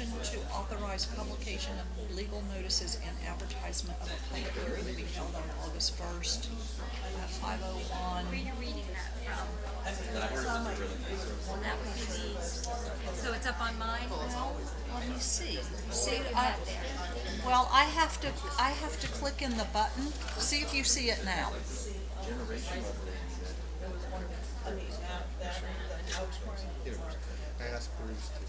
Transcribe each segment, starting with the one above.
motion to authorize publication of legal notices and advertisement of a public hearing to be held on August 1st at 5:01. Where are you reading that from? That would be the, so it's up on mine? Let me see. See, Where is I, that there? well, I have to click in the button. See if you see it now. I asked Bruce to.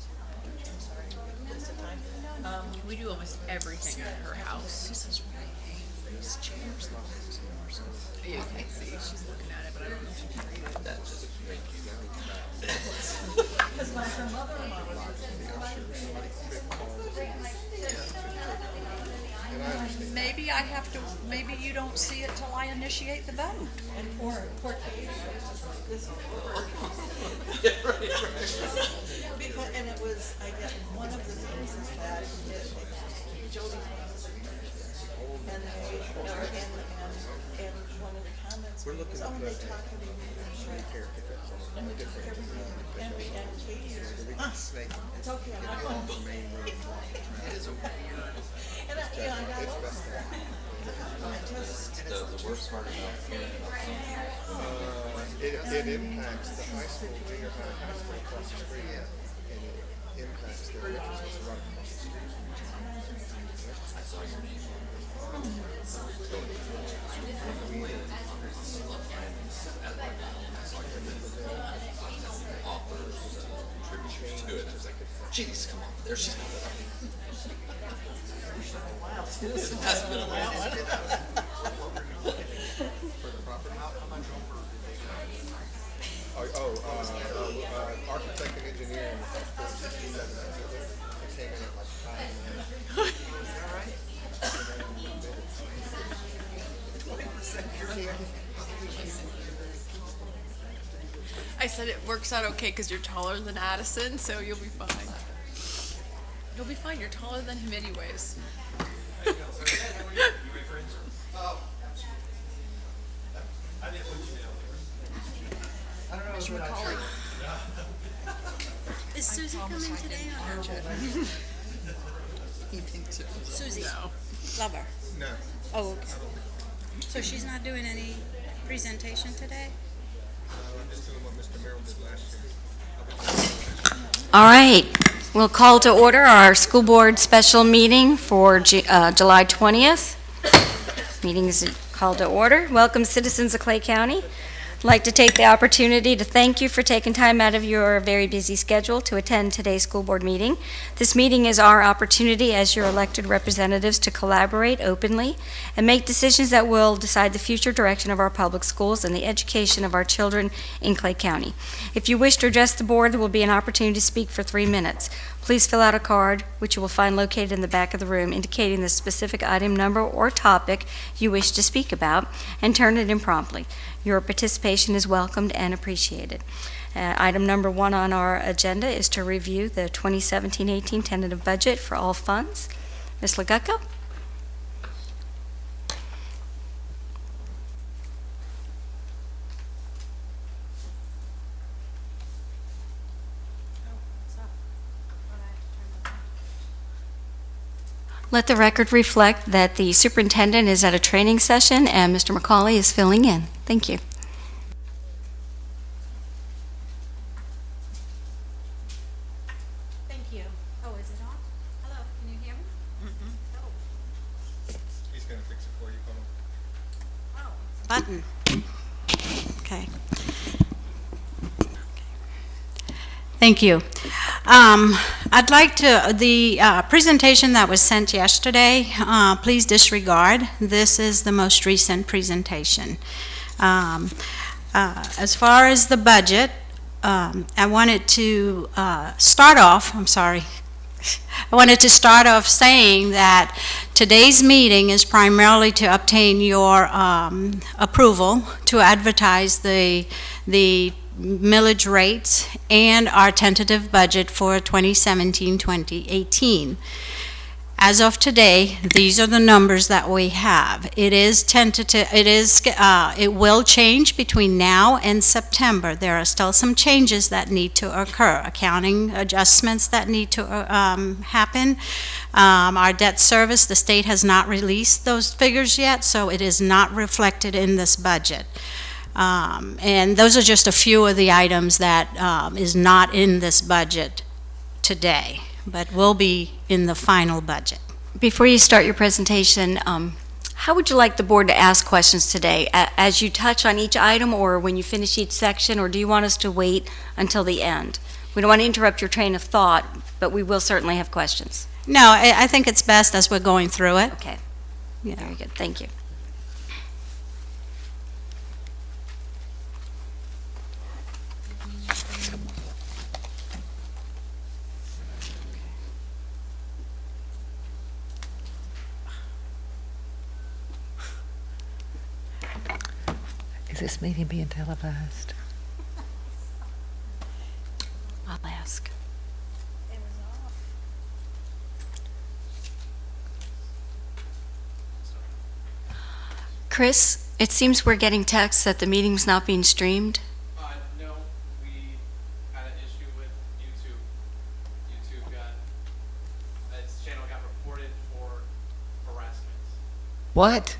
We do almost everything at her house. This is right. These chairs. You can't see, she's looking at it, but I don't know if she can read it. Maybe you don't see it till I initiate the vote. Because, and it was, I guess, one of the things is that Jody and one of the comments We're looking was, at oh, the they talk to the care pickups on a different. and Katie, Snake. it's okay, I'm not going. The main road. And I, you know, I got It's over best it. I just, The worst part about it impacts the high school, junior high school across the street. And it impacts their businesses right across the street. jeez, come on, there she's not. Architect and engineer and it came in at like 5 I said it works out okay because you're taller than Addison, so you'll be fine. You'll be fine, you're taller than him anyways. Mr. McCauley, Is Susie coming today or no? you think so? Susie No. Lover. No. Oh, okay. So she's not doing any presentation today? I'm just doing what Mr. Merrill did last year. All right, we'll call to order our school board special meeting for July 20th. Meeting is called to order. Welcome, citizens of Clay County. I'd like to take the opportunity to thank you for taking time out of your very busy schedule to attend today's school board meeting. This meeting is our opportunity as your elected representatives to collaborate openly and make decisions that will decide the future direction of our public schools and the education of our children in Clay County. If you wish to address the board, there will be an opportunity to speak for 3 minutes. Please fill out a card, which you will find located in the back of the room, indicating the specific item number or topic you wish to speak about, and turn it in promptly. Your participation is welcomed and appreciated. Item number 1 on our agenda is to review the 2017-18 tentative budget for all funds. Ms. Legutko? Let the record reflect that the superintendent is at a training session and Mr. McCauley is filling in. Thank you. Thank you. Oh, is it on? Hello, can you hear me? He's gonna fix it for you, come on. Button. Okay. Thank you. I'd like to, the presentation that was sent yesterday, please disregard. This is the most recent presentation. As far as the budget, I wanted to start off saying that today's meeting is primarily to obtain your approval to advertise the millage rates and our tentative budget for 2017-2018. As of today, these are the numbers that we have. It is tentative, it will change between now and September. There are still some changes that need to occur, accounting adjustments that need to happen. Our debt service, the state has not released those figures yet, so it is not reflected in this budget. And those are just a few of the items that is not in this budget today, but will be in the final budget. Before you start your presentation, how would you like the board to ask questions today? As you touch on each item, or when you finish each section, or do you want us to wait until the end? We don't want to interrupt your train of thought, but we will certainly have questions. No, I think it's best as we're going through it. Okay, Yeah. very good, thank you. Is this meeting being televised? I'll ask. Chris, it seems we're getting texts that the meeting's not being streamed. No, we had an issue with YouTube. Its channel got reported for harassment. What?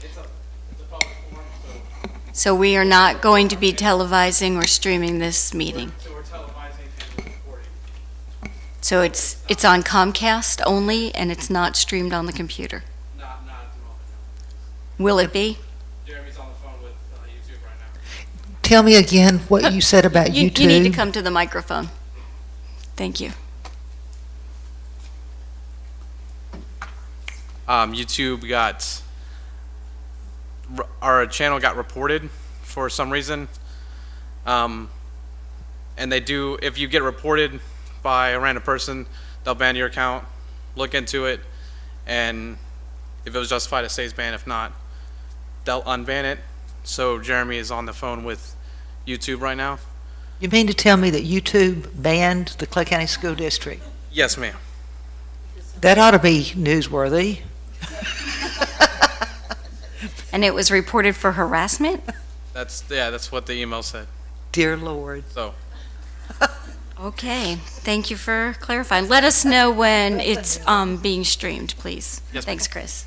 It's a public forum, So we are not going to be televising or streaming this meeting. so we're televising and recording. So it's on Comcast only, and it's not streamed on the computer. Not at the moment. Will it be? Jeremy's on the phone with YouTube right now. Tell me again what you said about YouTube. You need to come to the microphone. Thank you. YouTube our channel got reported for some reason. And they do, if you get reported by a random person, they'll ban your account, look into it, and if it was justified, it stays banned. If not, they'll unban it. So Jeremy is on the phone with YouTube right now. You mean to tell me that YouTube banned the Clay County School District? Yes, ma'am. That ought to be newsworthy. And it was reported for harassment? That's what the email said. Dear Lord. So Okay, thank you for clarifying. Let us know when it's being streamed, please. Yes, Thanks, Chris.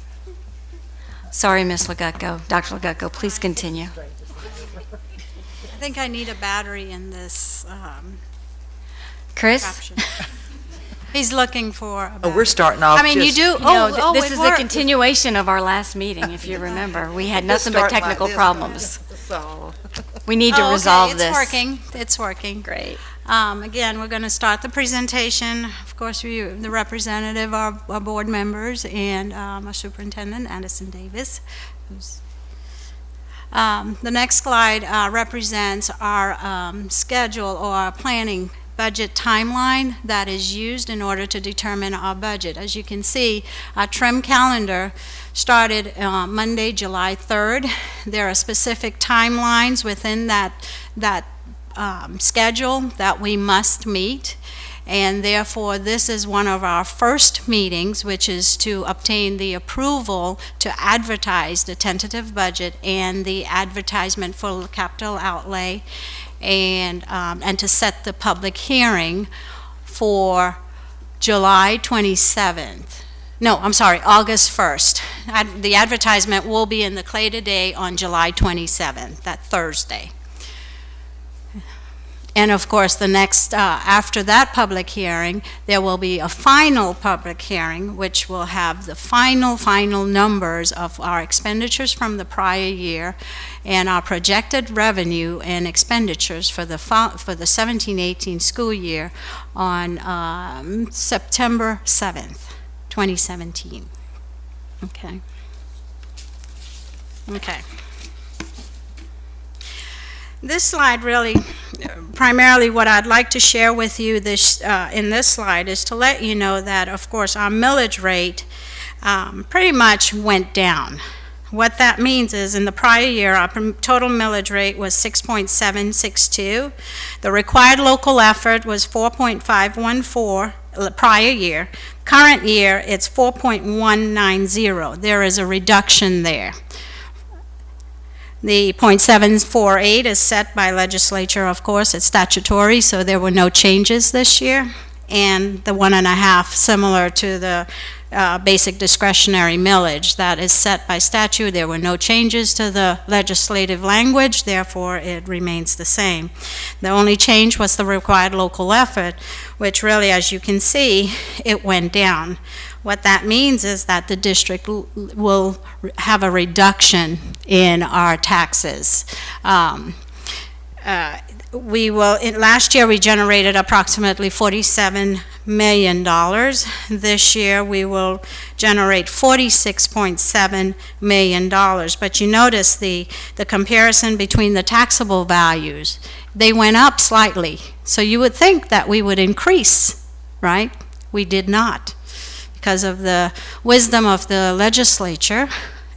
Sorry, Ms. Legutko. Dr. Legutko, please continue. I think I need a battery in this Chris? caption. He's looking for a Oh, battery. we're starting off I mean, you just- do, No, this we is were- a continuation of our last meeting, if you remember. We had nothing but Start like technical this. problems. So, We need to Oh, okay, resolve this. It's working, it's working. Great. Again, we're going to start the presentation. Of course, the representative, our board members, and our superintendent, Addison Davis. The next slide represents our schedule or our planning budget timeline that is used in order to determine our budget. As you can see, our trim calendar started Monday, July 3rd. There are specific timelines within that schedule that we must meet, and therefore this is one of our first meetings, which is to obtain the approval to advertise the tentative budget and the advertisement for the capital outlay, and to set the public hearing for July 27th. No, I'm sorry, August 1st. The advertisement will be in the Clay Today on July 27th, that Thursday. And of course, the next, after that public hearing, there will be a final public hearing, which will have the final numbers of our expenditures from the prior year and our projected revenue and expenditures for the 17-18 school year on September 7th, 2017. Okay. Okay. This slide really, primarily what I'd like to share with you in this slide is to let you know that, of course, our millage rate pretty much went down. What that means is in the prior year, our total millage rate was 6.762. The required local effort was 4.514. prior year. Current year, it's 4.190. There is a reduction there. The .748 is set by legislature, of course, it's statutory, so there were no changes this year. And the 1.5, similar to the basic discretionary millage that is set by statute. There were no changes to the legislative language, therefore it remains the same. The only change was the required local effort, which really, as you can see, it went down. What that means is that the district will have a reduction in our taxes. Last year we generated approximately $47 million. This year we will generate $46.7 million. But you notice the comparison between the taxable values. They went up slightly. So you would think that we would increase, right? We did not, because of the wisdom of the legislature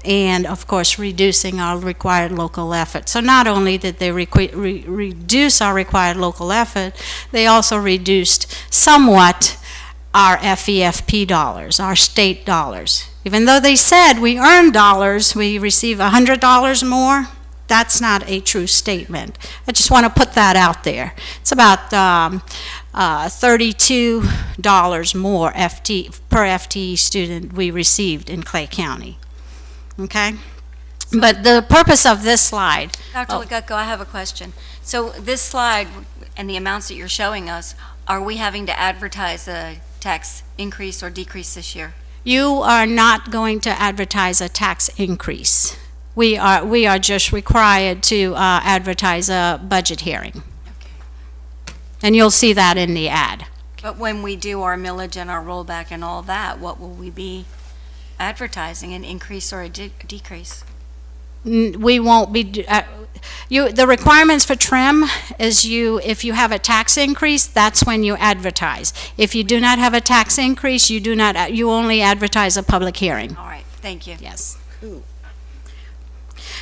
and, of course, reducing our required local effort. So not only did they reduce our required local effort, they also reduced somewhat our FEFP dollars, our state dollars. Even though they said we earn dollars, we receive $100 more, that's not a true statement. I just want to put that out there. It's about $32 more per FTE student we received in Clay County. Okay? But the purpose of this slide... Dr. Legutko, I have a question. So this slide and the amounts that you're showing us, are we having to advertise a tax increase or decrease this year? You are not going to advertise a tax increase. We are just required to advertise a budget hearing. Okay. And you'll see that in the ad. But when we do our millage and our rollback and all that, what will we be advertising, an increase or a decrease? We won't be, the requirements for trim is if you have a tax increase, that's when you advertise. If you do not have a tax increase, you only advertise a public hearing. All right, thank you. Yes.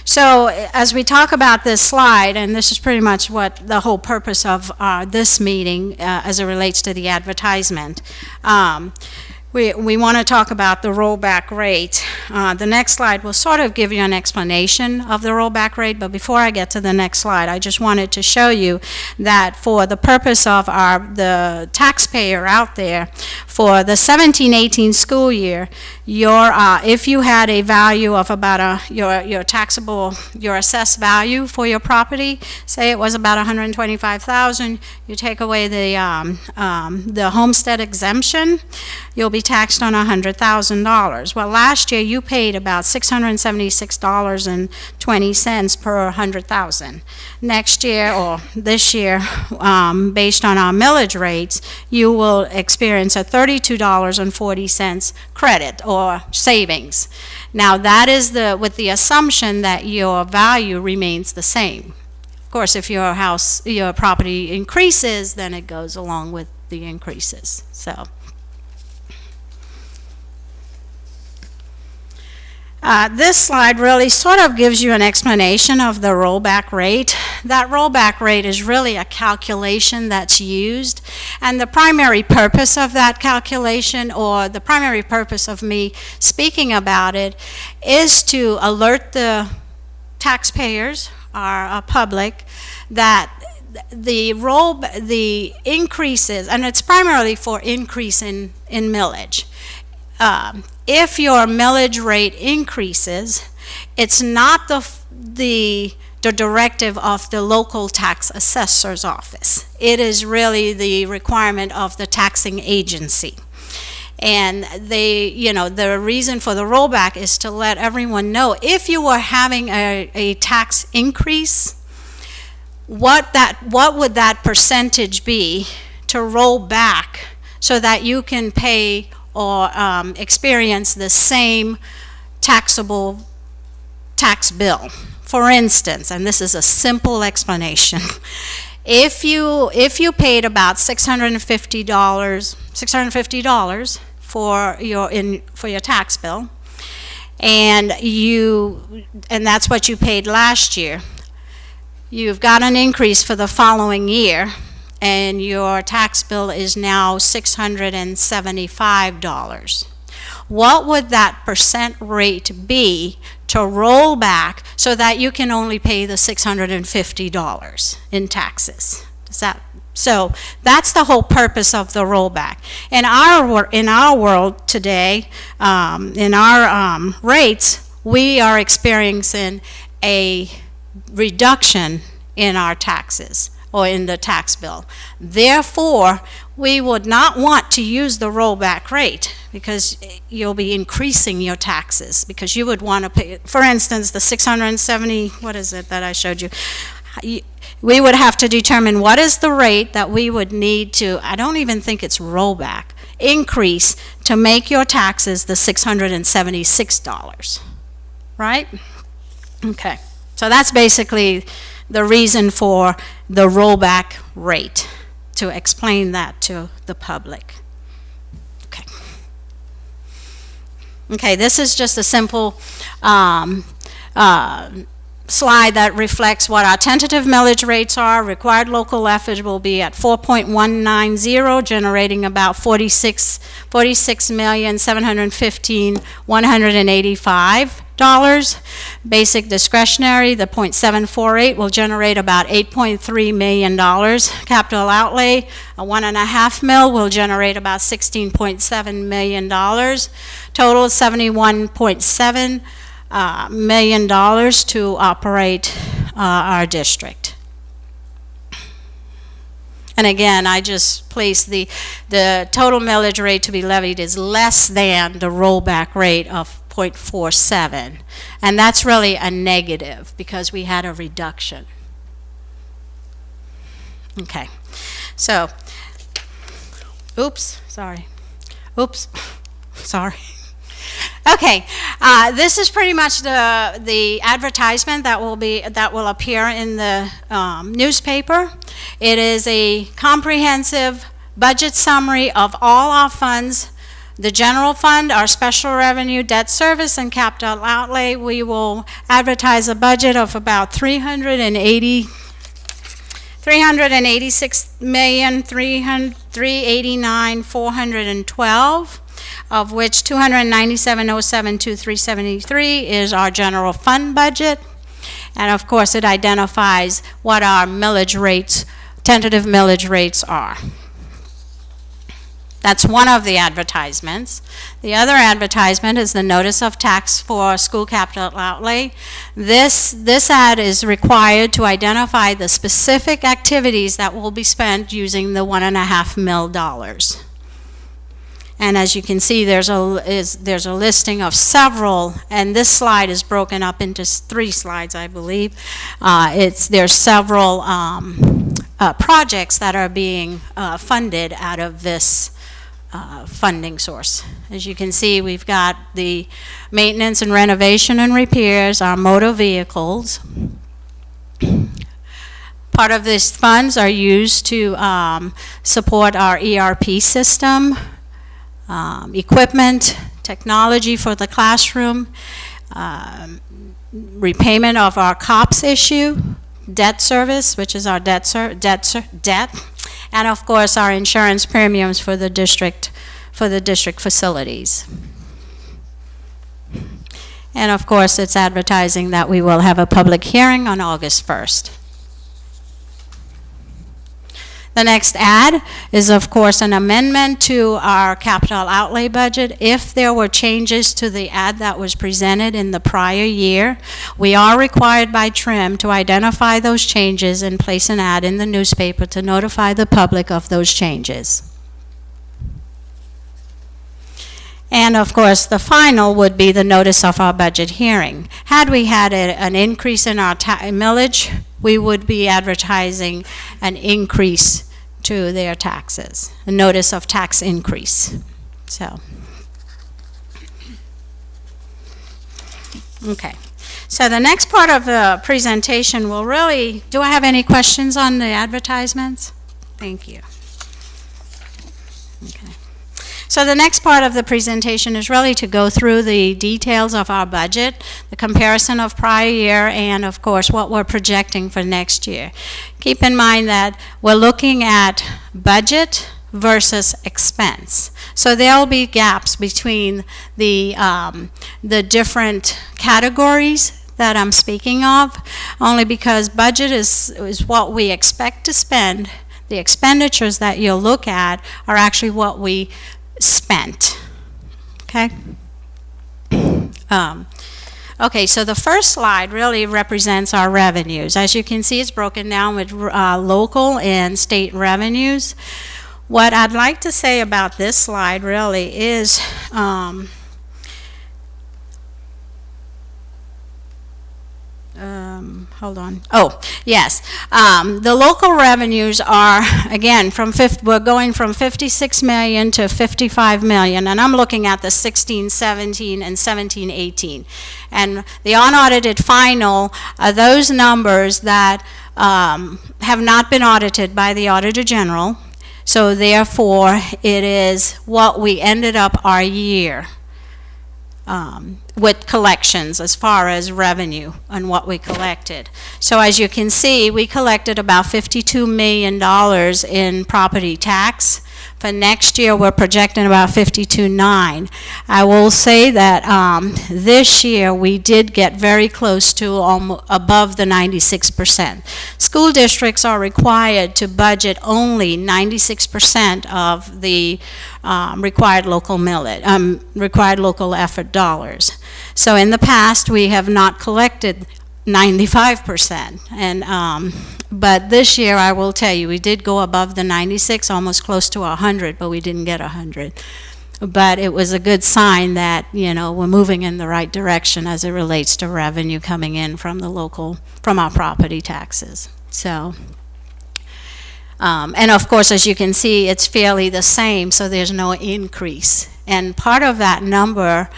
So as we talk about this slide, and this is pretty much what the whole purpose of this meeting as it relates to the advertisement, we want to talk about the rollback rate. The next slide will sort of give you an explanation of the rollback rate, but before I get to the next slide, I just wanted to show you that for the purpose of the taxpayer out there, for the 17-18 school year, if you had a value of about your taxable, your assessed value for your property, say it was about $125,000, you take away the homestead exemption, you'll be taxed on $100,000. Well, last year you paid about $676.20 per $100,000. Next year or this year, based on our millage rates, you will experience a $32.40 credit or savings. Now that is with the assumption that your value remains the same. Of course, if your property increases, then it goes along with the increases. So. This slide really sort of gives you an explanation of the rollback rate. That rollback rate is really a calculation that's used, and the primary purpose of that calculation, or the primary purpose of me speaking about it, is to alert the taxpayers, our public, that the increases, and it's primarily for increase in millage. If your millage rate increases, it's not the directive of the local tax assessor's office. It is really the requirement of the taxing agency. And the reason for the rollback is to let everyone know, if you were having a tax increase, what would that percentage be to roll back so that you can pay or experience the same taxable tax bill. For instance, and this is a simple explanation, if you paid about $650 for your tax bill, and that's what you paid last year, you've got an increase for the following year, and your tax bill is now $675. What would that percent rate be to roll back so that you can only pay the $650 in taxes? So that's the whole purpose of the rollback. In our world today, in our rates, we are experiencing a reduction in our taxes or in the tax bill. Therefore, we would not want to use the rollback rate because you'll be increasing your taxes because you would want to pay, for instance, the 670, what is it that I showed you? We would have to determine what is the rate that we would need to, I don't even think it's rollback, increase to make your taxes the $676, right? Okay, so that's basically the reason for the rollback rate, to explain that to the public. Okay. Okay, this is just a simple slide that reflects what our tentative millage rates are. Required local effort will be at 4.190, generating about $46,715,185. Basic discretionary, the 0.748 will generate about $8.3 million. Capital outlay, a 1.5 mil will generate about $16.7 million. Total $71.7 million to operate our district. And again, I just placed the total millage rate to be levied is less than the rollback rate of 0.47. And that's really a negative because we had a reduction. Okay, so, oops, sorry. Okay, this is pretty much the advertisement that will appear in the newspaper. It is a comprehensive budget summary of all our funds, the general fund, our special revenue, debt service, and capital outlay. We will advertise a budget of about $389,412. Of which $297,072,373 is our general fund budget. And of course, it identifies what our millage rates, tentative millage rates are. That's one of the advertisements. The other advertisement is the notice of tax for school capital outlay. This ad is required to identify the specific activities that will be spent using the $1.5 million. And as you can see, there's a listing of several, and this slide is broken up into 3 slides, I believe. There's several projects that are being funded out of this funding source. As you can see, we've got the maintenance and renovation and repairs, our motor vehicles. Part of these funds are used to support our ERP system, equipment, technology for the classroom, repayment of our COPS issue, debt service, which is our debt, and of course our insurance premiums for the district facilities. And of course, it's advertising that we will have a public hearing on August 1st. The next ad is, of course, an amendment to our capital outlay budget. If there were changes to the ad that was presented in the prior year, we are required by TRIM to identify those changes and place an ad in the newspaper to notify the public of those changes. And of course, the final would be the notice of our budget hearing. Had we had an increase in our millage, we would be advertising an increase to their taxes, a notice of tax increase. So, okay. So the next part of the presentation will really, do I have any questions on the advertisements? Thank you. Okay. So the next part of the presentation is really to go through the details of our budget, the comparison of prior year, and of course what we're projecting for next year. Keep in mind that we're looking at budget versus expense. So there'll be gaps between the different categories that I'm speaking of, only because budget is what we expect to spend. The expenditures that you'll look at are actually what we spent, okay? Okay, so the first slide really represents our revenues. As you can see, it's broken down with local and state revenues. What I'd like to say about this slide really is hold on. Oh, yes. The local revenues are, again, we're going from 56 million to 55 million, and I'm looking at the 16-17 and 17-18. And the unaudited final are those numbers that have not been audited by the Auditor General. So therefore, it is what we ended up our year with collections as far as revenue and what we collected. So as you can see, we collected about $52 million in property tax. For next year, we're projecting about 52.9. I will say that this year we did get very close to above the 96%. School districts are required to budget only 96% of the required local millage, required local effort dollars. So in the past, we have not collected 95%. And but this year, I will tell you, we did go above the 96, almost close to 100, but we didn't get 100. But it was a good sign that, you know, we're moving in the right direction as it relates to revenue coming in from from our property taxes. So, and of course, as you can see, it's fairly the same, so there's no increase. And part of that number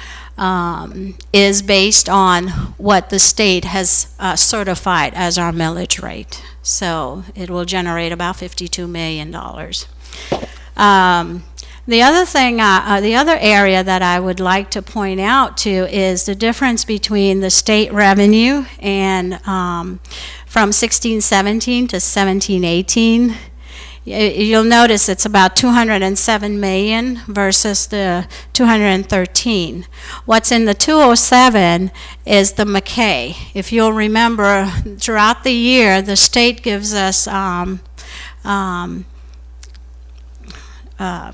is based on what the state has certified as our millage rate. So it will generate about $52 million. The other thing, the other area that I would like to point out to is the difference between the state revenue and from 16-17 to 17-18. You'll notice it's about 207 million versus the 213. What's in the 207 is the McKay. If you'll remember, throughout the year, the state gives us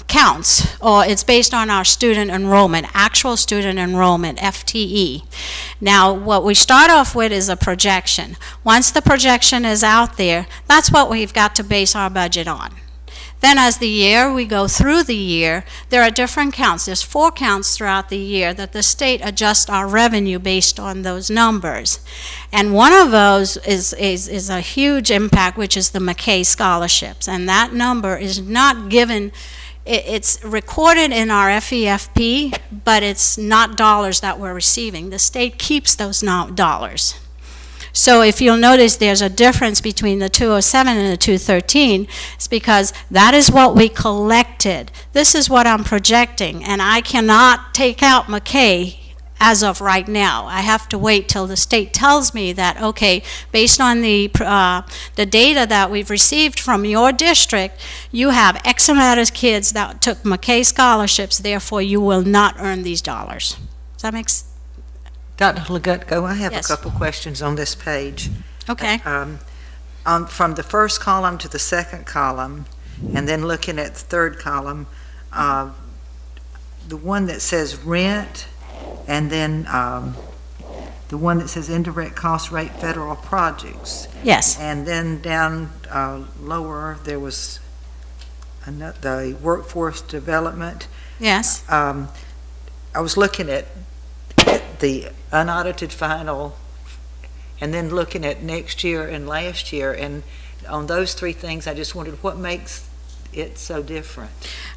counts, or it's based on our student enrollment, actual student enrollment, FTE. Now, what we start off with is a projection. Once the projection is out there, that's what we've got to base our budget on. Then as we go through the year, there are different counts. There's 4 counts throughout the year that the state adjusts our revenue based on those numbers. And one of those is a huge impact, which is the McKay scholarships. And that number is not given, it's recorded in our FEFP, but it's not dollars that we're receiving. The state keeps those dollars. So if you'll notice, there's a difference between the 207 and the 213. It's because that is what we collected. This is what I'm projecting, and I cannot take out McKay as of right now. I have to wait till the state tells me that, okay, based on the data that we've received from your district, you have X amount of kids that took McKay scholarships, therefore you will not earn these dollars. Does that make sense? Dr. Legutko, I have Yes. a couple questions on this page. Okay. From the first column to the second column, and then looking at the third column, the one that says rent, and then the one that says indirect cost rate federal projects. Yes. And then down lower, there was the workforce development. Yes. I was looking at the unaudited final, and then looking at next year and last year, and on those 3 things, I just wondered what makes it so different.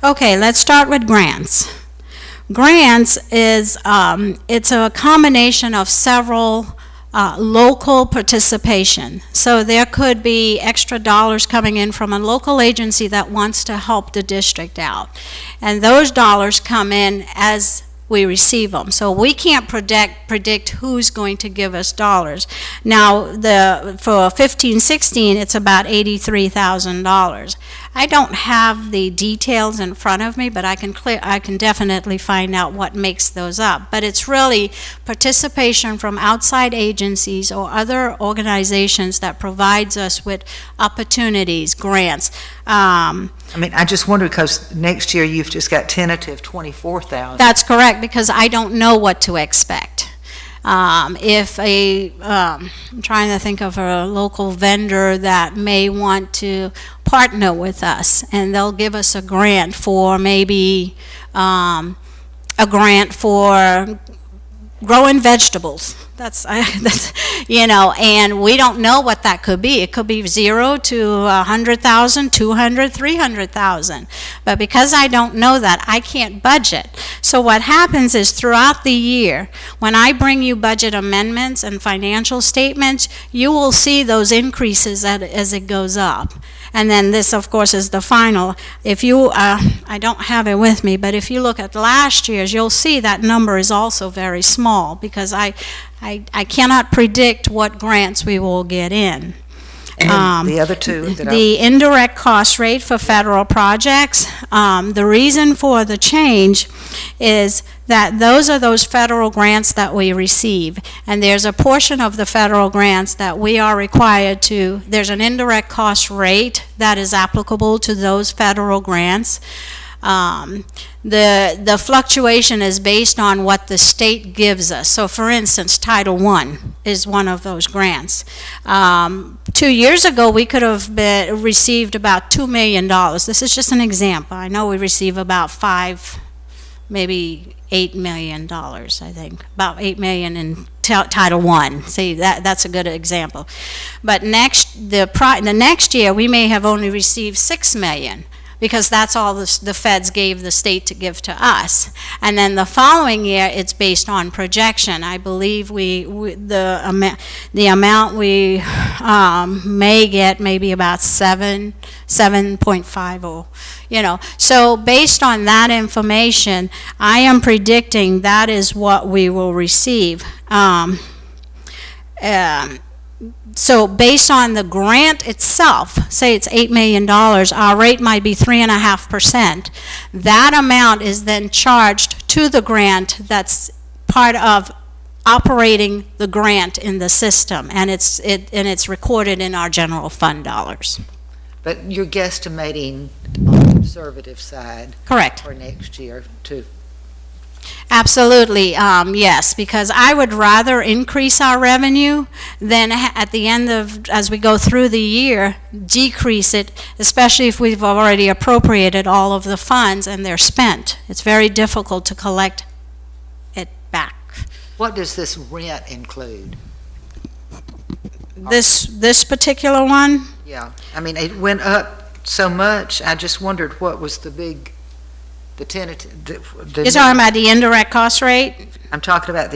Okay, let's start with grants. Grants is, it's a combination of several local participation. So there could be extra dollars coming in from a local agency that wants to help the district out. And those dollars come in as we receive them. So we can't predict who's going to give us dollars. Now, for 15-16, it's about $83,000. I don't have the details in front of me, but I can definitely find out what makes those up. But it's really participation from outside agencies or other organizations that provides us with opportunities, grants. I mean, I just wonder, because next year you've just got tentative 24,000. That's correct, because I don't know what to expect. I'm trying to think of a local vendor that may want to partner with us, and they'll give us a grant for maybe a grant for growing vegetables. That's and we don't know what that could be. It could be 0 to 100,000, 200, 300,000. But because I don't know that, I can't budget. So what happens is throughout the year, when I bring you budget amendments and financial statements, you will see those increases as it goes up. And then this, of course, is the final. If you, I don't have it with me, but if you look at last year's, you'll see that number is also very small, because I cannot predict what grants we will get in. And the other two that The indirect cost rate for federal projects, the reason for the change is that those are those federal grants that we receive. And there's a portion of the federal grants that we are required to, there's an indirect cost rate that is applicable to those federal grants. The fluctuation is based on what the state gives us. So for instance, Title I is one of those grants. 2 years ago, we could have received about $2 million. This is just an example. I know we receive about maybe $8 million, I think. About $8 million in Title I. See, that's a good example. But the next year, we may have only received $6 million, because that's all the feds gave the state to give to us. And then the following year, it's based on projection. I believe the amount we may get maybe about 7.5, or, So based on that information, I am predicting that is what we will receive. So based on the grant itself, say it's $8 million, our rate might be 3.5%. That amount is then charged to the grant that's part of operating the grant in the system, and it's recorded in our general fund dollars. But you're guesstimating on the conservative side. Correct. For next year, too. Absolutely, yes, because I would rather increase our revenue than at the end as we go through the year, decrease it, especially if we've already appropriated all of the funds and they're spent. It's very difficult to collect it back. What does this rent include? This particular one? Yeah, I mean, it went up so much, I just wondered what was the tentative. You're talking about the indirect cost rate? I'm talking about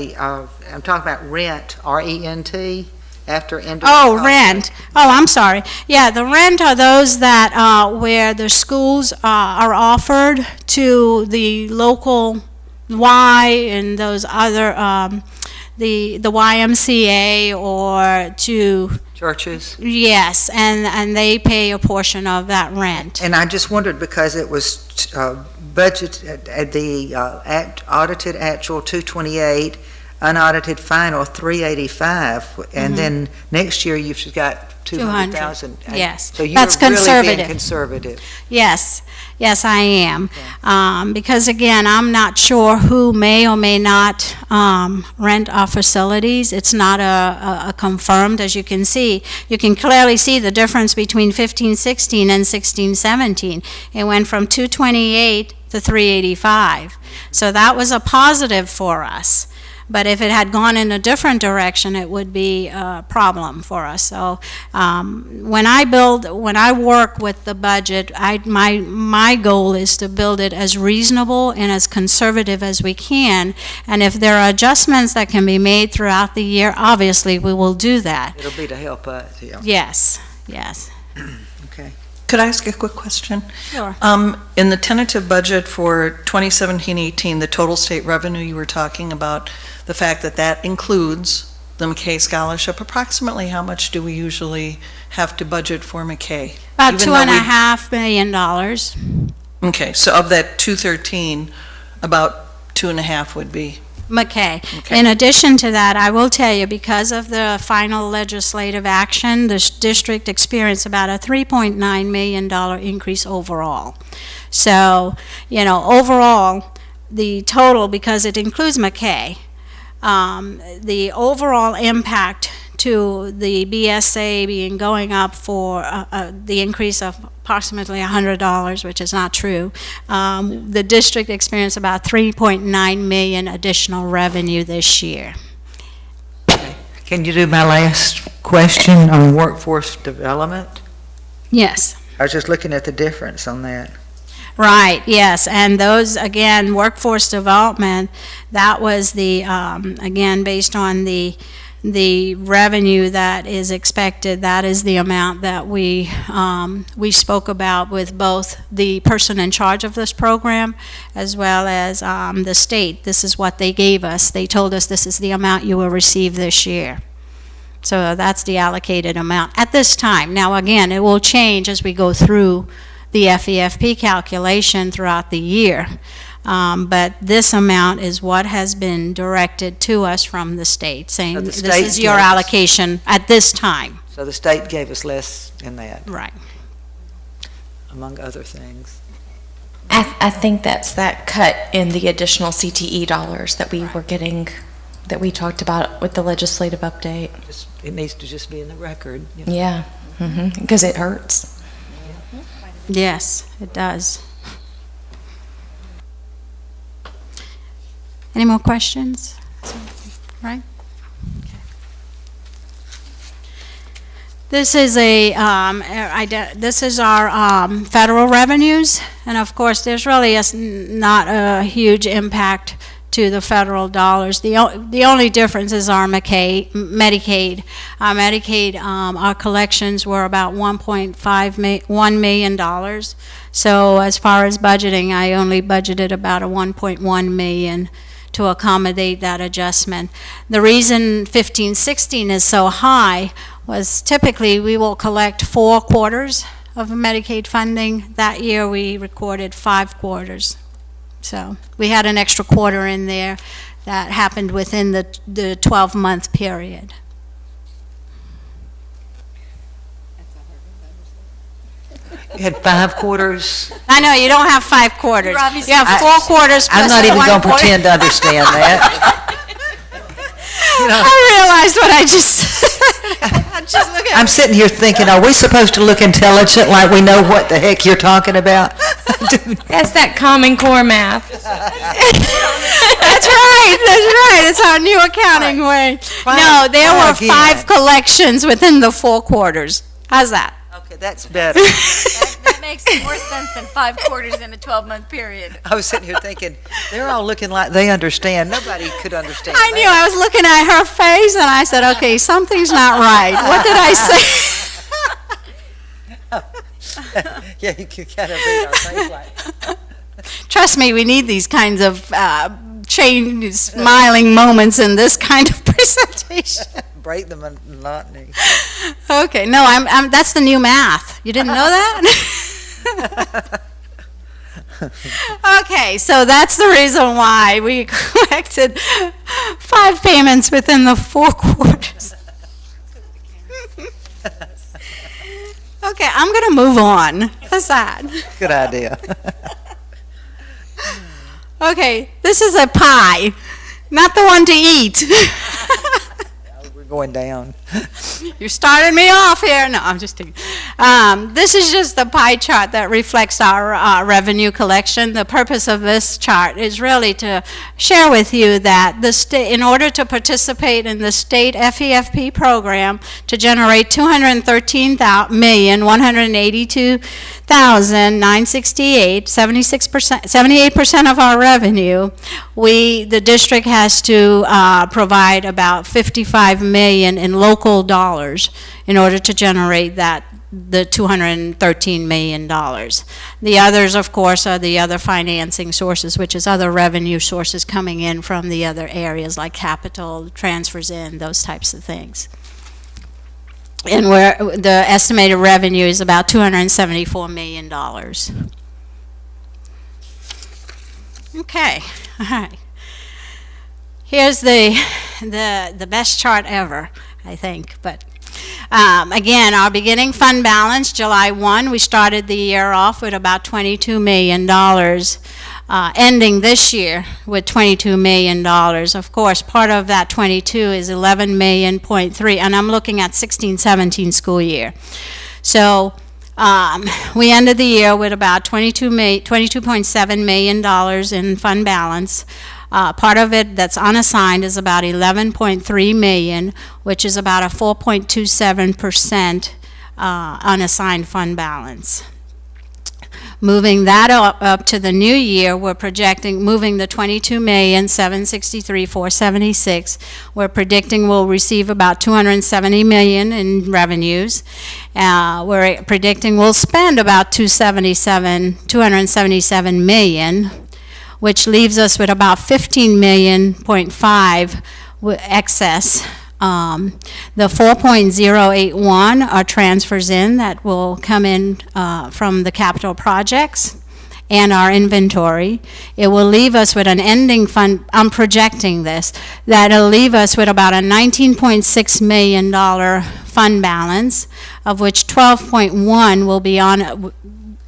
rent, R-E-N-T, after indirect Oh, cost rent. rate. Oh, I'm sorry. Yeah, the rent are those that, where the schools are offered to the local Y and those other, the YMCA or to, Churches. yes, and they pay a portion of that rent. And I just wondered, because it was budget at the audited actual 228, unaudited final 385, and then next year you've got 200,000. Yes, So you're that's really being conservative. conservative. Yes, I am. Because again, I'm not sure who may or may not rent our facilities. It's not a confirmed, as you can see. You can clearly see the difference between 15-16 and 16-17. It went from 228 to 385. So that was a positive for us. But if it had gone in a different direction, it would be a problem for us. So when I work with the budget, my goal is to build it as reasonable and as conservative as we can. And if there are adjustments that can be made throughout the year, obviously we will do that. It'll be to help us, yeah. Yes, yes. Okay. Could I ask a quick question? Sure. In the tentative budget for 2017-18, the total state revenue you were talking about, the fact that that includes the McKay Scholarship, approximately how much do we usually have to budget for McKay? About Even though we- $2.5 million. Okay, so of that 213, about 2.5 would be, McKay. Okay. In addition to that, I will tell you, because of the final legislative action, the district experienced about a $3.9 million increase overall. So, overall, the total, because it includes McKay, the overall impact to the BSA being going up for the increase of approximately $100, which is not true. The district experienced about $3.9 million additional revenue this year. Can you do my last question on workforce development? Yes. I was just looking at the difference on that. Right, yes, and those, again, workforce development, that was the, again, based on the revenue that is expected, that is the amount that we spoke about with both the person in charge of this program as well as the state. This is what they gave us. They told us this is the amount you will receive this year. So that's the allocated amount at this time. Now, again, it will change as we go through the FEFP calculation throughout the year. But this amount is what has been directed to us from the state, saying So the this state is your gave us- allocation at this time. So the state gave us less in that, Right. among other things. I think that's that cut in the additional CTE dollars that we were getting, that we talked about with the legislative update. It needs to just be in the record. Yeah, because it hurts. Yes, it does. Any more questions? Right? This is this is our federal revenues, and of course, there's really not a huge impact to the federal dollars. The only difference is our Medicaid. Our Medicaid, our collections were about $1 million. So as far as budgeting, I only budgeted about a $1.1 million to accommodate that adjustment. The reason 15-16 is so high was typically we will collect 4 quarters of Medicaid funding. That year we recorded 5 quarters. So we had an extra quarter in there that happened within the 12-month period. You had 5 quarters. I know, you don't have 5 quarters. obviously- You have 4 quarters plus I'm not even 1 going to quarter. pretend to understand that. I realized what I just said. Just look at I'm sitting here thinking, are we supposed to look intelligent like we know what the heck you're talking about? That's that Common Core math. That's right, it's our new accounting way. No, there Try were again. 5 collections within the 4 quarters. How's that? Okay, that's better. That makes more sense than 5 quarters in a 12-month period. I was sitting here thinking, they're all looking like they understand. Nobody could understand I knew, that. I was looking at her face and I said, okay, something's not right. What did I say? Yeah, you could kind of read our face like. Trust me, we need these kinds of smiling moments in this kind of presentation. Break the monotony. Okay, no, I'm that's the new math. You didn't know that? Okay, so that's the reason why we collected 5 payments within the 4 quarters. Okay, I'm going to move on. How's that? Good idea. Okay, this is a pie, not the one to eat. We're going down. You started me off here. No, I'm just kidding. This is just the pie chart that reflects our revenue collection. The purpose of this chart is really to share with you that the state, in order to participate in the state FEFP program, to generate $213,182,968, 78% of our revenue, the district has to provide about $55 million in local dollars in order to generate the $213 million. The others, of course, are the other financing sources, which is other revenue sources coming in from the other areas like capital, transfers in, those types of things. And where the estimated revenue is about $274 million. Okay, all right. Here's the best chart ever, I think. But again, our beginning fund balance, July 1, we started the year off with about $22 million, ending this year with $22 million. Of course, part of that 22 is 11 million, and I'm looking at 16-17 school year. So we ended the year with about $22.7 million in fund balance. Part of it that's unassigned is about 11.3 million, which is about a 4.27% unassigned fund balance. Moving that up to the new year, we're projecting moving the 22,763,476. We're predicting we'll receive about 270 million in revenues. We're predicting we'll spend about 277 million, which leaves us with about 15.5 million excess. The 4.081 are transfers in that will come in from the capital projects and our inventory. It will leave us with an ending fund, I'm projecting this, that'll leave us with about a $19.6 million fund balance, of which 12.1 will be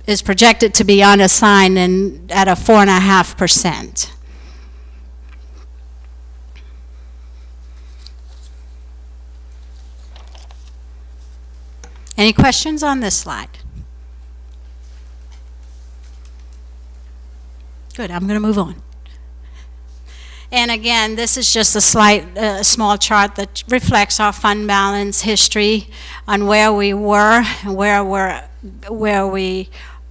is projected to be unassigned and at a 4.5%. Any questions on this slide? Good, I'm going to move on. And again, this is just a small chart that reflects our fund balance history on where we were, where we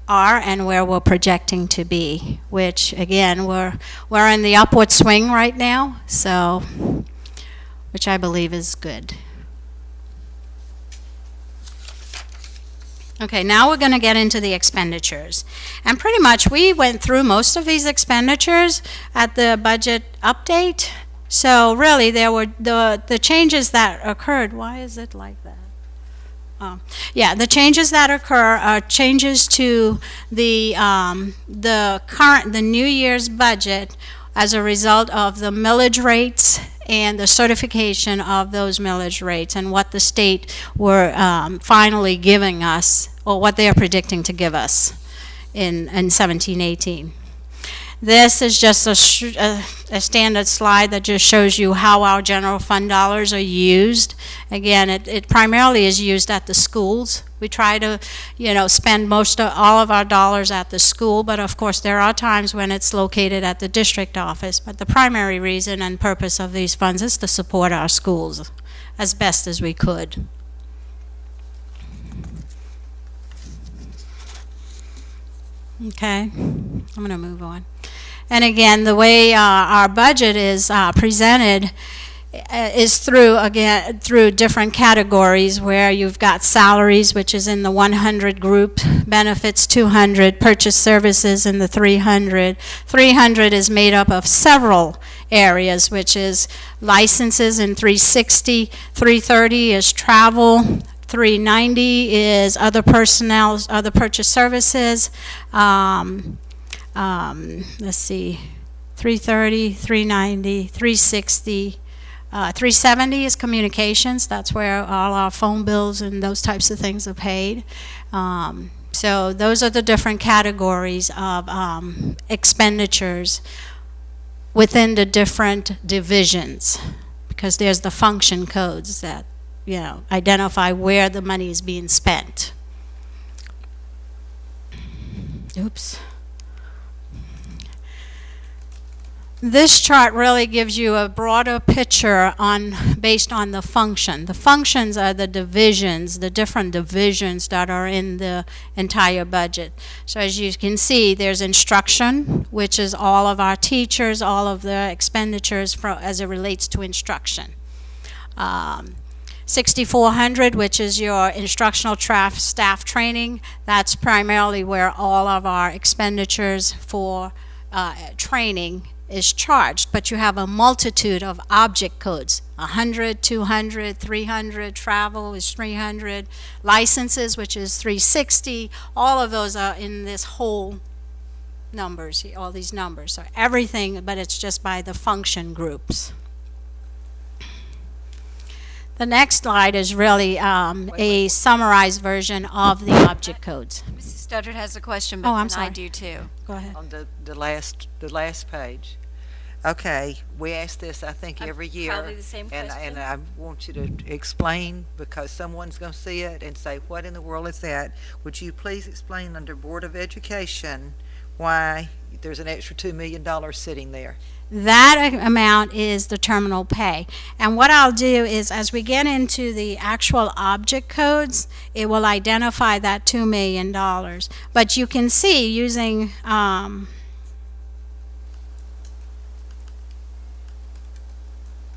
are, and where we're projecting to be. Which again, we're in the upward swing right now, so which I believe is good. Okay, now we're going to get into the expenditures. And pretty much we went through most of these expenditures at the budget update. So really there were the changes that occurred. Why is it like that? Yeah, the changes that occur are changes to the New Year's budget as a result of the millage rates and the certification of those millage rates and what the state were finally giving us, or what they are predicting to give us in 17-18. This is just a standard slide that just shows you how our general fund dollars are used. Again, it primarily is used at the schools. We try to, spend all of our dollars at the school, but of course there are times when it's located at the district office. But the primary reason and purpose of these funds is to support our schools as best as we could. Okay, I'm going to move on. And again, the way our budget is presented is through different categories, where you've got salaries, which is in the 100 group, benefits 200, purchase services in the 300. 300 is made up of several areas, which is licenses in 360, 330 is travel, 390 is other personnel, other purchase services. Let's see, 330, 390, 360, 370 is communications. That's where all our phone bills and those types of things are paid. So those are the different categories of expenditures within the different divisions, because there's the function codes that identify where the money is being spent. Oops. This chart really gives you a broader picture based on the function. The functions are the divisions, the different divisions that are in the entire budget. So as you can see, there's instruction, which is all of our teachers, all of the expenditures as it relates to instruction. 6,400, which is your instructional staff training. That's primarily where all of our expenditures for training is charged, but you have a multitude of object codes, 100, 200, 300, travel is 300, licenses, which is 360, all of those are in this whole numbers, all these numbers. So everything, but it's just by the function groups. The next slide is really a summarized version of the object codes. Mrs. Studdard has a question, Oh, but I'm then I sorry. do too. Go ahead. On the last page. Okay, we ask this, I think, every year. Probably the same question. And I want you to explain, because someone's going to see it and say, what in the world is that? Would you please explain under Board of Education why there's an extra $2 million sitting there? That amount is the terminal pay. And what I'll do is, as we get into the actual object codes, it will identify that $2 million. But you can see using,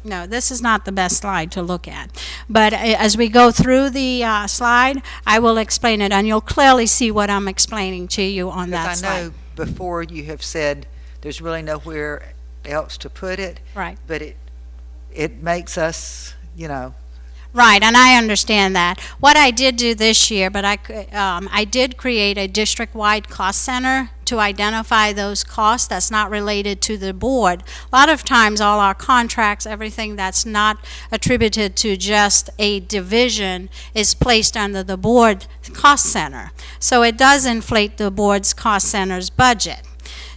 no, this is not the best slide to look at. But as we go through the slide, I will explain it, and you'll clearly see what I'm explaining to you on that Because I slide. know before you have said there's really nowhere else to put it. Right. But it makes us, Right, and I understand that. What I did do this year, but I did create a district-wide cost center to identify those costs that's not related to the board. A lot of times, all our contracts, everything that's not attributed to just a division is placed under the board cost center. So it does inflate the board's cost center's budget.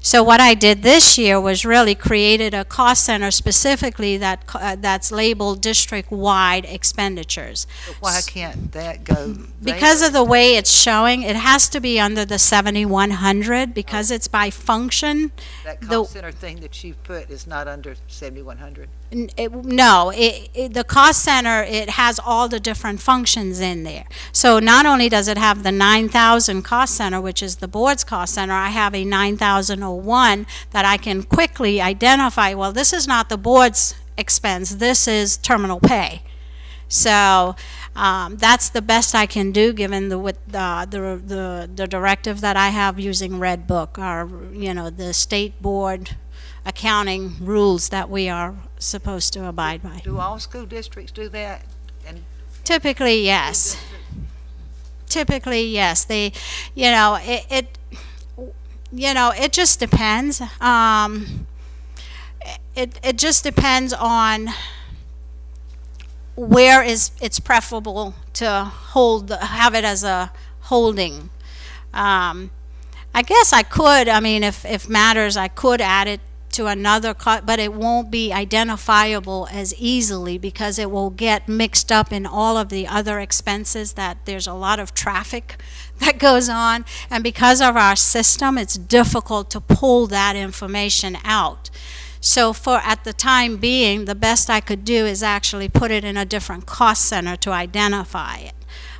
So what I did this year was really created a cost center specifically that's labeled district-wide expenditures. but why can't that go Because there? of the way it's showing, it has to be under the 7,100 because it's by function. That the- cost center thing that you put is not under 7,100? No, the cost center, it has all the different functions in there. So not only does it have the 9,000 cost center, which is the board's cost center, I have a 9,001 that I can quickly identify, well, this is not the board's expense, this is terminal pay. So that's the best I can do given the directive that I have using Red Book, or, the state board accounting rules that we are supposed to abide by. Do all school districts do that? Typically, yes. Typically, yes. They, it just depends. It just depends on where it's preferable to have it as a holding. I guess I could, if matters, I could add it to another, but it won't be identifiable as easily because it will get mixed up in all of the other expenses that there's a lot of traffic that goes on. And because of our system, it's difficult to pull that information out. So at the time being, the best I could do is actually put it in a different cost center to identify it.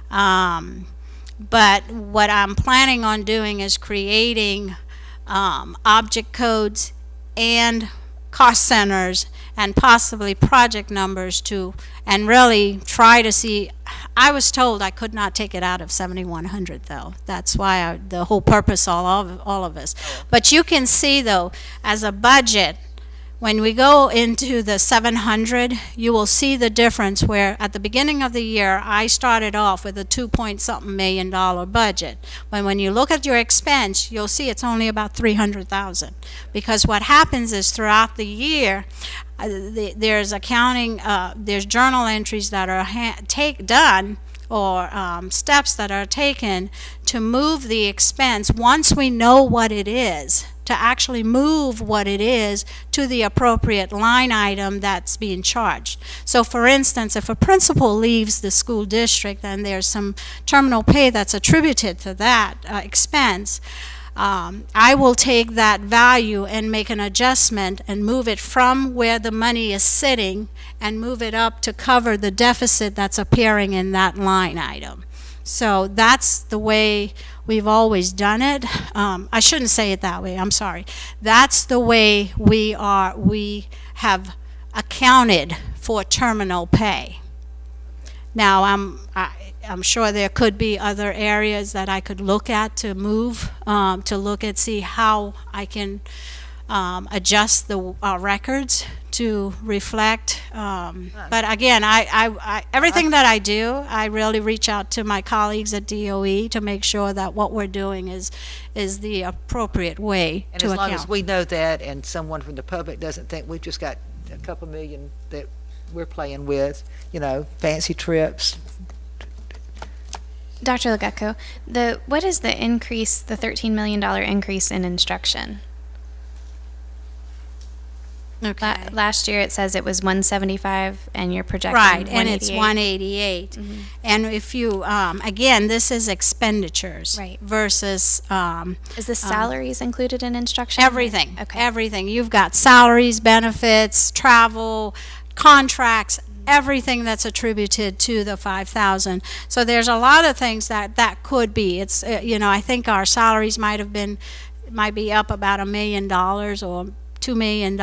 But what I'm planning on doing is creating object codes and cost centers and possibly project numbers and really try to see. I was told I could not take it out of 7,100 though. That's why the whole purpose all of us. But you can see though, as a budget, when we go into the 700, you will see the difference where at the beginning of the year, I started off with a $2-point-something million budget. But when you look at your expense, you'll see it's only about $300,000. Because what happens is throughout the year, there's accounting, there's journal entries that are done, or steps that are taken to move the expense once we know what it is, to actually move what it is to the appropriate line item that's being charged. So for instance, if a principal leaves the school district and there's some terminal pay that's attributed to that expense, I will take that value and make an adjustment and move it from where the money is sitting and move it up to cover the deficit that's appearing in that line item. So that's the way we've always done it. I shouldn't say it that way, I'm sorry. That's the way we have accounted for terminal pay. Now, I'm sure there could be other areas that I could look at to move, to look at, see how I can adjust the records to reflect. But again, everything that I do, I really reach out to my colleagues at DOE to make sure that what we're doing is the appropriate way And to as account. long as we know that and someone from the public doesn't think we've just got a couple million that we're playing with, fancy trips. Dr. Legucco, what is the increase, the $13 million increase in instruction? Okay. Last year it says it was 175 and you're projecting Right, and it's 188. 188. And if you, again, this is expenditures. Right. Versus, Is the salaries included in instruction? everything. Okay. Everything. You've got salaries, benefits, travel, contracts, everything that's attributed to the 5,000. So there's a lot of things that could be. It's, I think our salaries might be up about $1 million or $2 million.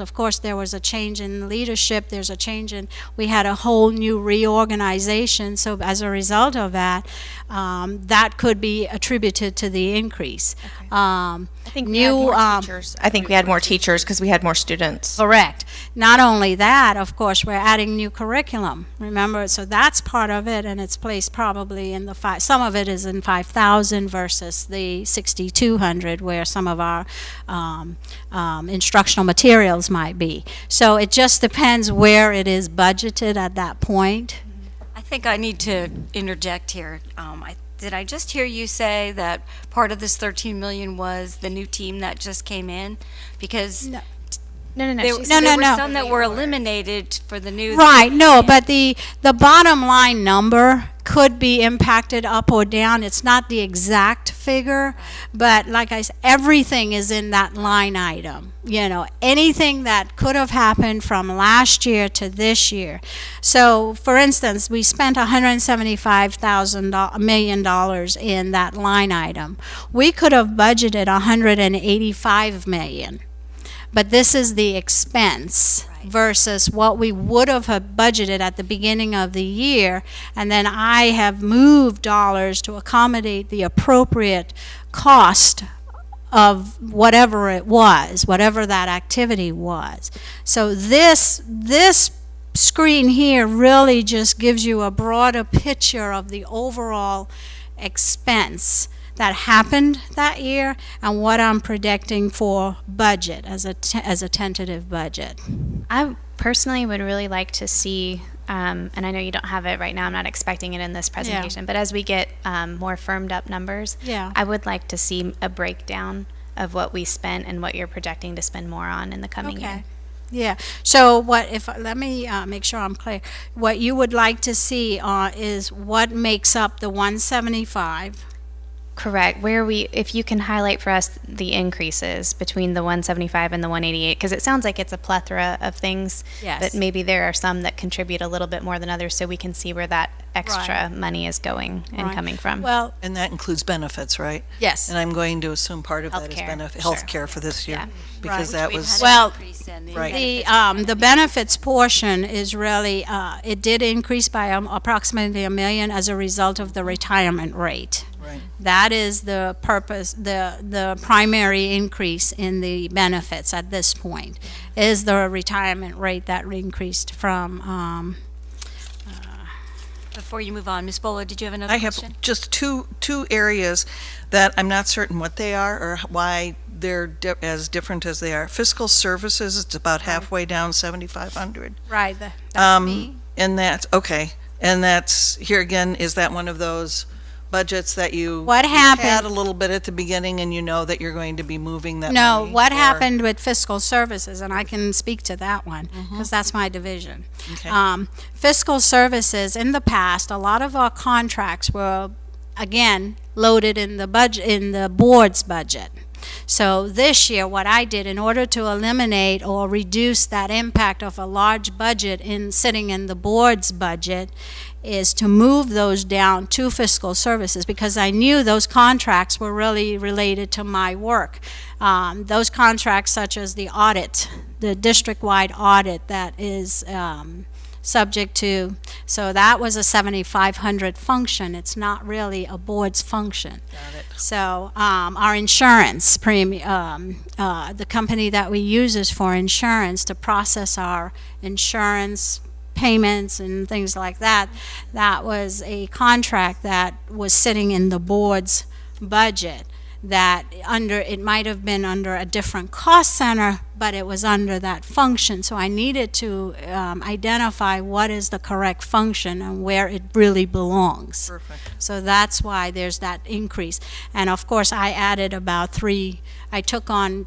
Of course, there was a change in leadership. There's a change we had a whole new reorganization. So as a result of that, that could be attributed to the increase. I think we had more teachers. I think we had more teachers because we had more students. Correct. Not only that, of course, we're adding new curriculum. Remember, so that's part of it, and it's placed probably in some of it is in 5,000 versus the 6,200, where some of our instructional materials might be. So it just depends where it is budgeted at that point. I think I need to interject here. Did I just hear you say that part of this 13 million was the new team that just came in? Because No. No. there she said- were some that were eliminated for the new. Right, no, but the bottom line number could be impacted up or down. It's not the exact figure, but like I said, everything is in that line item. Anything that could have happened from last year to this year. So, for instance, we spent $175 million in that line item. We could have budgeted $185 million. But this is the expense versus what we would have budgeted at the beginning of the year, and then I have moved dollars to accommodate the appropriate cost of whatever it was, whatever that activity was. So this screen here really just gives you a broader picture of the overall expense that happened that year and what I'm predicting for budget as a tentative budget. I personally would really like to see, and I know you don't have it right now, I'm not expecting it in this presentation, but as we get more firmed up numbers, Yeah. I would like to see a breakdown of what we spent and what you're projecting to spend more on in the coming year. Yeah. So let me make sure I'm clear. What you would like to see is what makes up the 175. Correct. If you can highlight for us the increases between the 175 and the 188, because it sounds like it's a plethora of things, Yes. but maybe there are some that contribute a little bit more than others, so we can see where that extra money is going and Right. coming from. Well, And that includes benefits, right? yes. And I'm going to assume part of that is Healthcare, sure. healthcare for this year. Yeah. Because Right. that was, Well, Right. The benefits portion is really, it did increase by approximately $1 million as a result of the retirement rate. right. That is the purpose, the primary increase in the benefits at this point, is the retirement rate that increased from, Before you move on, Ms. Bola, did you have another I have question? just two areas that I'm not certain what they are or why they're as different as they are. Fiscal services, it's about halfway down, 7,500. right, that's me. And that's, okay, and that's, here again, is that one of those budgets that you What you happened- had a little bit at the beginning and you know that you're going to be moving that No, money? what or- happened with fiscal services, and I can speak to that one, because that's my division. Okay. Fiscal services, in the past, a lot of our contracts were, again, loaded in the budget, in the board's budget. So this year, what I did, in order to eliminate or reduce that impact of a large budget sitting in the board's budget, is to move those down to fiscal services, because I knew those contracts were really related to my work. Those contracts such as the audit, the district-wide audit that is subject to, so that was a 7,500 function. It's not really a board's function. Got it. So our insurance premium, the company that we use is for insurance to process our insurance payments and things like that. That was a contract that was sitting in the board's budget, that it might have been under a different cost center, but it was under that function. So I needed to identify what is the correct function and where it really belongs. Perfect. So that's why there's that increase. And of course, I added about I took on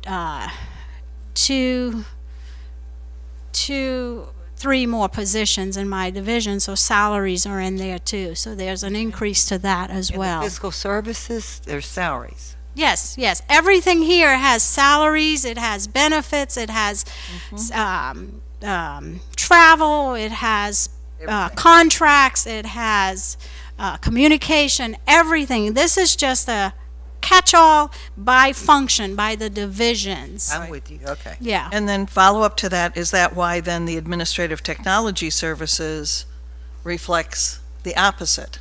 three more positions in my division, so salaries are in there too. So there's an increase to that as In the well. fiscal services, there's salaries. Yes, yes. Everything here has salaries, it has benefits, it has travel, it has contracts, it has communication, everything. This is just a catch-all by function, by the divisions. I'm with you, okay. Yeah. And then follow up to that, is that why then the administrative technology services reflects the opposite?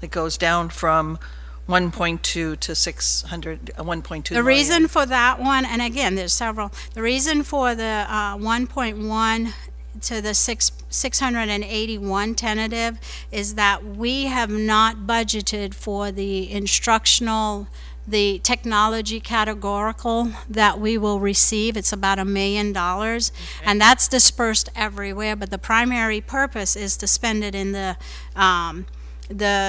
It goes down from 1.2 to 600, 1.2 The million. reason for that one, and again, there's several, the reason for the 1.1 to the 681 tentative is that we have not budgeted for the instructional, the technology categorical that we will receive. It's about $1 million, and that's dispersed everywhere, but the primary purpose is to spend it in the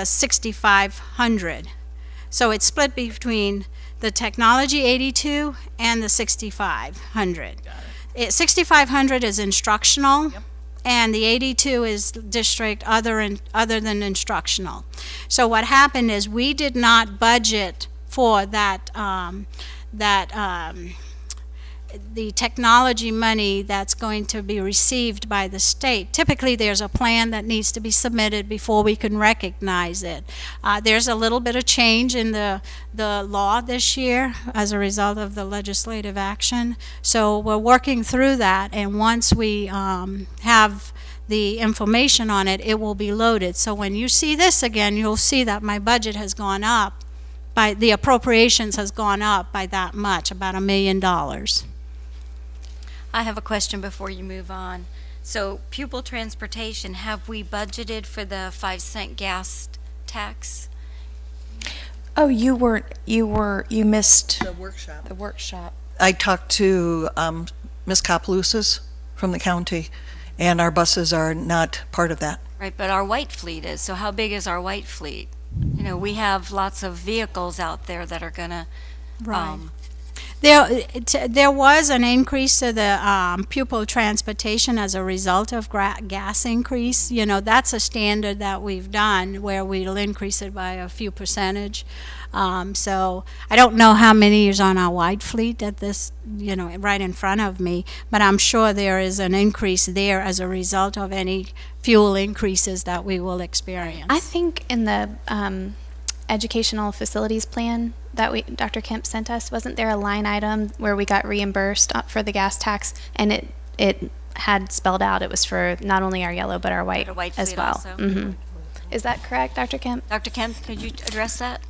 6,500. So it's split between the technology 82 and the 6,500. 6,500 is instructional, and the 82 is district other than instructional. So what happened is we did not budget for the technology money that's going to be received by the state. Typically, there's a plan that needs to be submitted before we can recognize it. There's a little bit of change in the law this year as a result of the legislative action. So we're working through that, and once we have the information on it, it will be loaded. So when you see this again, you'll see that my budget has gone up the appropriations has gone up by that much, about $1 million. I have a question before you move on. So pupil transportation, have we budgeted for the 5-cent gas tax? Oh, you missed The workshop. the workshop. I talked to Ms. Kapluzis from the county, and our buses are not part of that. Right, but our white fleet is. So how big is our white fleet? You know, we have lots of vehicles out there that are gonna, There was an increase to the pupil transportation as a result of gas increase. You know, that's a standard that we've done where we'll increase it by a few percentage. So I don't know how many is on our wide fleet at this, right in front of me, but I'm sure there is an increase there as a result of any fuel increases that we will experience. I think in the educational facilities plan that Dr. Kemp sent us, wasn't there a line item where we got reimbursed for the gas tax, and it had spelled out it was for not only our yellow but our white, as fleet well. also. Hmm. Is that correct, Dr. Kemp? Dr. Kemp, could you address that?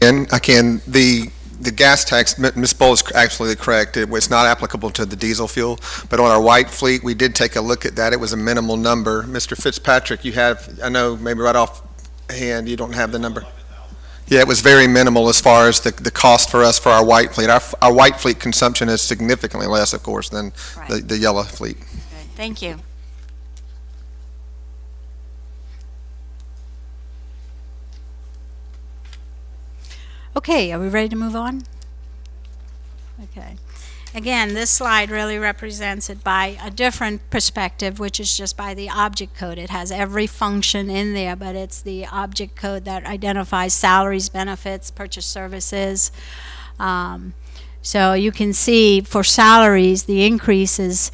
And I can, the gas tax, Ms. Bowl is absolutely correct. It's not applicable to the diesel fuel, but on our white fleet, we did take a look at that. It was a minimal number. Mr. Fitzpatrick, you have, I know maybe right off hand, you don't have the number. Yeah, it was very minimal as far as the cost for us for our white fleet. Our white fleet consumption is significantly less, of course, than Right. the yellow fleet. Good, thank you. Okay, are we ready to move on? Okay. Again, this slide really represents it by a different perspective, which is just by the object code. It has every function in there, but it's the object code that identifies salaries, benefits, purchase services. So you can see for salaries, the increase is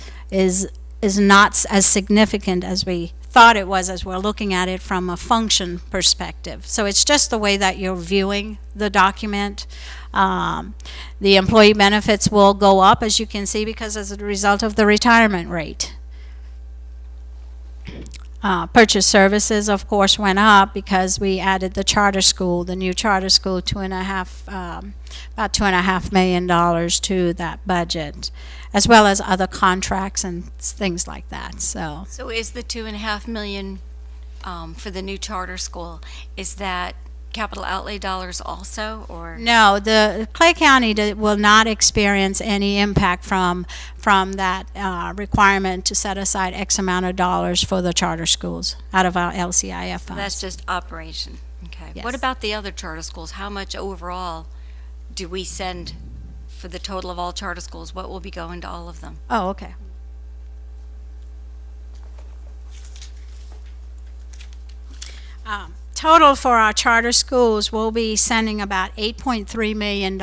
not as significant as we thought it was as we're looking at it from a function perspective. So it's just the way that you're viewing the document. The employee benefits will go up, as you can see, because as a result of the retirement rate. Purchase services, of course, went up because we added the charter school, the new charter school, about $2.5 million to that budget, as well as other contracts and things like that. So So is the 2.5 million for the new charter school, is that capital outlay dollars also, or? no, the Clay County will not experience any impact from that requirement to set aside X amount of dollars for the charter schools out of our LCIF funds. That's just operation, okay. Yes. What about the other charter schools? How much overall do we send for the total of all charter schools? What will be going to all of them? Oh, okay. Total for our charter schools, we'll be sending about $8.3 million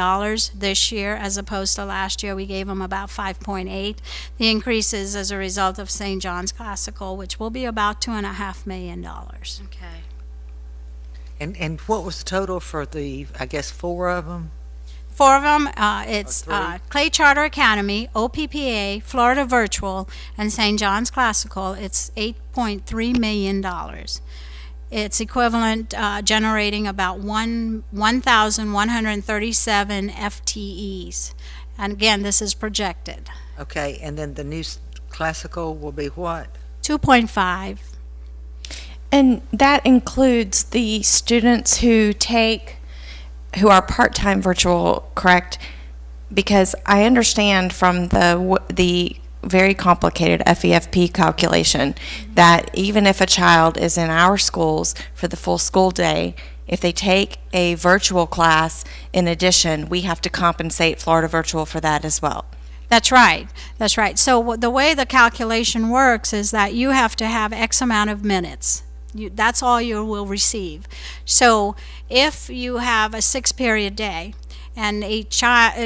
this year, as opposed to last year, we gave them about 5.8. The increase is as a result of St. John's Classical, which will be about $2.5 million. Okay. And what was the total for the, I guess, 4 of them? 4 of them, it's Or 3? Clay Charter Academy, OPPA, Florida Virtual, and St. John's Classical. It's $8.3 million. It's equivalent, generating about 1,137 FTEs. And again, this is projected. Okay, and then the new classical will be what? 2.5. And that includes the students who are part-time virtual, correct? Because I understand from the very complicated FEFP calculation that even if a child is in our schools for the full school day, if they take a virtual class in addition, we have to compensate Florida Virtual for that as well. That's right. That's right. So the way the calculation works is that you have to have X amount of minutes. That's all you will receive. So if you have a 6-period day and a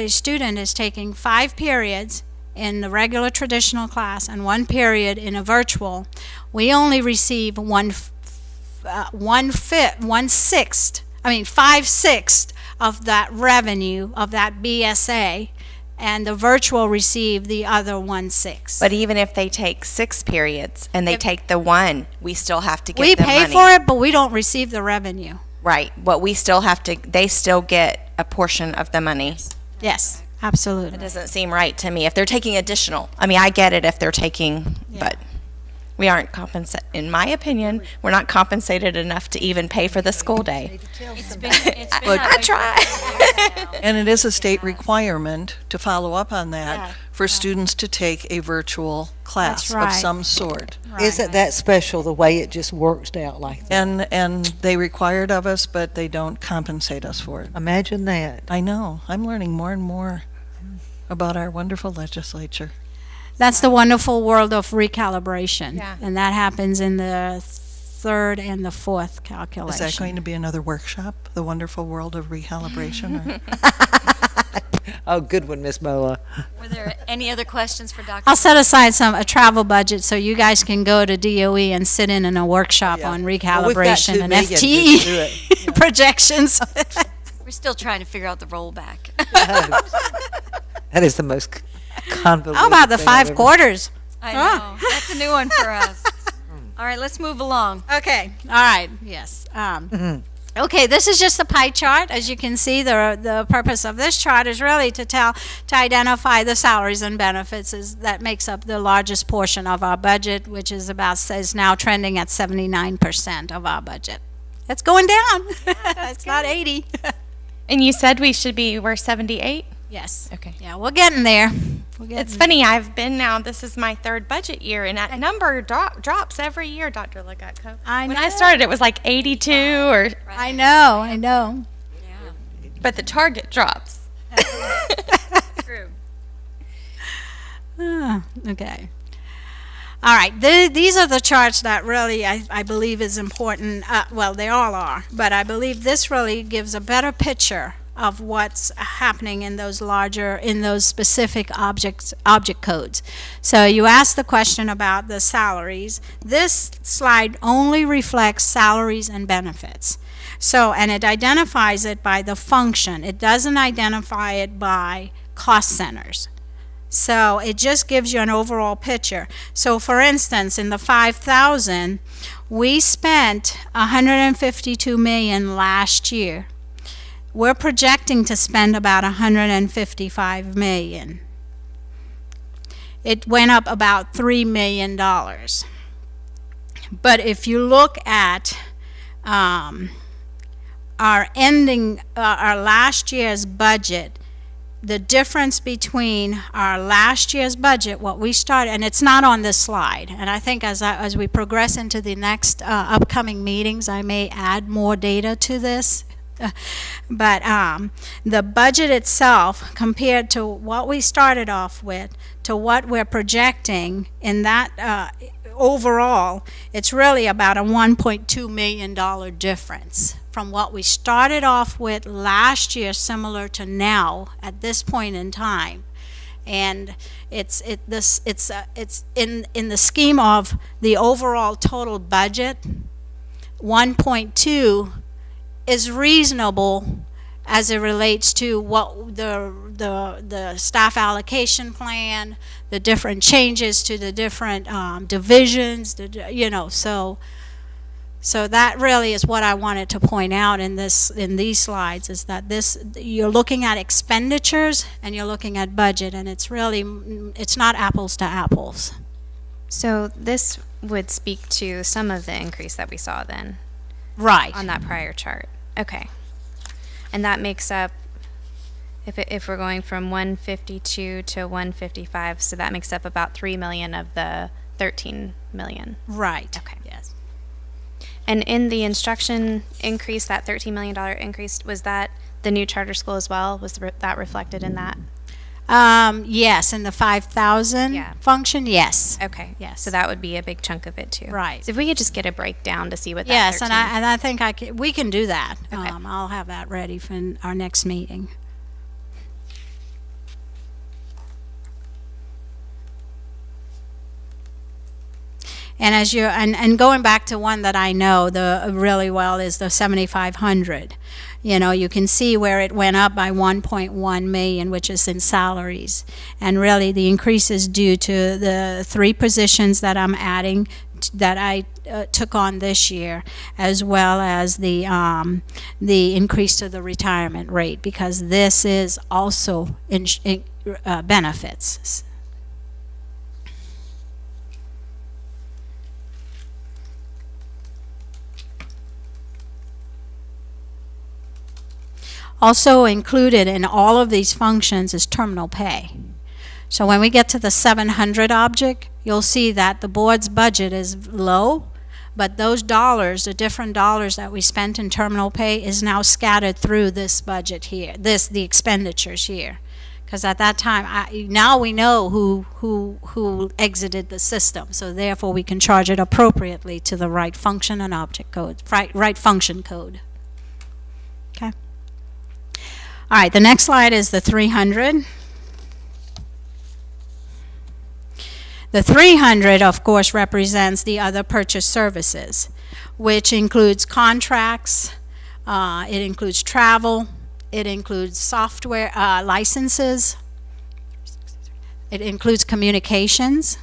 student is taking 5 periods in the regular traditional class and 1 period in a virtual, we only receive 5/6 of that revenue of that BSA, and the virtual receive the other 1/6. But even if they take 6 periods and they take the 1, we still have to get We them pay money. for it, but we don't receive the revenue. Right, but we still have to, they still get a portion of the money. Yes, It absolutely. doesn't seem right to me. If they're taking additional, I mean, I get it if they're taking, but we aren't compensated, in my opinion, we're not compensated enough to even pay for the school day. It's been that I way try. for years now. And it is a state requirement to follow up on that Yeah. for students to take a virtual class That's right. of some sort. Isn't that special, the way it just works out like that? And they require it of us, but they don't compensate us for it. Imagine that. I know. I'm learning more and more about our wonderful legislature. That's the wonderful world of recalibration. Yeah. And that happens in the 3rd and the 4th calculation. Is that going to be another workshop, the wonderful world of recalibration? Or? Oh, good one, Miss Moa. Were there any other questions for Dr.? I'll set aside a travel budget so you guys can go to DOE and sit in a workshop Yeah. on Well, we've got recalibration 2 and million to do FTE projections. We're still trying to figure out the rollback. That is the most convoluted. How about the thing I've 5 ever- quarters? I know. That's a new one for us. All right, let's move along. Okay, all right, yes. Okay, this is just a pie chart. As you can see, the purpose of this chart is really to identify the salaries and benefits that makes up the largest portion of our budget, which is now trending at 79% of our budget. It's going down. It's not 80. And you said we're 78? Yes. Okay. Yeah, we're getting there. It's funny, I've been now, this is my 3rd budget year, and that number drops every year, Dr. Legatko. I When know. I started, it was like 82 or, I know. Yeah. But the target drops. True. Okay. All right, these are the charts that really I believe is important. Well, they all are, but I believe this really gives a better picture of what's happening in those specific object codes. So you asked the question about the salaries. This slide only reflects salaries and benefits. So, and it identifies it by the function. It doesn't identify it by cost centers. So it just gives you an overall picture. So for instance, in the 5,000, we spent 152 million last year. We're projecting to spend about 155 million. It went up about $3 million. But if you look at our last year's budget, the difference between our last year's budget, what we started, and it's not on this slide, and I think as we progress into the next upcoming meetings, I may add more data to this. But the budget itself, compared to what we started off with, to what we're projecting in that overall, it's really about a $1.2 million difference from what we started off with last year, similar to now at this point in time. And it's in the scheme of the overall total budget, 1.2 is reasonable as it relates to what the staff allocation plan, the different changes to the different divisions, so that really is what I wanted to point out in these slides, is that you're looking at expenditures and you're looking at budget, and it's not apples to apples. So this would speak to some of the increase that we saw then Right. on that prior chart. Okay. And that makes up, if we're going from 152 to 155, so that makes up about 3 million of the 13 million. Right. Okay. Yes. And in the instruction increase, that $13 million increase, was that the new charter school as well? Was that reflected in that? Yes, in the 5,000 Yeah. function, yes. Okay. Yes. So that would be a big chunk of it too. Right. So if we could just get a breakdown to see what that Yes, 13 and I think we can do that. Okay. I'll have that ready for our next meeting. And as you and going back to one that I know really well is the 7,500. You can see where it went up by 1.1 million, which is in salaries. And really the increase is due to the 3 positions that I'm adding that I took on this year, as well as the increase to the retirement rate, because this is also benefits. Also included in all of these functions is terminal pay. So when we get to the 700 object, you'll see that the board's budget is low, but those dollars, the different dollars that we spent in terminal pay, is now scattered through this budget here, the expenditures here. Because at that time, now we know who exited the system, so therefore we can charge it appropriately to the right function and object code, right function code. Okay. All right, the next slide is the 300. The 300, of course, represents the other purchase services, which includes contracts, it includes travel, it includes software licenses, it includes communications.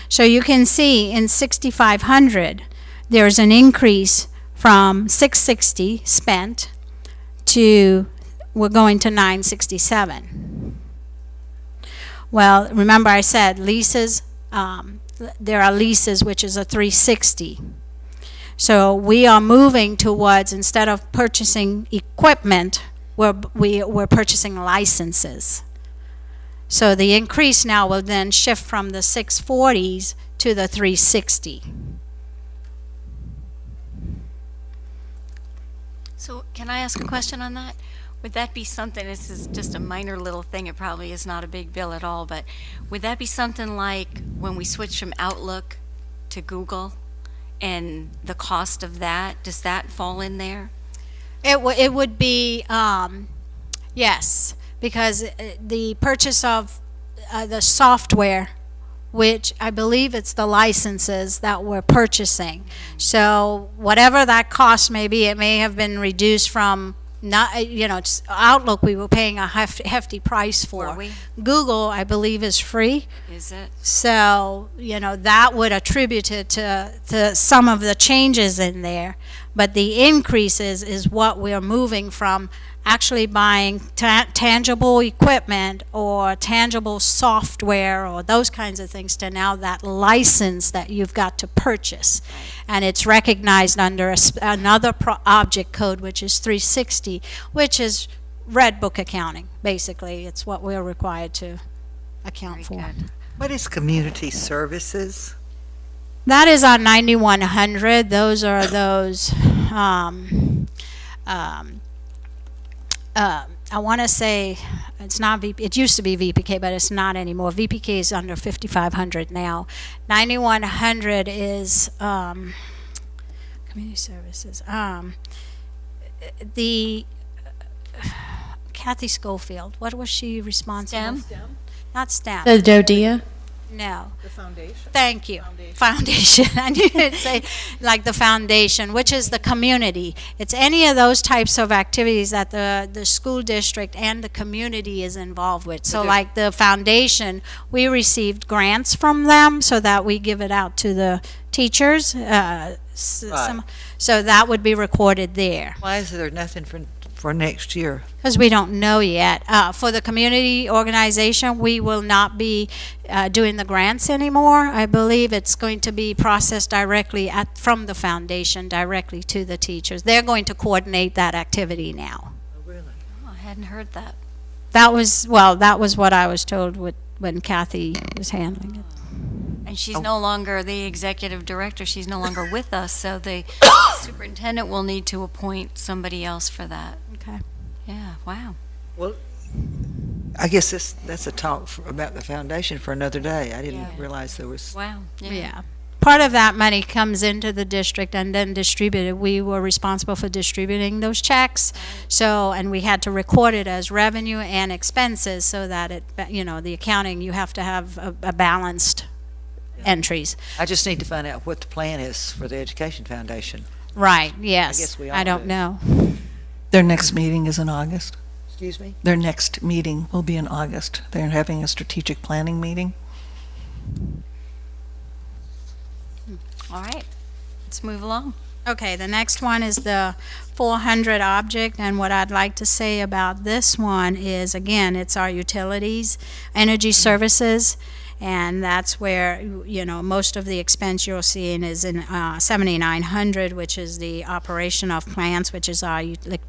So you can see in 6,500, there's an increase from 660 spent to, we're going to 967. Well, remember I said leases, there are leases, which is a 360. So we are moving towards, instead of purchasing equipment, we're purchasing licenses. So the increase now will then shift from the 640s to the 360. So can I ask a question on that? Would that be something, this is just a minor little thing, it probably is not a big bill at all, but would that be something like when we switch from Outlook to Google and the cost of that, does that fall in there? It would be, yes, because the purchase of the software, which I believe it's the licenses that we're purchasing. So whatever that cost may be, it may have been reduced from not, it's Outlook we were paying a hefty price for. Were we? Google, I believe, is free. Is it? So, that would attribute it to some of the changes in there. But the increases is what we're moving from actually buying tangible equipment or tangible software or those kinds of things to now that license that you've got to purchase. And it's recognized under another object code, which is 360, which is Red Book accounting, basically. It's what we're required to account for. What is community services? That is on 9100. Those are those, I want to say, it's not VP, it used to be VPK, but it's not anymore. VPK is under 5500 now. 9100 is community services. The Kathy Schofield, what was she responsible? STEM? Not STEM. The DODEA? No. The foundation. Thank you. Foundation. I knew you'd say like the foundation, which is the community. It's any of those types of activities that the school district and the community is involved with. So like the foundation, we received grants from them so that we give it out to the teachers. So that would be recorded there. Why is there nothing for next year? Because we don't know yet. For the community organization, we will not be doing the grants anymore. I believe it's going to be processed directly from the foundation, directly to the teachers. They're going to coordinate that activity now. Oh, really? Oh, I hadn't heard that. That was what I was told when Kathy was handling it. And she's no longer the executive director, she's no longer with us, so the superintendent will need to appoint somebody else for that. Okay. Yeah, wow. Well, I guess that's a talk about the foundation for another day. I didn't Yeah. realize there was. Wow. Yeah. Part of that money comes into the district and then distributed. We were responsible for distributing those checks. So, and we had to record it as revenue and expenses so that it, the accounting, you have to have a balanced entries. I just need to find out what the plan is for the Education Foundation. Right, yes. guess we all I don't do. know. Their next meeting is in August. Excuse me? Their next meeting will be in August. They're having a strategic planning meeting. All right, let's move along. Okay, the next one is the 400 object, and what I'd like to say about this one is, again, it's our utilities, energy services, and that's where, most of the expense you're seeing is in 7,900, which is the operation of plants, which is our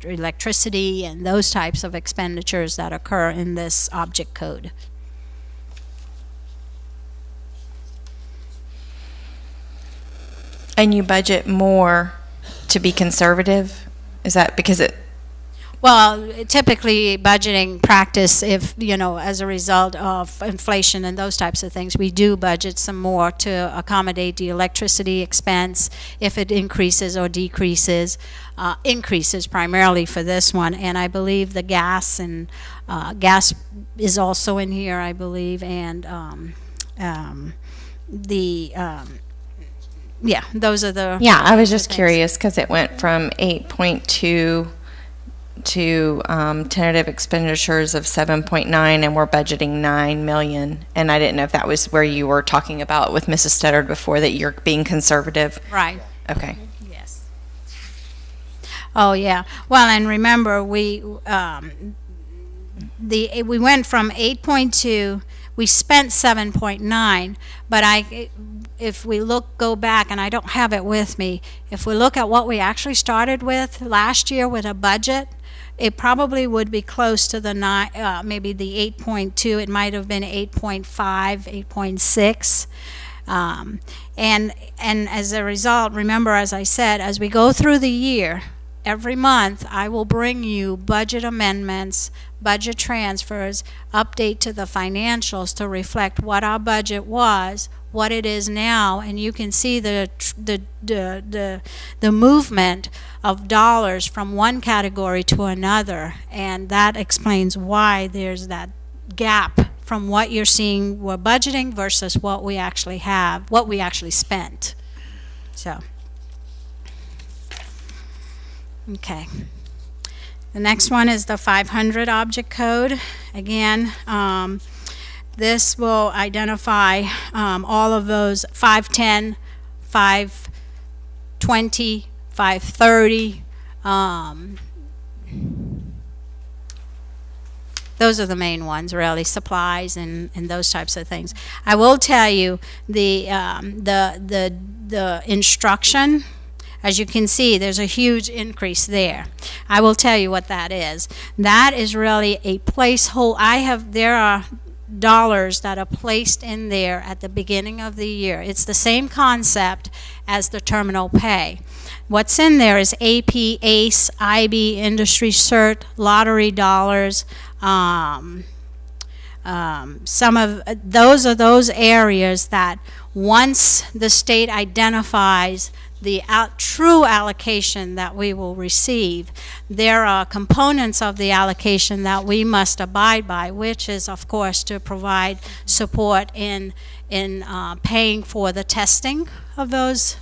electricity and those types of expenditures that occur in this object code. And you budget more to be conservative? Is that because it, Well, typically budgeting practice, if, as a result of inflation and those types of things, we do budget some more to accommodate the electricity expense if it increases or decreases, increases primarily for this one. And I believe the gas and gas is also in here, I believe, and those are the. yeah, I was just things. curious because it went from 8.2 to tentative expenditures of 7.9, and we're budgeting 9 million. And I didn't know if that was where you were talking about with Mrs. Studdard before, that you're being conservative. Right. Okay. Yes. Oh, yeah. Well, and remember, we went from 8.2, we spent 7.9, but if we go back, and I don't have it with me, if we look at what we actually started with last year with a budget, it probably would be close to the maybe the 8.2. It might have been 8.5, 8.6. And as a result, remember, as I said, as we go through the year, every month, I will bring you budget amendments, budget transfers, update to the financials to reflect what our budget was, what it is now, and you can see the movement of dollars from one category to another, and that explains why there's that gap from what you're seeing we're budgeting versus what we actually have, what we actually spent. So, okay. The next one is the 500 object code. Again, this will identify all of those 510, 520, 530. Those are the main ones, really, supplies and those types of things. I will tell you the instruction. As you can see, there's a huge increase there. I will tell you what that is. That is really a placeholder. There are dollars that are placed in there at the beginning of the year. It's the same concept as the terminal pay. What's in there is AP, ACE, IB, Industry Cert, lottery dollars. Some of those are those areas that once the state identifies the true allocation that we will receive, there are components of the allocation that we must abide by, which is, of course, to provide support in paying for the testing of those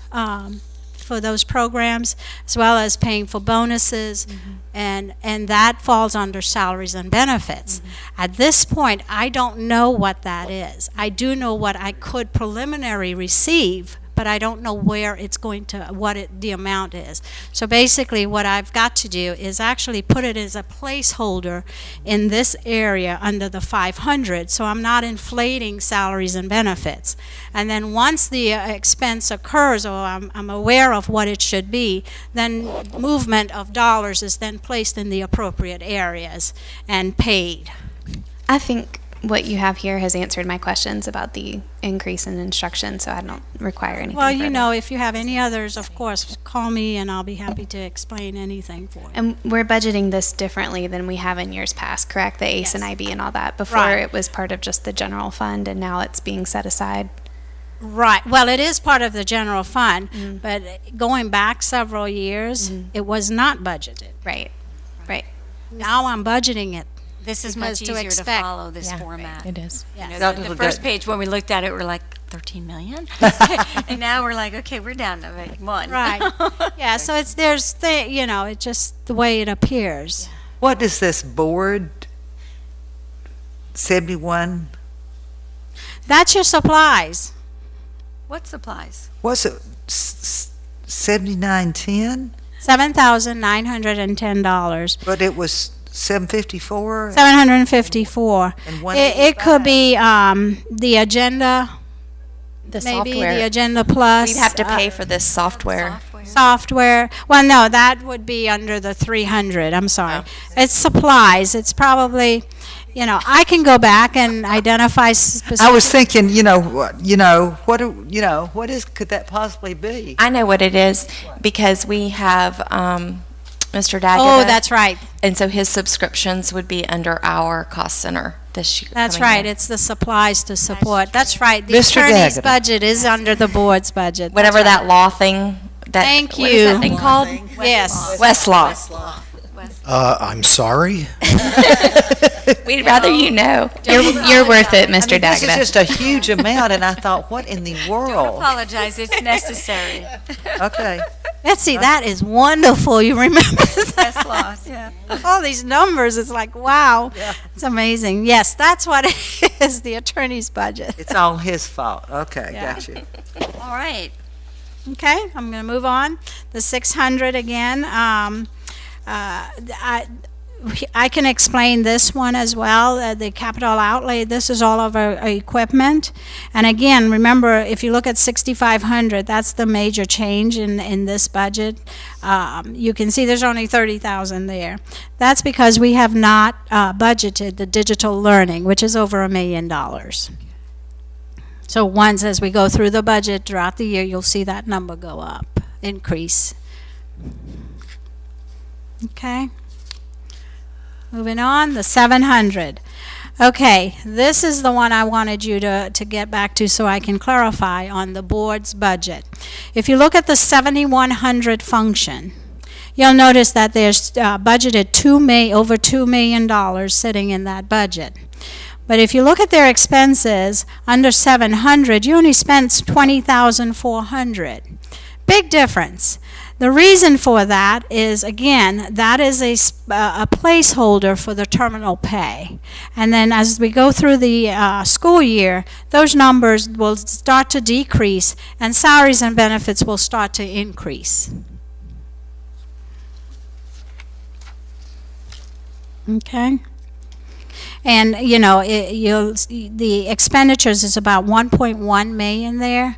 for those programs, as well as paying for bonuses, and that falls under salaries and benefits. At this point, I don't know what that is. I do know what I could preliminary receive, but I don't know where it's going to, the amount is. So basically what I've got to do is actually put it as a placeholder in this area under the 500, so I'm not inflating salaries and benefits. And then once the expense occurs, or I'm aware of what it should be, then movement of dollars is then placed in the appropriate areas and paid. I think what you have here has answered my questions about the increase in instruction, so I don't require anything Well, you further. know, if you have any others, of course, call me and I'll be happy to explain anything for you. And we're budgeting this differently than we have in years past, correct? The ACE and Yes. IB and all that. Before Right. it was part of just the general fund, and now it's being set aside. Right. Well, it is part of the general fund, but going back several years, it was not budgeted. Right. Right. Now I'm budgeting it. This is Because much to easier to expect- follow this Yeah. format. It is. You know, Yes. That the was first good. page, when we looked at it, we're like, 13 million? And now we're like, okay, we're down to like one. Right. Yeah, so it's, it's just the way it appears. What does this board 71, That's your supplies. What supplies? what's it, 7910? $7,910. But it was 754? $754. And It could be the agenda, The maybe the software. agenda plus. We'd have to pay for this software. Software. Well, no, that would be under the 300. I'm sorry. It's supplies. It's probably, I can go back and identify specific. I was thinking, what could that possibly be? I know what it is because we have Mr. Daggett. Oh, that's right. And so his subscriptions would be under our cost center this year. That's coming right. year. It's the supplies to support. That's right. The Mr. attorney's Daggett. budget is under the board's budget. Whatever That's that law thing. Thank What is you. that thing called? right. Yes. Westlaw. I'm sorry. We'd rather you know. You're worth it, Mr. This is Daggett. just a huge amount, and I thought, what in the Don't world? apologize, it's necessary. Okay. Betsy, that is wonderful. You remember that? That's lost, yeah. All these numbers. It's like, wow. It's amazing. Yes, that's what it is, the attorney's budget. It's all his fault. Okay, Yeah. got you. All right. Okay, I'm going to move on. The 600 again. I can explain this one as well. The capital outlay, this is all of our equipment. And again, remember, if you look at 6,500, that's the major change in this budget. You can see there's only 30,000 there. That's because we have not budgeted the digital learning, which is over $1 million. So once, as we go through the budget throughout the year, you'll see that number go up, increase. Okay. Moving on, the 700. Okay, this is the one I wanted you to get back to so I can clarify on the board's budget. If you look at the 7100 function, you'll notice that there's budgeted over $2 million sitting in that budget. But if you look at their expenses, under 700, you only spent 20,400. Big difference. The reason for that is, again, that is a placeholder for the terminal pay. And then as we go through the school year, those numbers will start to decrease and salaries and benefits will start to increase. Okay? And, you know, the expenditures is about 1.1 million there.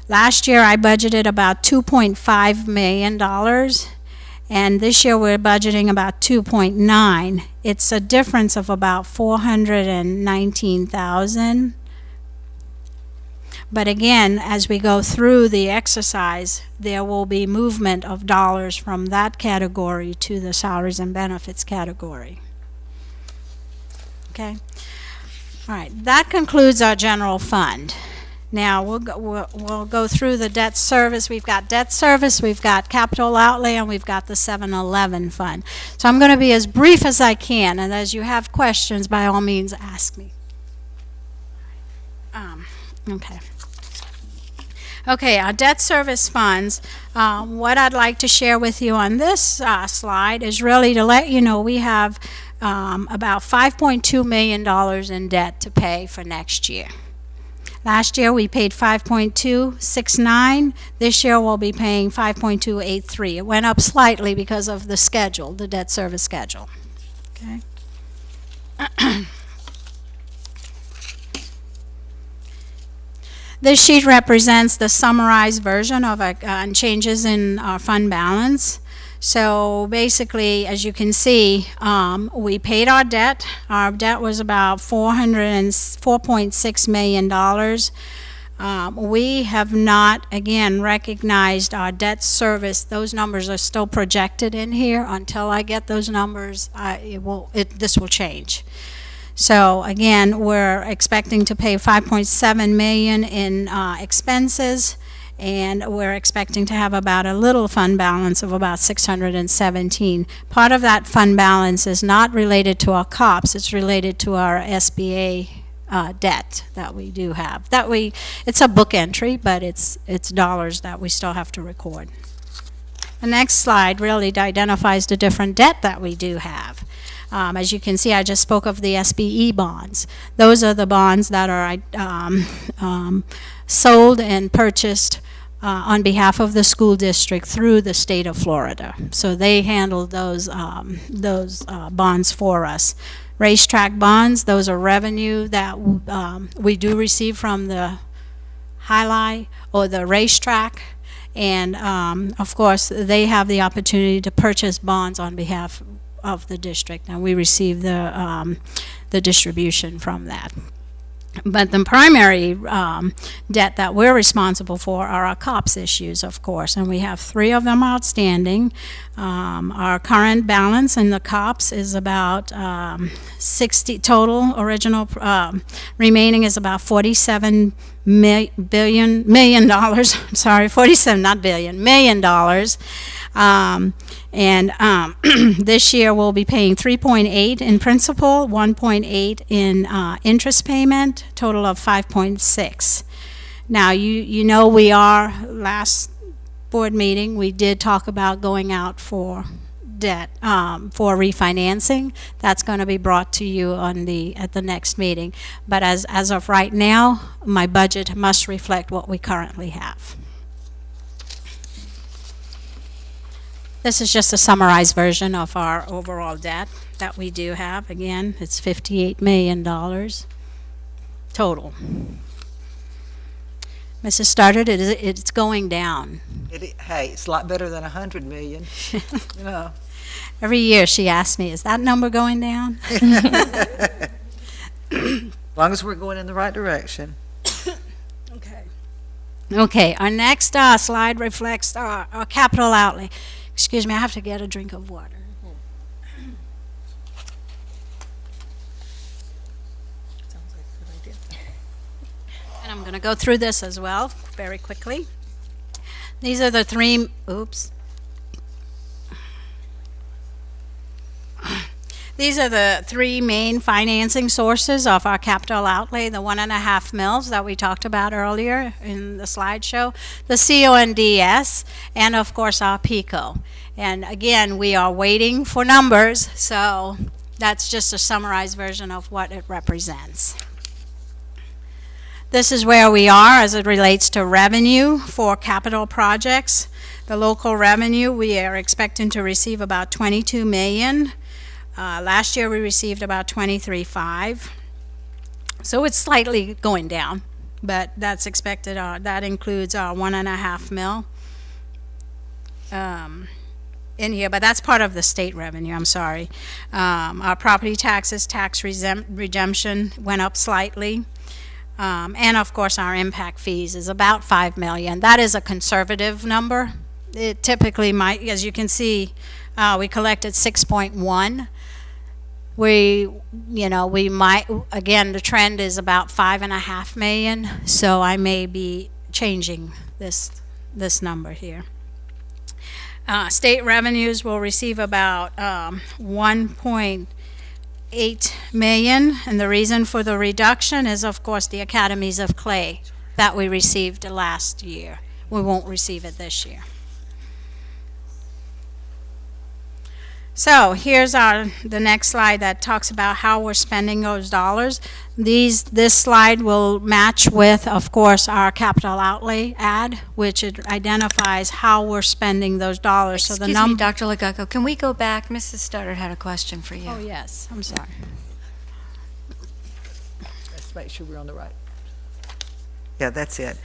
Last year, I budgeted about $2.5 million, and this year we're budgeting about 2.9. It's a difference of about 419,000. But again, as we go through the exercise, there will be movement of dollars from that category to the salaries and benefits category. Okay? All right, that concludes our general fund. Now, we'll go through the debt service. We've got debt service, we've got capital outlay, and we've got the 7-Eleven fund. So I'm going to be as brief as I can, and as you have questions, by all means, ask me. Okay. Okay, our debt service funds, what I'd like to share with you on this slide is really to let you know we have about $5.2 million in debt to pay for next year. Last year we paid 5.269. This year we'll be paying 5.283. It went up slightly because of the schedule, the debt service schedule. Okay. This sheet represents the summarized version of changes in our fund balance. So basically, as you can see, we paid our debt. Our debt was about $4.6 million. We have not, again, recognized our debt service. Those numbers are still projected in here. Until I get those numbers, this will change. So again, we're expecting to pay $5.7 million in expenses, and we're expecting to have about a little fund balance of about $617. Part of that fund balance is not related to our COPS, it's related to our SBA debt that we do have. It's a book entry, but it's dollars that we still have to record. The next slide really identifies the different debt that we do have. As you can see, I just spoke of the SBE bonds. Those are the bonds that are sold and purchased on behalf of the school district through the state of Florida. So they handle those bonds for us. Racetrack bonds, those are revenue that we do receive from the highlight or the racetrack. And of course, they have the opportunity to purchase bonds on behalf of the district, and we receive the distribution from that. But the primary debt that we're responsible for are our COPS issues, of course, and we have 3 of them outstanding. Our current balance in the COPS is about 60 total. Original remaining is about $47 million. Sorry, 47, not billion, $1 million. This year we'll be paying 3.8 in principal, 1.8 in interest payment, total of 5.6. Now you know last board meeting we did talk about going out for debt for refinancing. That's going to be brought to you at the next meeting. But as of right now, my budget must reflect what we currently have. This is just a summarized version of our overall debt that we do have. Again, it's $58 million total. Mrs. Stoddard, it's going down. Hey, it's a lot better than 100 million. You know. Every year she asks me, is that number going down? As long as we're going in the right direction. Okay, our next slide reflects our capital outlay. Excuse me, I have to get a drink of water. And I'm going to go through this as well very quickly. These are the three, These are the three main financing sources of our capital outlay, the 1.5 mils that we talked about earlier in the slideshow, the CONDS, and of course our PICO. And again, we are waiting for numbers, so that's just a summarized version of what it represents. This is where we are as it relates to revenue for capital projects. The local revenue, we are expecting to receive about $22 million. Last year we received about 23.5, so it's slightly going down, but that's expected. That includes our 1.5 mil in here, but that's part of the state revenue. I'm sorry. Our property taxes, tax redemption went up slightly, and of course our impact fees is about $5 million. That is a conservative number. It typically might, as you can see, we collected 6.1. We might, again, the trend is about 5.5 million, so I may be changing this number here. State revenues will receive about 1.8 million, and the reason for the reduction is, of course, the Academies of Clay that we received last year. We won't receive it this year. So here's the next slide that talks about how we're spending those dollars. This slide will match with, of course, our capital outlay ad, which it identifies how we're spending those dollars. So Excuse me, Dr. Legaco, can we go back? Mrs. Studdard had a question for you. Oh, yes, I'm sorry. Let's make sure we're on the right. Yeah, that's it.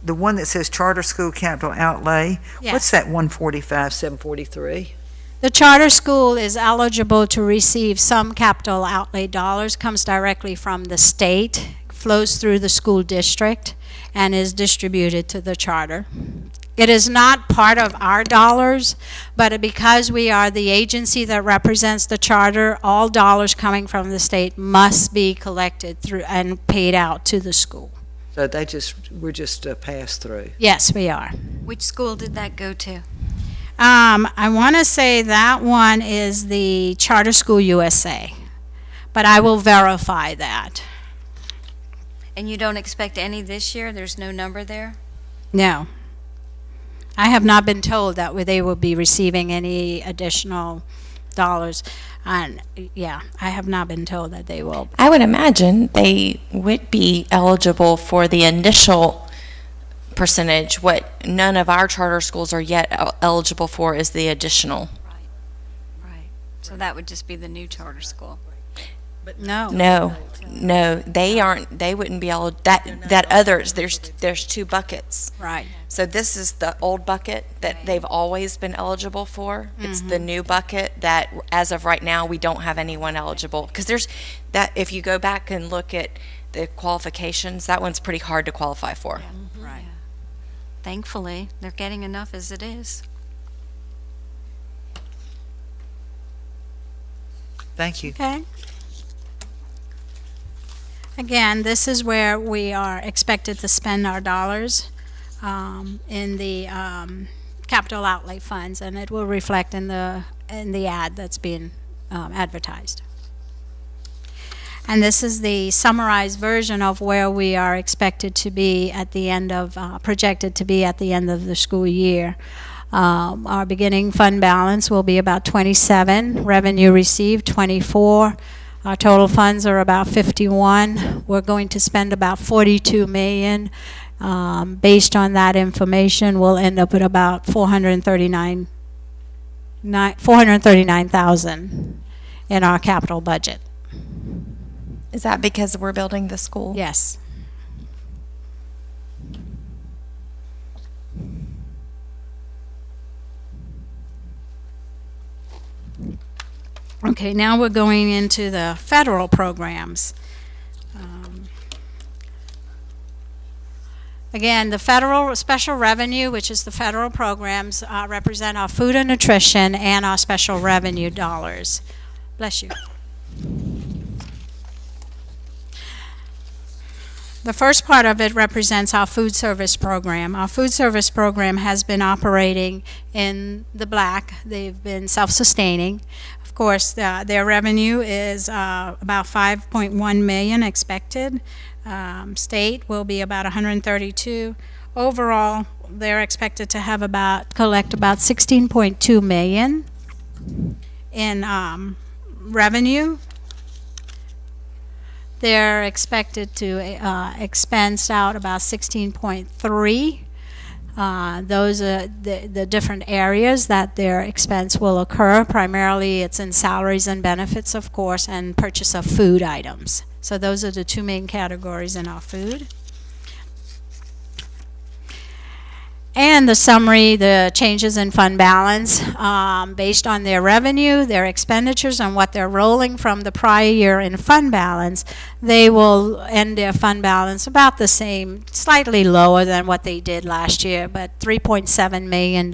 The one that says charter school capital outlay, Yes. what's that 145,743? The charter school is eligible to receive some capital outlay dollars, comes directly from the state, flows through the school district, and is distributed to the charter. It is not part of our dollars, but because we are the agency that represents the charter, all dollars coming from the state must be collected through and paid out to the school. So we're just a pass-through. Yes, we are. Which school did that go to? I want to say that one is the Charter School USA, but I will verify that. And you don't expect any this year? There's no number there? No. I have not been told that they will be receiving any additional dollars. And yeah, I have not been told that they will. I would imagine they would be eligible for the initial percentage. What none of our charter schools are yet eligible for is the additional. Right. So that would just be the new charter school. But no. No, they aren't. They wouldn't be eligible. That others. There's two buckets. Right. So this is the old bucket that they've always been eligible for. It's the new bucket that, as of right now, we don't have anyone eligible. Because there's that. If you go back and look at the qualifications, that one's pretty hard to qualify for. Right. Thankfully, they're getting enough as it is. Thank you. Okay. Again, this is where we are expected to spend our dollars in the capital outlay funds, and it will reflect in the ad that's being advertised. And this is the summarized version of where we are expected to be at the end of, projected to be at the end of the school year. Our beginning fund balance will be about 27, revenue received 24. Our total funds are about 51. We're going to spend about 42 million. Based on that information, we'll end up at about 439,000 in our capital budget. Is that because we're building the school? Yes. Okay, now we're going into the federal programs. Again, the federal special revenue, which is the federal programs, represent our food and nutrition and our special revenue dollars. Bless you. The first part of it represents our food service program. Our food service program has been operating in the black. They've been self-sustaining. Of course, their revenue is about 5.1 million expected. State will be about 132. Overall, they're expected to have collect about 16.2 million in revenue. They're expected to expense out about 16.3. Those are the different areas that their expense will occur. Primarily, it's in salaries and benefits, of course, and purchase of food items. So those are the two main categories in our food. And the summary, the changes in fund balance, based on their revenue, their expenditures, and what they're rolling from the prior year in fund balance, they will end their fund balance about the same, slightly lower than what they did last year, but $3.7 million.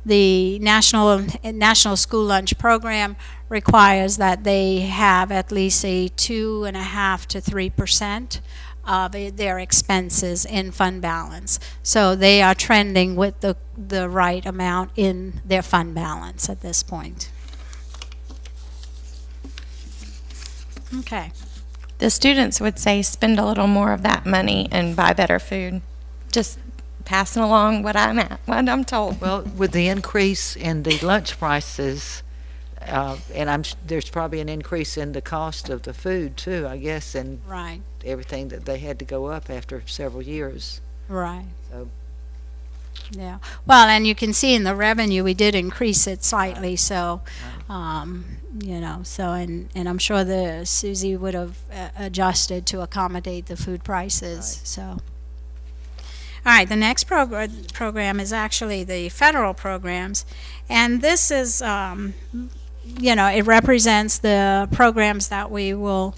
The National School Lunch Program requires that they have at least a 2.5% to 3% of their expenses in fund balance. So they are trending with the right amount in their fund balance at this point. Okay. The students would say spend a little more of that money and buy better food. Just passing along what I'm told. Well, with the increase in the lunch prices, and there's probably an increase in the cost of the food too, I guess, and Right. everything that they had to go up after several years. Right. So, Yeah. Well, and you can see in the revenue, we did increase it slightly, so, so, and I'm sure Susie would have adjusted to accommodate the food prices, so. All right, the next program is actually the federal programs, and this is, it represents the programs that we will,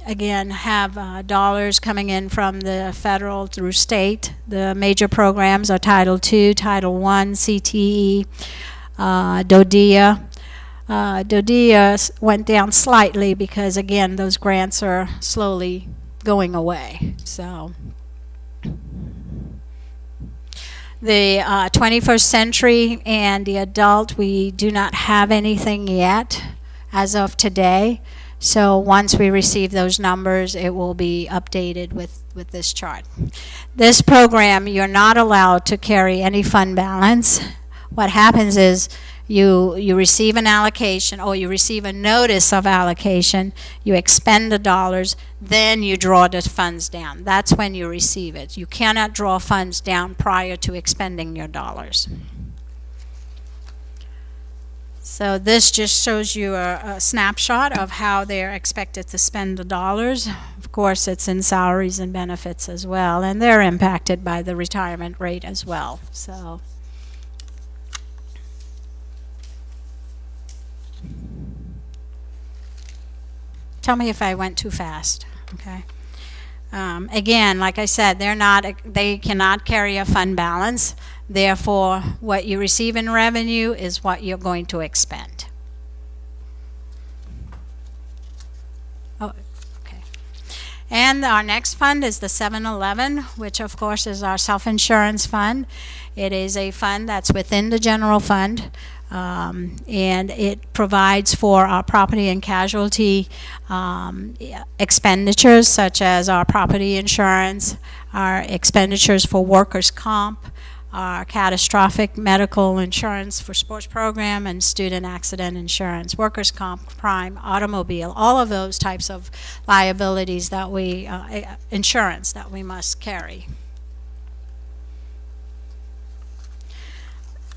again, have dollars coming in from the federal through state. The major programs are Title II, Title I, CTE, DODEA. DODEA went down slightly because, again, those grants are slowly going away, so. The 21st Century and the adult, we do not have anything yet as of today. So once we receive those numbers, it will be updated with this chart. This program, you're not allowed to carry any fund balance. What happens is you receive an allocation, or you receive a notice of allocation, you expend the dollars, then you draw the funds down. That's when you receive it. You cannot draw funds down prior to expending your dollars. So this just shows you a snapshot of how they're expected to spend the dollars. Of course, it's in salaries and benefits as well, and they're impacted by the retirement rate as well. So. Tell me if I went too fast, okay? Again, like I said, they cannot carry a fund balance. Therefore, what you receive in revenue is what you're going to expend. Oh, okay. And our next fund is the 7-Eleven, which of course is our self-insurance fund. It is a fund that's within the general fund. And it provides for our property and casualty expenditures, such as our property insurance, our expenditures for workers' comp, our catastrophic medical insurance for sports program, and student accident insurance, workers' comp, crime, automobile, all of those types of liabilities that we, insurance that we must carry.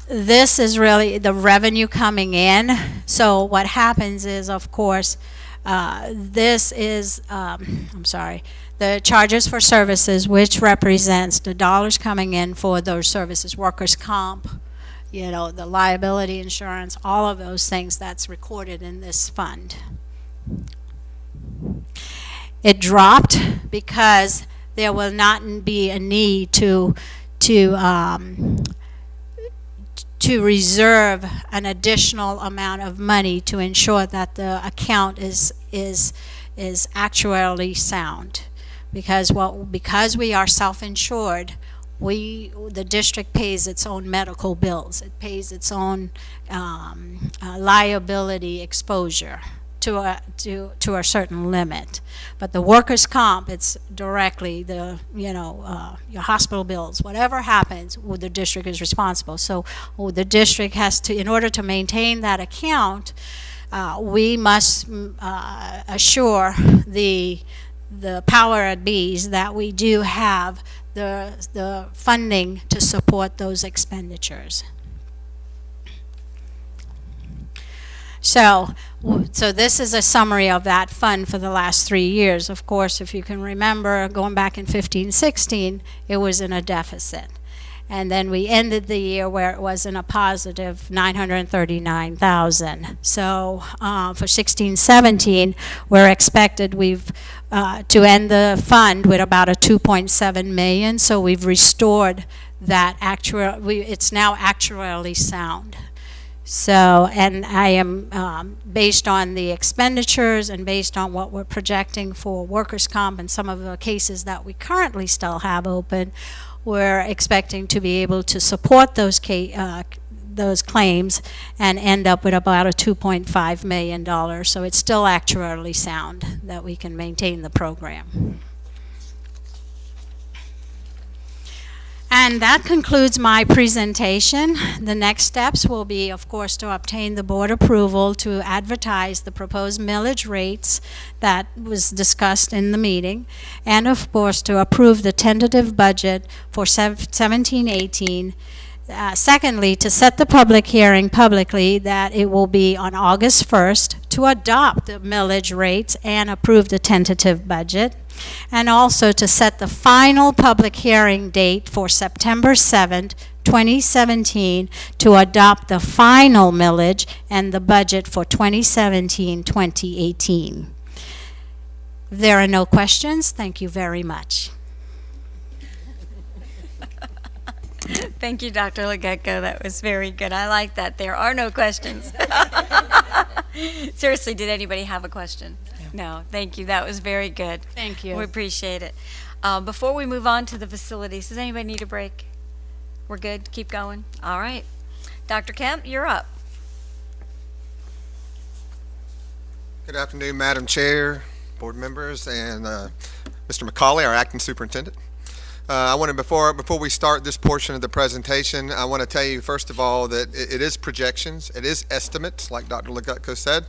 This is really the revenue coming in. So what happens is, of course, this is, the charges for services, which represents the dollars coming in for those services, workers' comp, the liability insurance, all of those things that's recorded in this fund. It dropped because there will not be a need to reserve an additional amount of money to ensure that the account is is actuarially sound. Because we are self-insured, the district pays its own medical bills. It pays its own liability exposure to a certain limit. But the workers' comp, it's directly your hospital bills, whatever happens, the district is responsible. So the district has to, in order to maintain that account, we must assure the power at B's that we do have the funding to support those expenditures. So this is a summary of that fund for the last 3 years. Of course, if you can remember, going back in 15-16, it was in a deficit. And then we ended the year where it was in a positive 939,000. So for 16-17, we're expected to end the fund with about a 2.7 million. So we've restored that it's now actuarially sound. So, and I am, based on the expenditures and based on what we're projecting for workers' comp and some of the cases that we currently still have open, we're expecting to be able to support those claims and end up with about a $2.5 million. So it's still actuarially sound that we can maintain the program. And that concludes my presentation. The next steps will be, of course, to obtain the board approval to advertise the proposed millage rates that was discussed in the meeting, and of course to approve the tentative budget for 17-18. Secondly, to set the public hearing publicly that it will be on August 1st to adopt the millage rates and approve the tentative budget, and also to set the final public hearing date for September 7th, 2017, to adopt the final millage and the budget for 2017-2018. If there are no questions, thank you very much. Thank you, Dr. Legutko. That was very good. I like that. There are no questions. Seriously, did anybody have a question? No. Thank you. That was very good. Thank you. We appreciate it. Before we move on to the facilities, does anybody need a break? We're good? Keep going? All right. Dr. Kemp, you're up. Good afternoon, Madam Chair, board members, and Mr. McCauley, our acting superintendent. I want to, before we start this portion of the presentation, I want to tell you, first of all, that it is projections, it is estimates, like Dr. Legutko said,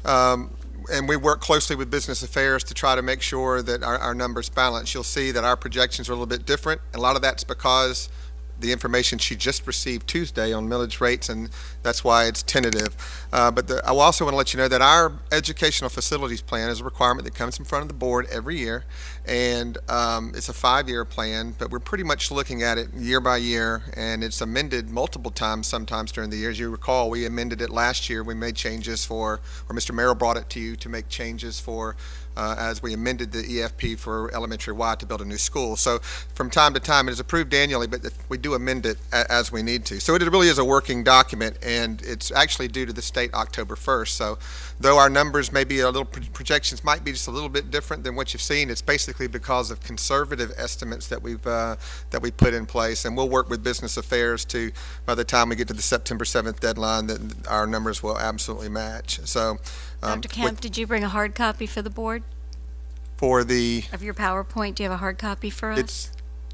and we work closely with Business Affairs to try to make sure that our numbers balance. You'll see that our projections are a little bit different. A lot of that's because the information she just received Tuesday on millage rates, and that's why it's tentative. But I also want to let you know that our educational facilities plan is a requirement that comes in front of the board every year, and it's a 5-year plan, but we're pretty much looking at it year by year, and it's amended multiple times sometimes during the year. As you recall, we amended it last year. We made changes or Mr. Merrill brought it to you to make changes for as we amended the EFP for elementary Y to build a new school. So from time to time, it is approved annually, but we do amend it as we need to. So it really is a working document, and it's actually due to the state October 1st. So though our numbers may be a little, projections might be just a little bit different than what you've seen, it's basically because of conservative estimates that we put in place, and we'll work with Business Affairs to, by the time we get to the September 7th deadline, that our numbers will absolutely match. So Dr. Kemp, did you bring a hard copy for the board for the of your PowerPoint? Do you have a hard copy for us?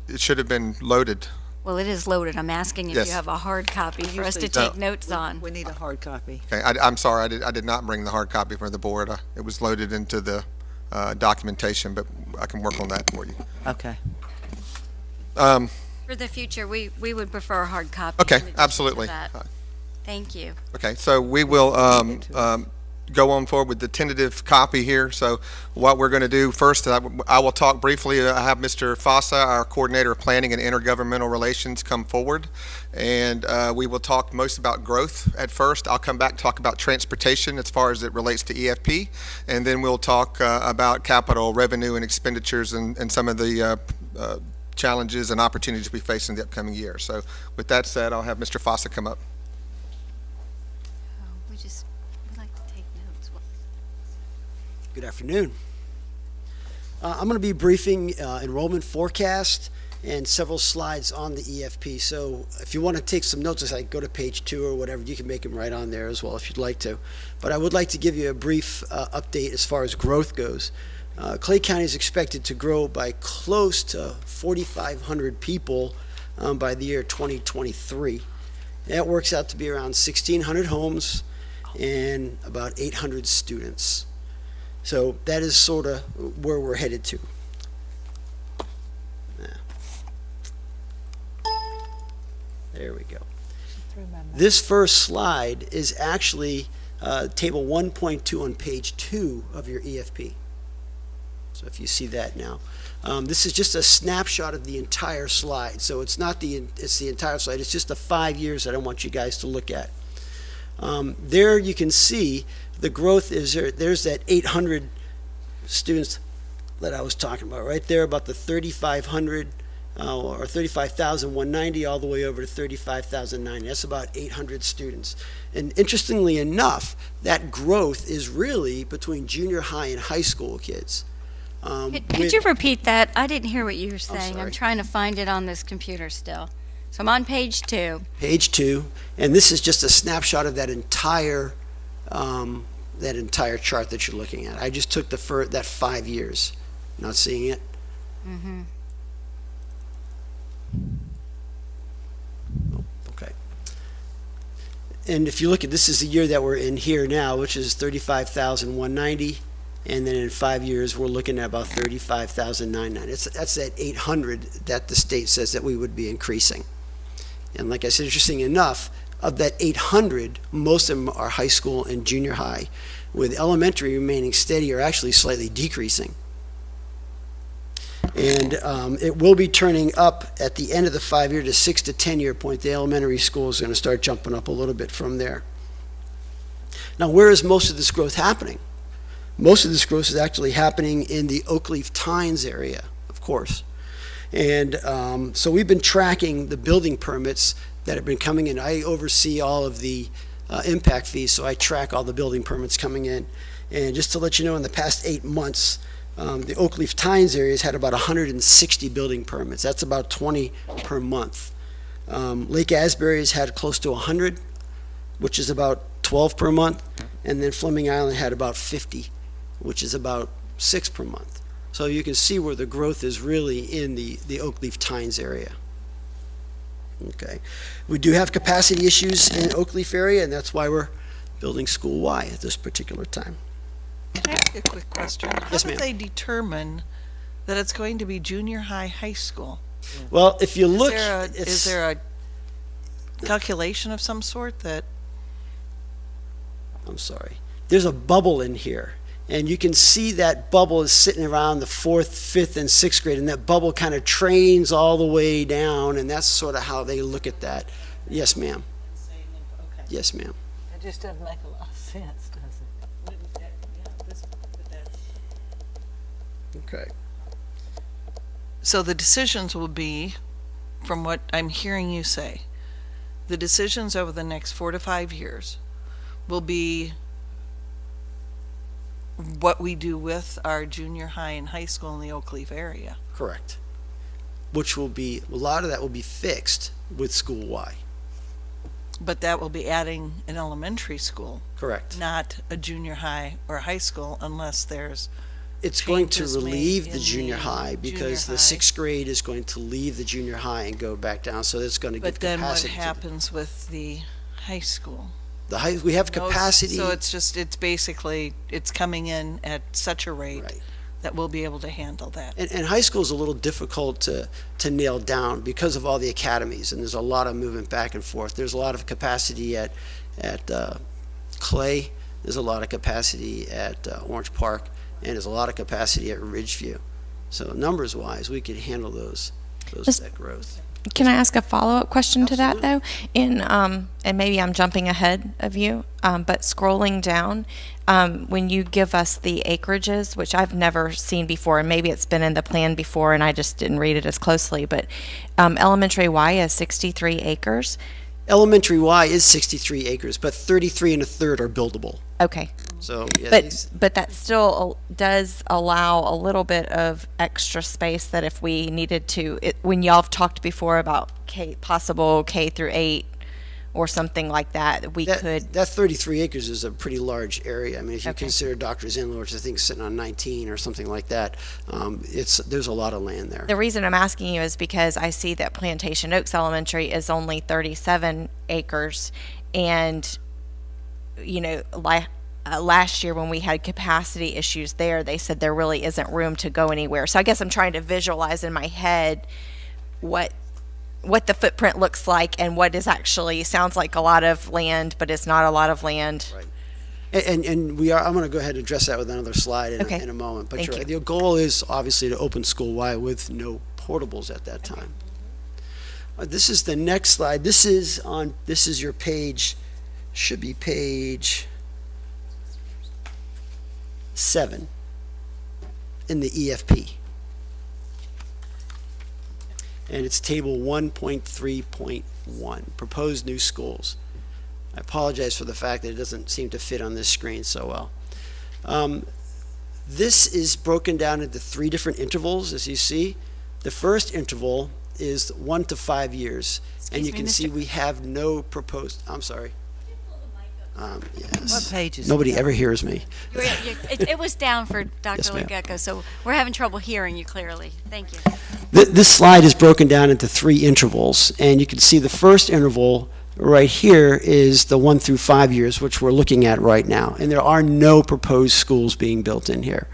it should have been loaded. Well, it is loaded. I'm asking if Yes. you have a hard copy for us to Usually take notes on. We need a hard copy. Okay, I'm sorry, I did not bring the hard copy for the board. It was loaded into the documentation, but I can work on that for you. Okay. For the future, we would prefer a hard copy. Okay, in addition to absolutely. that. Thank you. Okay, so we will go on forward with the tentative copy here. So what we're going to do first, I will talk briefly. I have Mr. Fossa, our coordinator of planning and intergovernmental relations, come forward, and we will talk most about growth at first. I'll come back and talk about transportation as far as it relates to EFP, and then we'll talk about capital revenue and expenditures and some of the challenges and opportunities we face in the upcoming year. So with that said, I'll have Mr. Fossa come up. We like to take notes. Good afternoon. I'm going to be briefing enrollment forecast and several slides on the EFP. So if you want to take some notes, like go to page 2 or whatever, you can make them right on there as well if you'd like to. But I would like to give you a brief update as far as growth goes. Clay County is expected to grow by close to 4,500 people by the year 2023. That works out to be around 1,600 homes and about 800 students. So that is sort of where we're headed to. There we go. This first slide is actually table 1.2 on page 2 of your EFP. So if you see that now. This is just a snapshot of the entire slide. So it's not it's the entire slide. It's just the 5 years that I want you guys to look at. There you can see the growth is there. There's that 800 students that I was talking about right there, about the 3,500 or 35,190 all the way over to 35,090. That's about 800 students. And interestingly enough, that growth is really between junior high and high school kids. Could you repeat that? I didn't hear what you were saying. sorry. I'm trying to find it on this computer still. So I'm on page 2. Page 2, and this is just a snapshot of that entire chart that you're looking at. I just took that 5 years. Not seeing it? Mm-hmm. Oh, okay. And if you look at, this is the year that we're in here now, which is 35,190, and then in 5 years we're looking at about 35,990. That's that 800 that the state says that we would be increasing. And like I said, interesting enough, of that 800, most of them are high school and junior high, with elementary remaining steady or actually slightly decreasing. And it will be turning up at the end of the 5 year to 6 to 10 year point. The elementary school is going to start jumping up a little bit from there. Now, where is most of this growth happening? Most of this growth is actually happening in the Oakleaf-Tynes area, of course. And so we've been tracking the building permits that have been coming in. I oversee all of the impact fees, so I track all the building permits coming in. And just to let you know, in the past 8 months, the Oakleaf-Tynes area has had about 160 building permits. That's about 20 per month. Lake Asbury has had close to 100, which is about 12 per month. And then Fleming Island had about 50, which is about 6 per month. So you can see where the growth is really in the Oakleaf-Tynes area. Okay. We do have capacity issues in Oakleaf area, and that's why we're building School Y at this particular time. Can I ask a quick question? Yes, How do ma'am. they determine that it's going to be junior high, high school? Well, if you look, Is there a calculation of some sort that? I'm sorry. There's a bubble in here, and you can see that bubble is sitting around the 4th, 5th, and 6th grade, and that bubble kind of trains all the way down, and that's sort of how they look at that. Yes, ma'am. Yes, ma'am. It just doesn't make a lot of sense, does it? Okay. So the decisions will be, from what I'm hearing you say, the decisions over the next 4 to 5 years will be what we do with our junior high and high school in the Oakleaf area. Correct. Which will be, a lot of that will be fixed with School Y. But that will be adding an elementary school, Correct. not a junior high or high school, unless there's It's going to changes made relieve the in junior the high because the junior high. 6th grade is going to leave the junior high and go back down, so it's going to give But then what capacity. happens with the high school? We have No, capacity. So it's basically, it's coming in at such a rate Right. that we'll be able to handle that. And high school is a little difficult to nail down because of all the academies, and there's a lot of movement back and forth. There's a lot of capacity at Clay. There's a lot of capacity at Orange Park, and there's a lot of capacity at Ridgeview. So numbers-wise, we could handle that growth. Can I ask a follow-up question to that, though? And maybe I'm jumping ahead of you, but scrolling down, when you give us the acreages, which I've never seen before, and maybe it's been in the plan before and I just didn't read it as closely, but elementary Y is 63 acres. Elementary Y is 63 acres, but 33 1/3 are buildable. Okay, So, yeah, But that still does allow a little bit of extra space that if we needed to, when y'all have talked before about possible K through 8 or something like that, we could. That 33 acres is a pretty large area. I mean, if you Okay. consider Doctor's Inn, which I think is sitting on 19 or something like that, there's a lot of land there. The reason I'm asking you is because I see that Plantation Oaks Elementary is only 37 acres. And, you know, last year when we had capacity issues there, they said there really isn't room to go anywhere. So I guess I'm trying to visualize in my head what the footprint looks like and what is actually, sounds like a lot of land, but it's not a lot of land. Right. And I'm going to go ahead and address that with another slide in a moment. But Thank the goal is obviously to open school-wide with no portables at that time. This is the next slide. This is your page, should be page 7 in the EFP. And it's table 1.3.1, proposed new schools. I apologize for the fact that it doesn't seem to fit on this screen so well. This is broken down into 3 different intervals, as you see. The first interval is 1 to 5 years, and you can see we have no proposed, I'm sorry. Yes. What page is Nobody it? ever hears me. It was down for Dr. Yes, ma'am. Legecko, so we're having trouble hearing you clearly. Thank you. This slide is broken down into 3 intervals, and you can see the first interval right here is the 1 through 5 years, which we're looking at right now. And there are no proposed schools being built in here,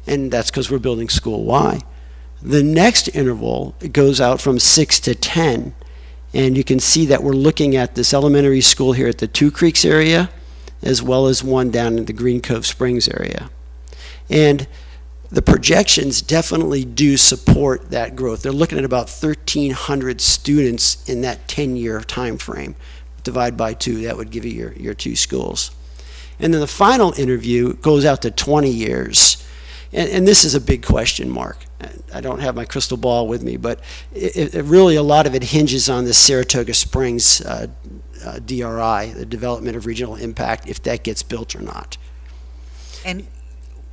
and that's because we're building School Y. The next interval goes out from 6 to 10, and you can see that we're looking at this elementary school here at the Two Creeks area, as well as one down in the Green Cove Springs area. And the projections definitely do support that growth. They're looking at about 1,300 students in that 10-year time frame. Divide by 2, that would give you your 2 schools. And then the final interview goes out to 20 years. And this is a big question mark. I don't have my crystal ball with me, but it really, a lot of it hinges on the Saratoga Springs DRI, the Development of Regional Impact, if that gets built or not. And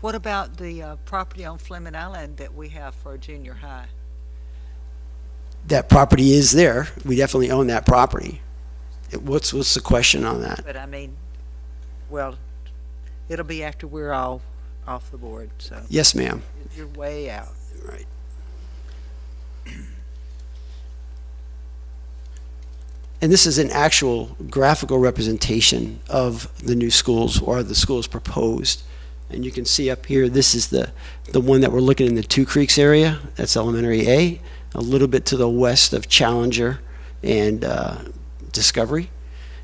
what about the property on Fleming Island that we have for junior high? That property is there. We definitely own that property. What's the question on that? But I mean, well, it'll be after we're all off the board, so. Yes, ma'am. You're way out. Right. And this is an actual graphical representation of the new schools or the schools proposed. And you can see up here, this is the one that we're looking in the Two Creeks area. That's elementary A, a little bit to the west of Challenger and Discovery.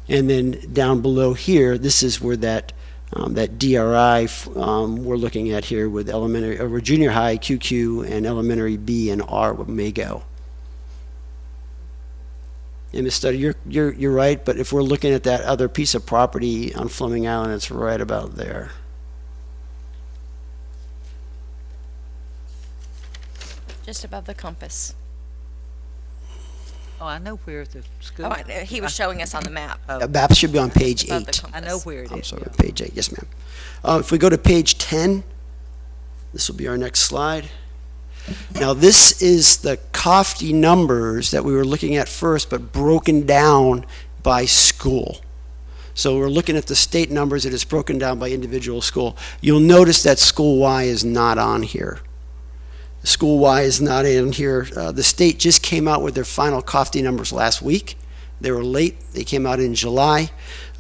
And then down below here, this is where that DRI we're looking at here with elementary or junior high QQ and elementary B and R may go. And Ms. Study, you're right, but if we're looking at that other piece of property on Fleming Island, it's right about there. Just above the compass. Oh, I know where the school. Oh, he was showing us on the map. BAP should be on page Above the 8. compass. I know where it I'm is. sorry, yeah. page 8. Yes, ma'am. If we go to page 10, this will be our next slide. Now, this is the COFTI numbers that we were looking at first, but broken down by school. So we're looking at the state numbers that is broken down by individual school. You'll notice that School Y is not on here. School Y is not in here. The state just came out with their final COFTI numbers last week. They were late. They came out in July.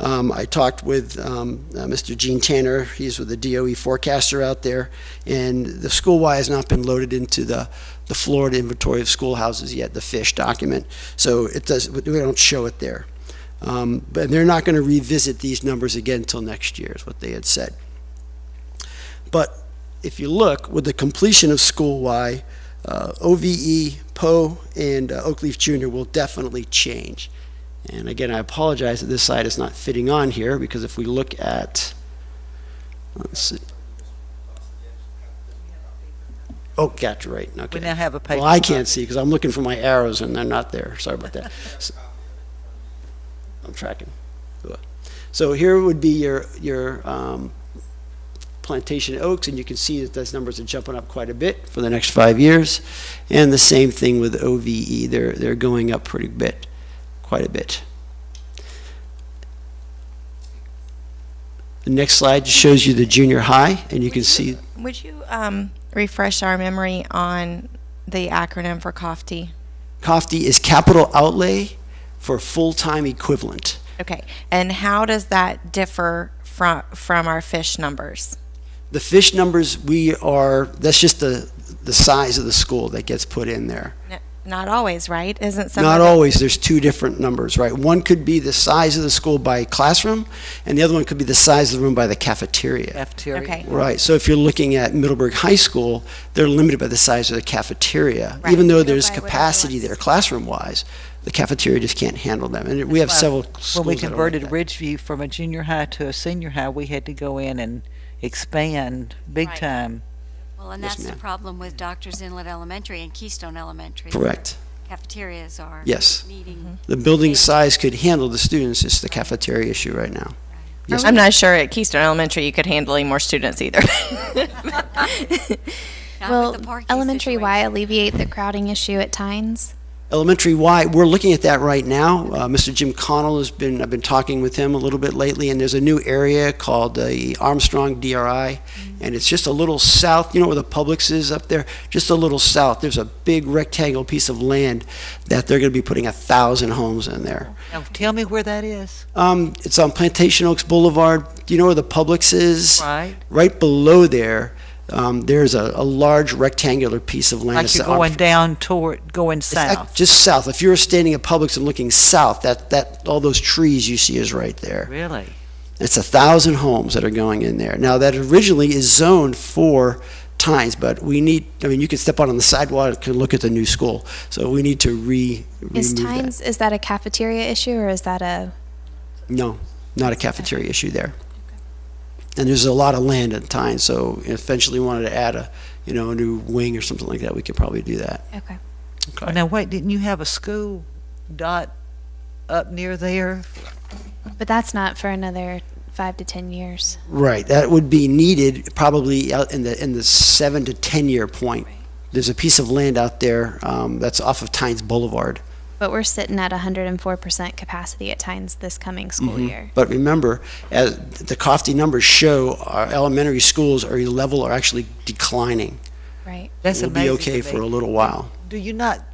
I talked with Mr. Gene Tanner. He's with the DOE forecaster out there. And the School Y has not been loaded into the Florida Inventory of Schoolhouses yet, the FISH document. So it does, we don't show it there. But they're not going to revisit these numbers again until next year, is what they had said. But if you look, with the completion of School Y, OVE, Poe, and Oakleaf Junior will definitely change. And again, I apologize that this slide is not fitting on here, because if we look at, let's see. Oh, gotcha, right, okay. We now have a paper. Well, I can't see, because I'm looking for my arrows, and they're not there. Sorry about that. I'm tracking. So here would be your Plantation Oaks, and you can see that those numbers are jumping up quite a bit for the next 5 years. And the same thing with OVE. They're going up quite a bit. The next slide just shows you the junior high, and you can see. Would you refresh our memory on the acronym for COFTE? COFTE is capital outlay for full-time equivalent. Okay, and how does that differ from our fish numbers? The fish numbers, that's just the size of the school that gets put in there. Not always, right? Isn't some Not of it- always, there's two different numbers, right? One could be the size of the school by classroom, and the other one could be the size of the room by the cafeteria. Cafeteria. Okay. Right, so if you're looking at Middleburg High School, they're limited by the size of the cafeteria. Right. Even though Go there's by whatever capacity was. there classroom-wise, the cafeteria just can't handle them. And we have several schools When we that are converted like that. Ridgeview from a junior high to a senior high, we had to go in and expand big Right. time. Well, and Yes, that's the ma'am. problem with Doctors Inlet Elementary and Keystone Elementary. Correct. Cafeterias are Yes. needing. The building size could handle the students, it's the cafeteria issue right now. Yes, I'm not sure at Keystone Elementary you could handle any more students either. Not Will with the parking elementary Y situation. alleviate the crowding issue at Tynes? Elementary Y, we're looking at that right now. Mr. Jim Connell I've been talking with him a little bit lately, and there's a new area called the Armstrong DRI, and it's just a little south, you know where the Publix is up there? Just a little south, there's a big rectangle piece of land that they're gonna be putting 1,000 homes in there. Now, tell me where that is. It's on Plantation Oaks Boulevard. Do you know where the Publix is? Right. Right below there, there's a large rectangular piece of land. Like It's you're the going down going It's south. just south. If you were standing at Publix and looking south, that all those trees you see is right there. Really? It's 1,000 homes that are going in there. Now, that originally is zoned for Tynes, but you can step out on the sidewalk and look at the new school. So we need to Is remove that. Tynes, is that a cafeteria issue or is that a, No, not a cafeteria issue there. And there's a lot of land at Tynes, so eventually we wanted to add a new wing or something like that, we could probably do that. okay. Okay. Now, wait, didn't you have a school dot up near there? But that's not for another 5 to 10 years. Right, that would be needed probably out in the 7 to 10 year point. There's a piece of land out there that's off of Tynes Boulevard. But we're sitting at 104% capacity at Tynes this coming school year. But remember, as the COFTE numbers show, our elementary schools are actually declining. Right. That's We'll be amazing okay to for me. a little while. Do you not,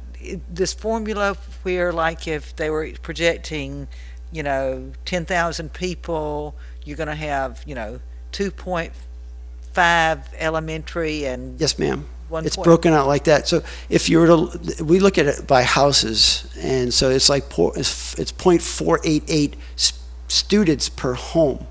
this formula where like if they were projecting, 10,000 people, you're going to have, 2.5 elementary and Yes, ma'am. 1. It's broken out like that. So if you were to, we look at it by houses, and so it's like, it's 0.488 students per home.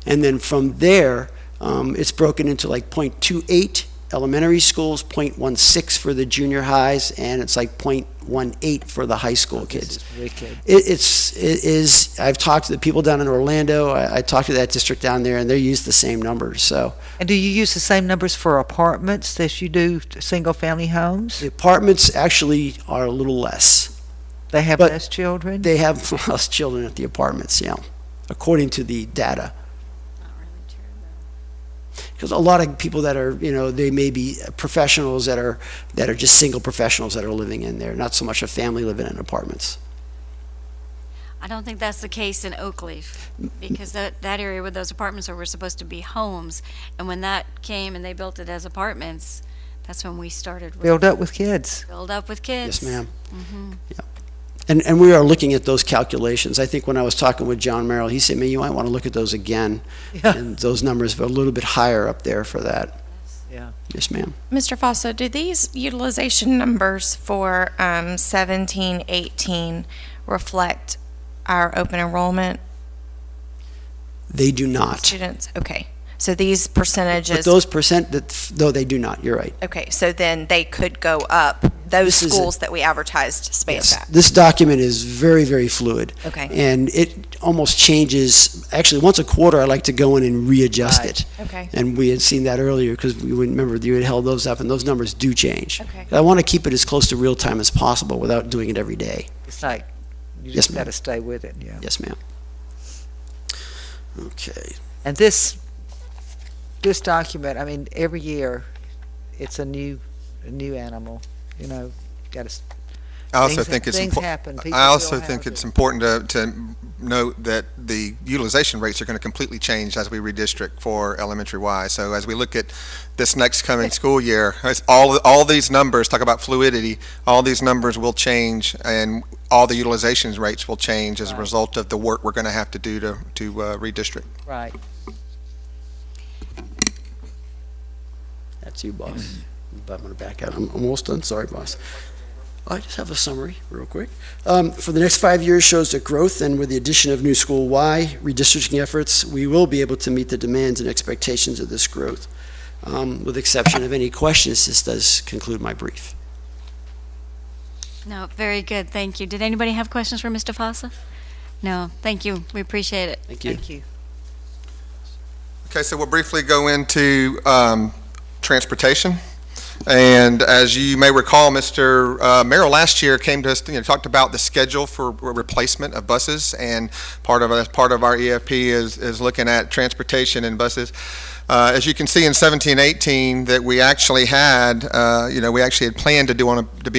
And then from there, it's broken into like 0.28 elementary schools, 0.16 for the junior highs, and it's like 0.18 for the high school kids. This is wicked. It is, I've talked to the people down in Orlando, I talked to that district down there, and they use the same numbers, so. And do you use the same numbers for apartments as you do single-family homes? The apartments actually are a little less. They have But less children? They have less children at the apartments, yeah, according to the data. Because a lot of people that are, they may be professionals that are just single professionals that are living in there, not so much a family living in apartments. I don't think that's the case in Oakleaf, because that area where those apartments were supposed to be homes, and when that came and they built it as apartments, that's when we started. Build up with kids. Build up with kids. Yes, ma'am. Yeah. And we are looking at those calculations. I think when I was talking with John Merrill, he said, man, you might want to look at those again. Yeah. And those numbers are a little bit higher up there for that. Yeah. Yes, ma'am. Mr. Fosso, do these utilization numbers for 17, 18 reflect our open enrollment They do not. students? Okay, so these But percentages, those no, they do not. You're right. okay, so then they could go up, those This is schools that we advertised space Yes. at? This document is very, very fluid. Okay. And it almost changes, actually, once a quarter, I like to go in and readjust Right. it. Okay. And we had seen that earlier, because we remember you had held those up, and those numbers do change. Okay. I want to keep it as close to real time as possible without doing it every day. It's like, you Yes, just ma'am. got to stay with it, yeah. Yes, ma'am. Okay. And this this document, I mean, every year, it's a new animal, gotta. I also Things- think it's things impor- happen. People I also build think it's houses. important to note that the utilization rates are going to completely change as we redistrict for elementary Y. So as we look at this next coming school year, all these numbers talk about fluidity. All these numbers will change, and all the utilization rates will change as a Right. result of the work we're going to have to do to redistrict. Right. That's you, boss. But I'm gonna back out. I'm almost done. Sorry, boss. I just have a summary real quick. For the next 5 years shows the growth, and with the addition of new school Y redistricting efforts, we will be able to meet the demands and expectations of this growth. With exception of any questions, this does conclude my brief. No, very good, thank you. Did anybody have questions for Mr. Fossa? No, thank you, we appreciate it. Thank you. Thank you. Okay, so we'll briefly go into transportation. And as you may recall, Mr. Merrill last year came to us, talked about the schedule for replacement of buses, and part of our EFP is looking at transportation and buses. As you can see in 17-18, that we actually had, planned to be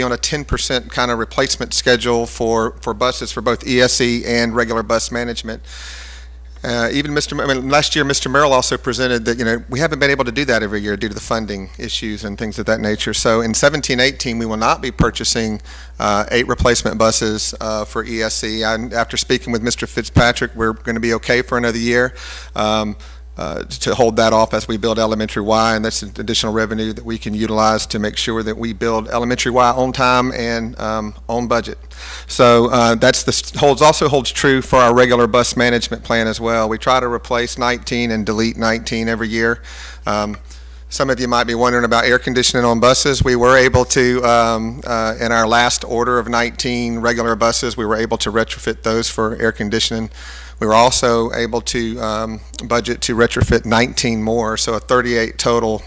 on a 10% kind of replacement schedule for buses for both ESE and regular bus management. Last year, Mr. Merrill also presented that, we haven't been able to do that every year due to the funding issues and things of that nature. So in 17-18, we will not be purchasing 8 replacement buses for ESE. After speaking with Mr. Fitzpatrick, we're going to be okay for another year to hold that off as we build elementary Y, and that's additional revenue that we can utilize to make sure that we build elementary Y on time and on budget. So also holds true for our regular bus management plan as well. We try to replace 19 and delete 19 every year. Some of you might be wondering about air conditioning on buses. We were able to, in our last order of 19 regular buses, we were able to retrofit those for air conditioning. We were also able to budget to retrofit 19 more, so 38 total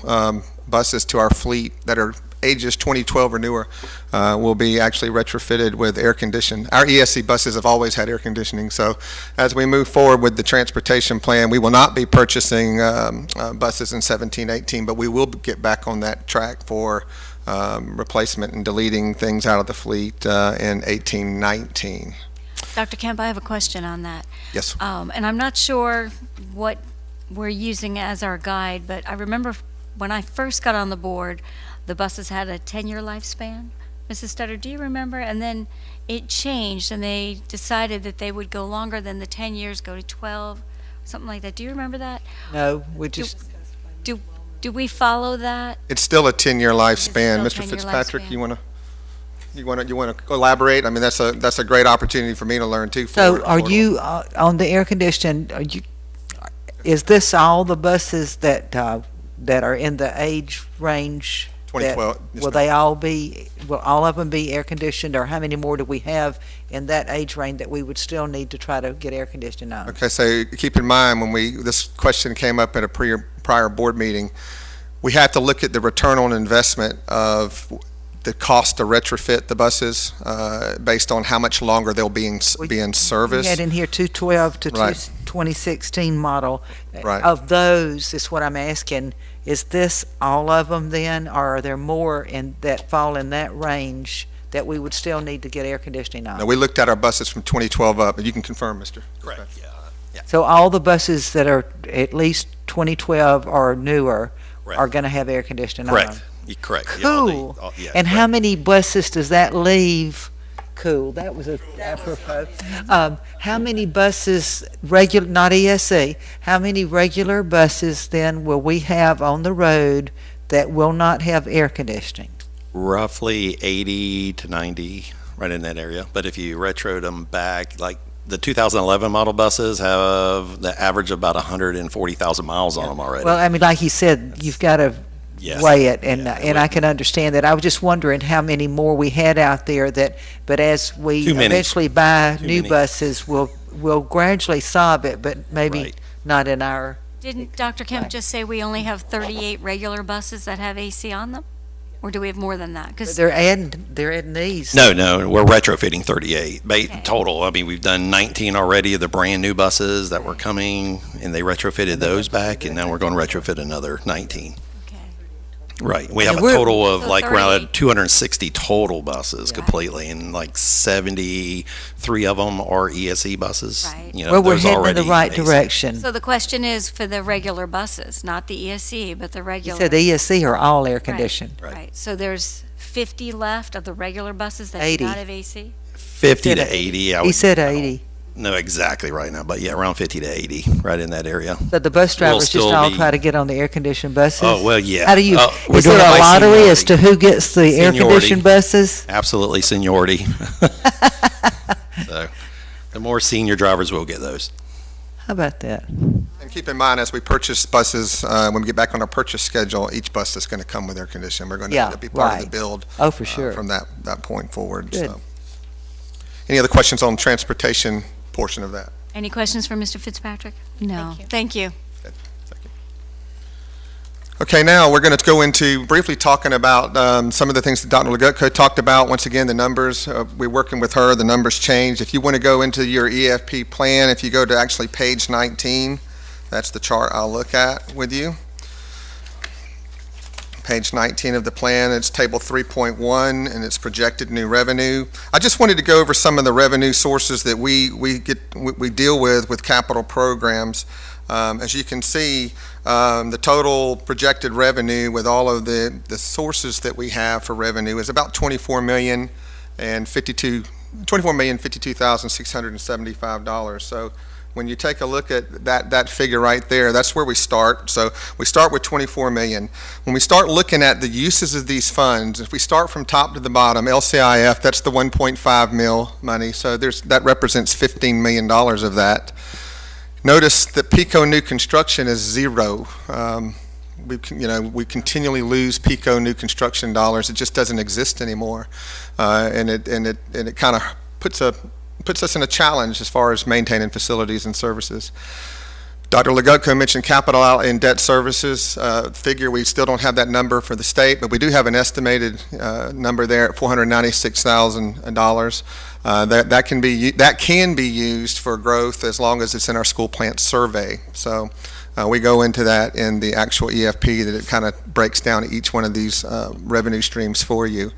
buses to our fleet that are ages 2012 or newer will be actually retrofitted with air conditioning. Our ESE buses have always had air conditioning, so as we move forward with the transportation plan, we will not be purchasing buses in 17-18, but we will get back on that track for replacement and deleting things out of the fleet in 18-19. Dr. Kemp, I have a question on that. Yes. And I'm not sure what we're using as our guide, but I remember when I first got on the board, the buses had a 10-year lifespan. Mrs. Stutter, do you remember? And then it changed, and they decided that they would go longer than the 10 years, go to 12, something like that. Do you remember that? No, we just, Do we follow that? It's still a 10-year lifespan. still Mr. 10-year Fitzpatrick, lifespan. you want to elaborate? I mean, that's a great opportunity for me to learn too. so are you, on the air conditioning, is this all the buses that are in the age range? 2012. yes, Will ma'am. they all be, will all of them be air conditioned, or how many more do we have in that age range that we would still need to try to get air conditioning on? Okay, so keep in mind, this question came up at a prior board meeting, we have to look at the return on investment of the cost to retrofit the buses based on how much longer they'll be in We service. had in here 212 to Right. 2016 model. Right. Of those, is what I'm asking, is this all of them then, or are there more that fall in that range that we would still need to get air conditioning on? Now, we looked at our buses from 2012 up, and you can confirm, Mr. Correct, yeah. So all the buses that are at least 2012 or newer Right. are going to have air conditioning on them? Correct. Correct. Yeah, all the- Cool. yeah, And correct. how many buses does that leave? Cool, that was apropos. How many buses, not ESE, how many regular buses then will we have on the road that will not have air conditioning? Roughly 80 to 90, right in that area. But if you retroed them back, like the 2011 model buses have the average of about 140,000 miles on them already. Well, I mean, like you said, you've got to Yes. weigh it, and Yeah, and I can understand that. I was just wondering how many more we had out there but as we Too many. eventually buy Too new many. buses, we'll gradually solve it, but maybe Right. not in our, Didn't Dr. Kemp just say we only have 38 regular buses that have AC on them? Or do we have more than that? 'Cause- They're adding these. No, we're retrofitting 38 Okay. total. I mean, we've done 19 already of the brand new buses that were coming, and they retrofitted those back, and now we're going to retrofit another 19. Okay. Right. We have a And we're- total of So like 30. around 260 total buses Yeah. completely, and like 73 of them are ESE buses. Right. You know, Well, we're those heading in already the right AC. direction. So the question is for the regular buses, not the ESC, but the You regular. said the ESC are all air conditioned. Right. Right, so there's 50 left of the regular buses that 80. do not have AC? 50 to 80. He said 80. No, exactly right now, but yeah, around 50 to 80, right in that area. So the bus We'll drivers just still all be- try to get on the air-conditioned buses? Oh, well, yeah. How do you, We're is doing there it a by lottery as seniority. to who gets the Seniority. air-conditioned buses? Absolutely seniority. So the more senior drivers will get those. How about that? And keep in mind, as we purchase buses, when we get back on our purchase schedule, each bus is going to come with air conditioning. We're going Yeah, to be part of the right. build. Oh, for sure. From that point forward. Good. So. Any other questions on transportation portion of that? Any questions for Mr. Fitzpatrick? No. Thank you. Okay, now we're going to go into briefly talking about some of the things that Dr. Legutko talked about. Once again, the numbers, we're working with her, the numbers change. If you want to go into your EFP plan, if you go to actually page 19, that's the chart I'll look at with you. Page 19 of the plan, it's table 3.1, and it's projected new revenue. I just wanted to go over some of the revenue sources that we deal with capital programs. As you can see, the total projected revenue with all of the sources that we have for revenue is about $24,052,675. So when you take a look at that figure right there, that's where we start. So we start with 24 million. When we start looking at the uses of these funds, if we start from top to the bottom, LCIF, that's the 1.5 mil money. So that represents $15 million of that. Notice that PICO new construction is zero. We continually lose PICO new construction dollars. It just doesn't exist anymore, and it kind of puts us in a challenge as far as maintaining facilities and services. Dr. Legutko mentioned capital outlay and debt services figure. We still don't have that number for the state, but we do have an estimated number there at $496,000. That can be used for growth as long as it's in our school plant survey. So we go into that in the actual EFP that it kind of breaks down each one of these revenue streams for you.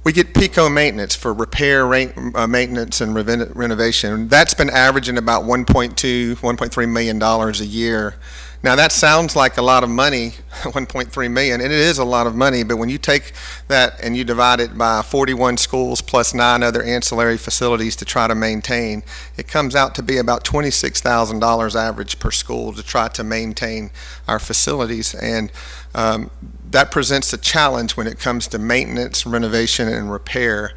We get PICO maintenance for repair, maintenance, and renovation. That's been averaging about $1.3 million a year. Now that sounds like a lot of money, 1.3 million, and it is a lot of money, but when you take that and you divide it by 41 schools plus 9 other ancillary facilities to try to maintain, it comes out to be about $26,000 average per school to try to maintain our facilities. And that presents a challenge when it comes to maintenance, renovation, and repair.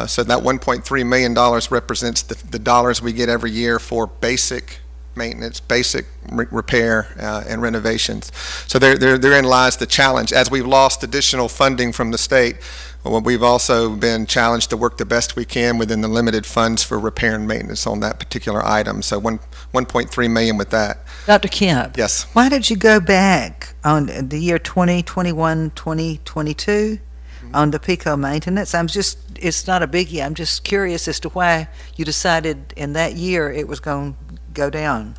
So that $1.3 million represents the dollars we get every year for basic maintenance, basic repair, and renovations. So therein lies the challenge. As we've lost additional funding from the state, we've also been challenged to work the best we can within the limited funds for repair and maintenance on that particular item. So 1.3 million with that. Dr. Kemp? Yes. Why did you go back on the year 2021, 2022 on the PICO maintenance? It's not a biggie. I'm just curious as to why you decided in that year it was going to go down.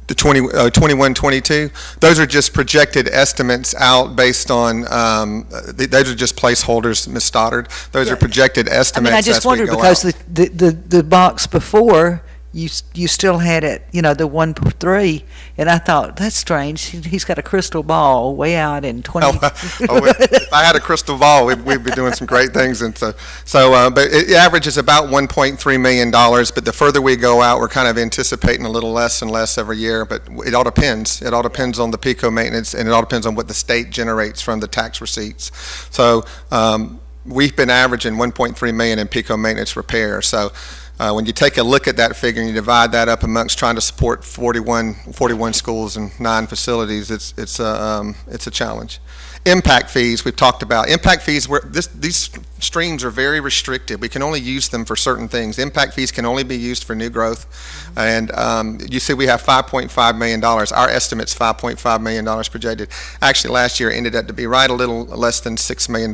The 21, 22, those are just projected estimates out based on, those are just placeholders, Ms. Stoddard. Those are projected I estimates mean, I just as we wondered go because out. the box before, you still had it, the 1.3, and I thought, that's strange. He's got a crystal ball way out in 20. If I had a crystal ball, we'd be doing some great things. And but it averages about $1.3 million. But the further we go out, we're kind of anticipating a little less and less every year. But it all depends. It all depends on the PICO maintenance, and it all depends on what the state generates from the tax receipts. So we've been averaging $1.3 million in PICO maintenance repair. So When you take a look at that figure and you divide that up amongst trying to support 41 schools and 9 facilities, it's a challenge. Impact fees, we've talked about. Impact fees, these streams are very restricted. We can only use them for certain things. Impact fees can only be used for new growth. And you see we have $5.5 million. Our estimate's $5.5 million projected. Actually, last year ended up to be right a little less than $6 million.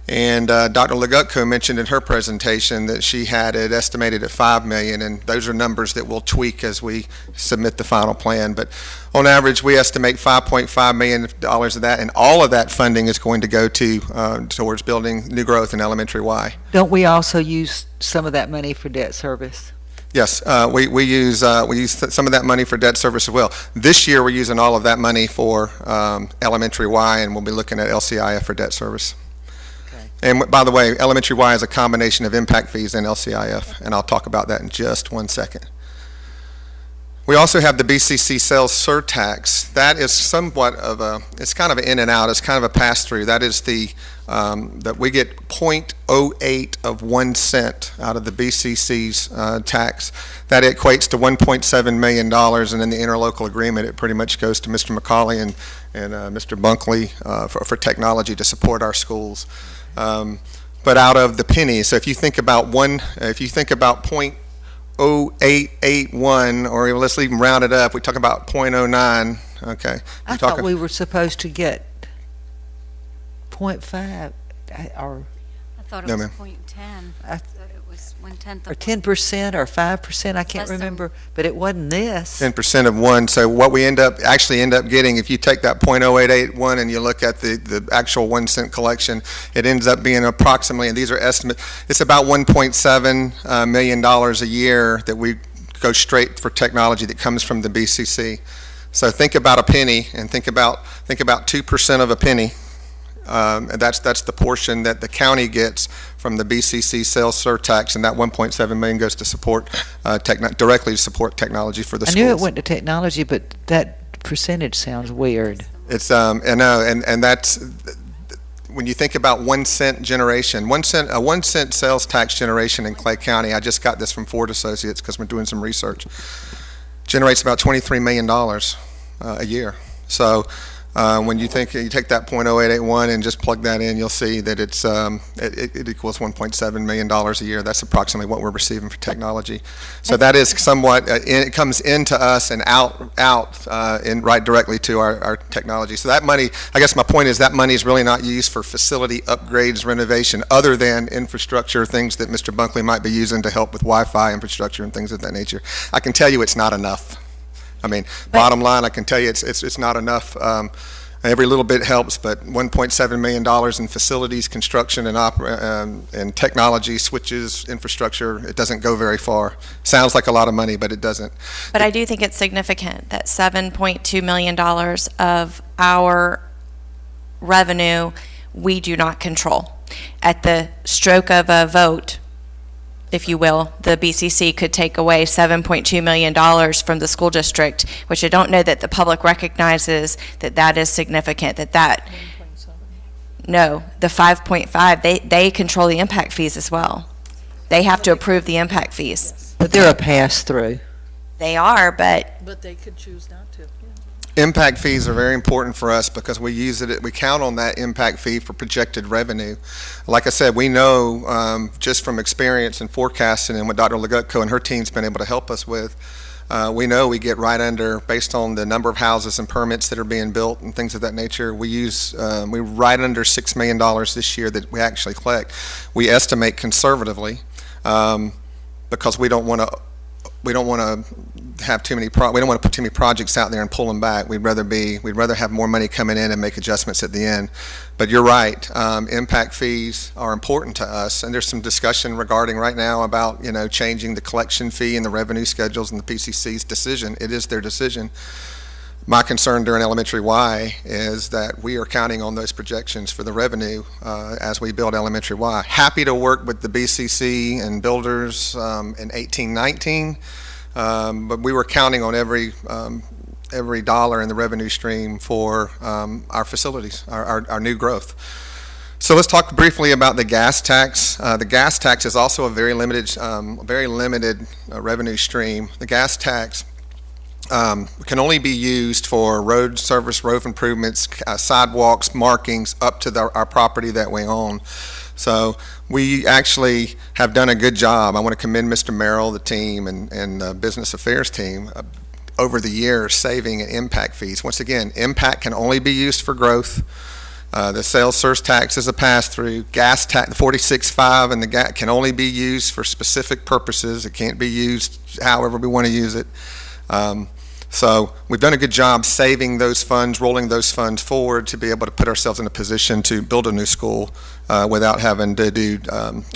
And Dr. Legutko mentioned in her presentation that she had it estimated at $5 million, and those are numbers that we'll tweak as we submit the final plan. But on average, we estimate $5.5 million of that, and all of that funding is going to go towards building new growth in Elementary Y. Don't we also use some of that money for debt service? Yes, we use some of that money for debt service as well. This year, we're using all of that money for Elementary Y, and we'll be looking at LCIF for debt service. And by the way, Elementary Y is a combination of impact fees and LCIF, and I'll talk about that in just one second. We also have the BCC sales surtax. That is somewhat of it's kind of an in and out, it's kind of a pass-through. That is that we get 0.08 of 1 cent out of the BCC's tax. That equates to $1.7 million, and in the interlocal agreement, it pretty much goes to Mr. McCauley and Mr. Bunkley for technology to support our schools. But out of the penny, so if you think about 0.0881, or let's even round it up, we talk about 0.09, okay. I thought we were supposed to get 0.5, or I thought it No, was ma'am. 0.10. I thought it was 1/10 or of 10% or 5%, I can't Less than- remember, but it wasn't this. 10% of 1, so what we end up getting, if you take that 0.0881 and you look at the actual 1 cent collection, it ends up being approximately, and these are estimates, it's about $1.7 million a year that we go straight for technology that comes from the BCC. So think about a penny, and think about 2% of a penny. And that's the portion that the county gets from the BCC sales surtax, and that 1.7 million goes to support directly to support technology for the I schools. knew it went to technology, but that percentage sounds weird. It's and that's when you think about 1 cent generation, a 1 cent sales tax generation in Clay County. I just got this from Ford Associates because we're doing some research. Generates about $23 million a year. So. When you take that 0.0881 and just plug that in, you'll see that it equals $1.7 million a year. That's approximately what we're receiving for technology. So that is somewhat, it comes into us and out right directly to our technology. So that money, I guess my point is that money is really not used for facility upgrades, renovation, other than infrastructure, things that Mr. Bunkley might be using to help with Wi-Fi infrastructure and things of that nature. I can tell you it's not enough. I mean, bottom line, I can tell you it's not enough. Every little bit helps, but $1.7 million in facilities, construction, and technology, switches, infrastructure, it doesn't go very far. Sounds like a lot of money, but it doesn't. But I do think it's significant that $7.2 million of our revenue we do not control. At the stroke of a vote, if you will, the BCC could take away $7.2 million from the school district, which I don't know that the public recognizes that is significant, No, the 5.5, they control the impact fees as well. They have to approve the impact fees. But they're a pass-through. They are, but But they could choose not to. Impact fees are very important for us because we count on that impact fee for projected revenue. Like I said, we know just from experience and forecasting and what Dr. Legutko and her team's been able to help us with, we know we get right under, based on the number of houses and permits that are being built and things of that nature, we're right under $6 million this year that we actually collect. We estimate conservatively because we don't want to have too many we don't want to put too many projects out there and pull them back. We'd rather have more money coming in and make adjustments at the end. But you're right, impact fees are important to us, and there's some discussion regarding right now about changing the collection fee and the revenue schedules and the PCC's decision. It is their decision. My concern during Elementary Y is that we are counting on those projections for the revenue as we build Elementary Y. Happy to work with the BCC and builders in 1819, but we were counting on every dollar in the revenue stream for our facilities, our new growth. So let's talk briefly about the gas tax. The gas tax is also a very limited revenue stream. The gas tax can only be used for road service, road improvements, sidewalks, markings up to our property that we own. So we actually have done a good job. I want to commend Mr. Merrill, the team, and Business Affairs team over the years saving in impact fees. Once again, impact can only be used for growth. The sales surge tax is a pass-through. Gas tax, the 46.5, and the gas can only be used for specific purposes. It can't be used however we want to use it. So we've done a good job saving those funds, rolling those funds forward to be able to put ourselves in a position to build a new school without having to do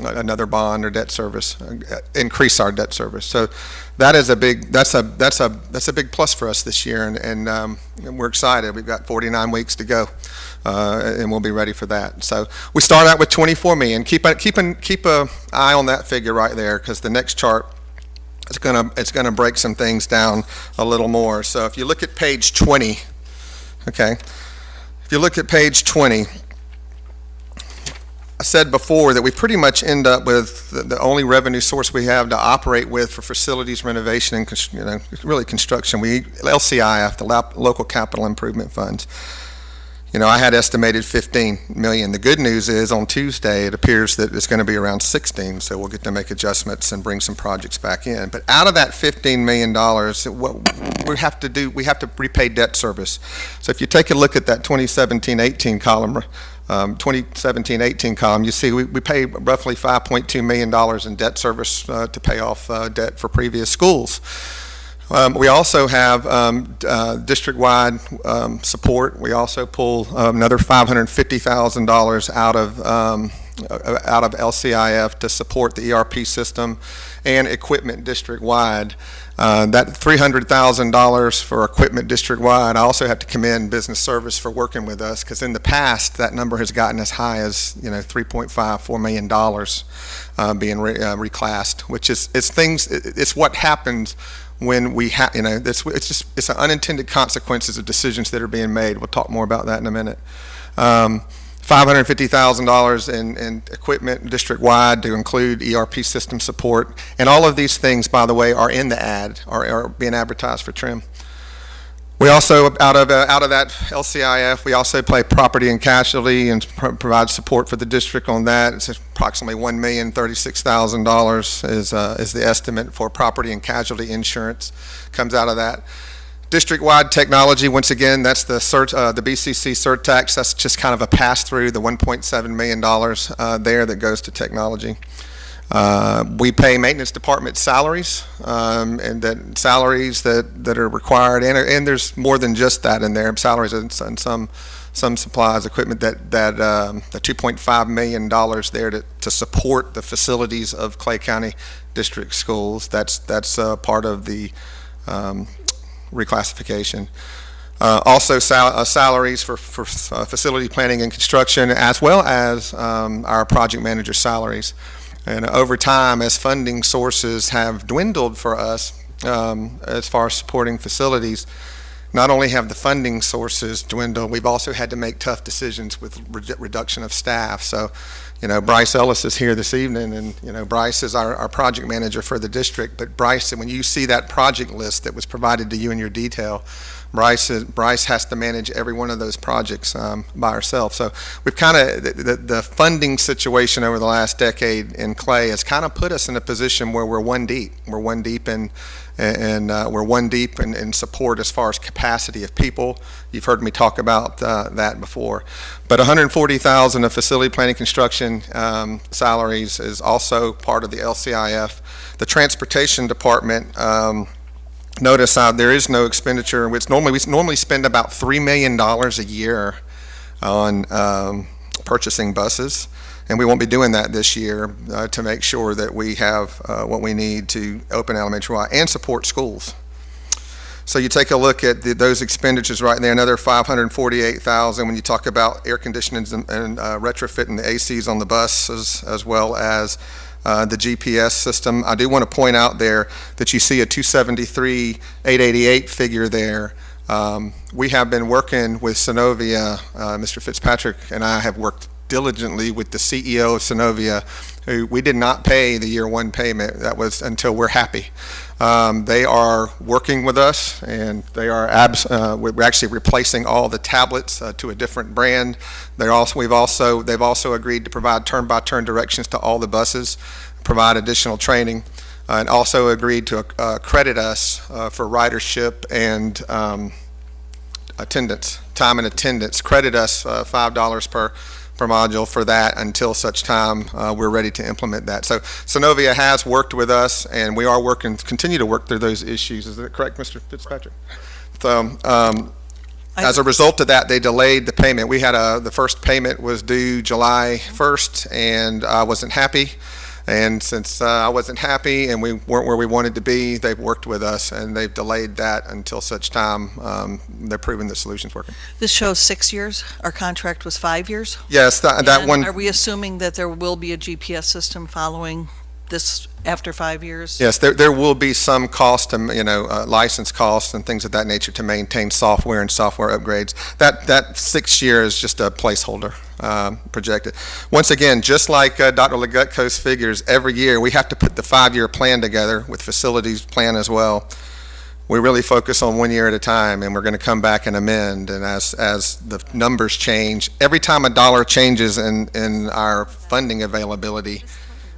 another bond or debt service, increase our debt service. So that is that's a big plus for us this year, and we're excited. We've got 49 weeks to go, and we'll be ready for that. So we start out with 24 million. Keep a eye on that figure right there, because the next chart, it's gonna break some things down a little more. So if you look at page 20, okay, if you look at page 20, I said before that we pretty much end up with the only revenue source we have to operate with for facilities renovation and really construction. LCIF, the local capital improvement funds. I had estimated 15 million. The good news is on Tuesday, it appears that it's going to be around 16, so we'll get to make adjustments and bring some projects back in. But out of that $15 million, what we have to do, we have to repay debt service. So if you take a look at that 2017-18 column, 2017-18 column, you see we pay roughly $5.2 million in debt service to pay off debt for previous schools. We also have district-wide support. We also pull another $550,000 out of LCIF to support the ERP system and equipment district-wide. That $300,000 for equipment district-wide, I also have to commend Business Service for working with us, because in the past, that number has gotten as high as $3.4 million being reclassed, which is it's what happens when we have, it's an unintended consequences of decisions that are being made. We'll talk more about that in a minute. $550,000 in equipment district-wide to include ERP system support. And all of these things, by the way, are in the ad, are being advertised for trim. We also, out of that LCIF, we also play property and casualty and provide support for the district on that. It's approximately $1,036,000 is the estimate for property and casualty insurance, comes out of that. District-wide technology, once again, that's the BCC surtax. That's just kind of a pass-through, the $1.7 million there that goes to technology. We pay maintenance department salaries, and that salaries that are required, and there's more than just that in there. Salaries and some supplies, equipment the $2.5 million there to support the facilities of Clay County District Schools. That's part of the reclassification. Also salaries for facility planning and construction, as well as our project manager salaries. And over time, as funding sources have dwindled for us as far as supporting facilities, not only have the funding sources dwindled, we've also had to make tough decisions with reduction of staff. So, Bryce Ellis is here this evening, and, Bryce is our project manager for the district. But Bryce, when you see that project list that was provided to you in your detail, Bryce has to manage every one of those projects by herself. So we've kind of, the funding situation over the last decade in Clay has kind of put us in a position where we're one deep. We're one deep in support as far as capacity of people. You've heard me talk about that before. But $140,000 of facility planning construction salaries is also part of the LCIF. The transportation department, notice there is no expenditure. We normally spend about $3 million a year on purchasing buses, and we won't be doing that this year to make sure that we have what we need to open elementary and support schools. So you take a look at those expenditures right there, another $548,000 when you talk about air conditioning and retrofitting the ACs on the buses, as well as the GPS system. I do want to point out there that you see a 273,888 figure there. We have been working with Synovia. Mr. Fitzpatrick and I have worked diligently with the CEO of Synovia, who we did not pay the year one payment. That was until we're happy. They are working with us, and they are we're actually replacing all the tablets to a different brand. They've also agreed to provide turn-by-turn directions to all the buses, provide additional training, and also agreed to credit us for ridership and attendance, time and attendance, credit us $5 per module for that until such time we're ready to implement that. So Synovia has worked with us, and we are continue to work through those issues. Is that correct, Mr. Fitzpatrick? So as a result of that, they delayed the payment. We had the first payment was due July 1st, and I wasn't happy. And since I wasn't happy and we weren't where we wanted to be, they've worked with us, and they've delayed that until such time they're proving the solution's working. This shows 6 years. Our contract was 5 years. Yes, that And one. Are we assuming that there will be a GPS system following this after 5 years? Yes, there will be some cost, license costs and things of that nature to maintain software and software upgrades. That 6 year is just a placeholder projected. Once again, just like Dr. Legutko's figures, every year we have to put the 5-year plan together with facilities plan as well. We really focus on 1 year at a time, and we're going to come back and amend. And as the numbers change, every time a dollar changes in our funding availability,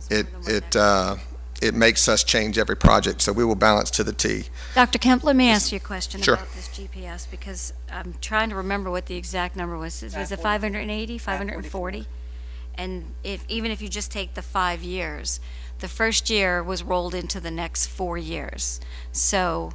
it makes us change every project, so we will balance to the T. Dr. Kemp, let me ask you a question Sure. about this GPS, because I'm trying to remember what the exact number was. Was it 580, 540? And even if you just take the 5 years, the first year was rolled into the next 4 years. So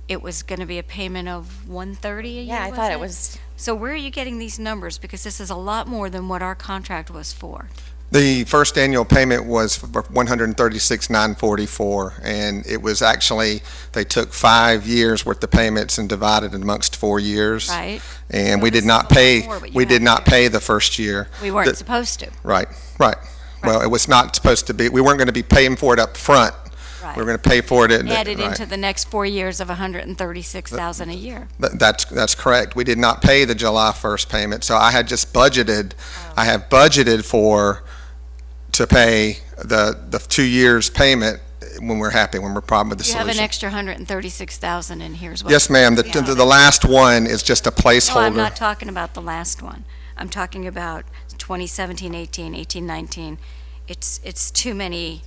it was going to be a payment of 130 a year, Yeah, I thought it was. So where are you getting these numbers? Because this is a lot more than what our contract was for. The first annual payment was for $136,944, and it was actually, they took 5 years worth of payments and divided it amongst 4 years. Right. And So we this did is not a lot pay, more, but you we had did to not do it. pay the first year. We weren't supposed to. Right. Well, it was not supposed to be, we weren't going to be paying for it up front. Right. We were going to pay for it. Added right. into the next 4 years of $136,000 a year. That's correct. We did not pay the July 1st payment, so I had just budgeted, I have budgeted to pay the 2 years payment when we're happy, when we're problem with the You have solution. an extra $136,000 in here as well. Yes, ma'am. The last one is just a No, I'm placeholder. not talking about the last one. I'm talking about 2017, 18, 18, 19. It's too many,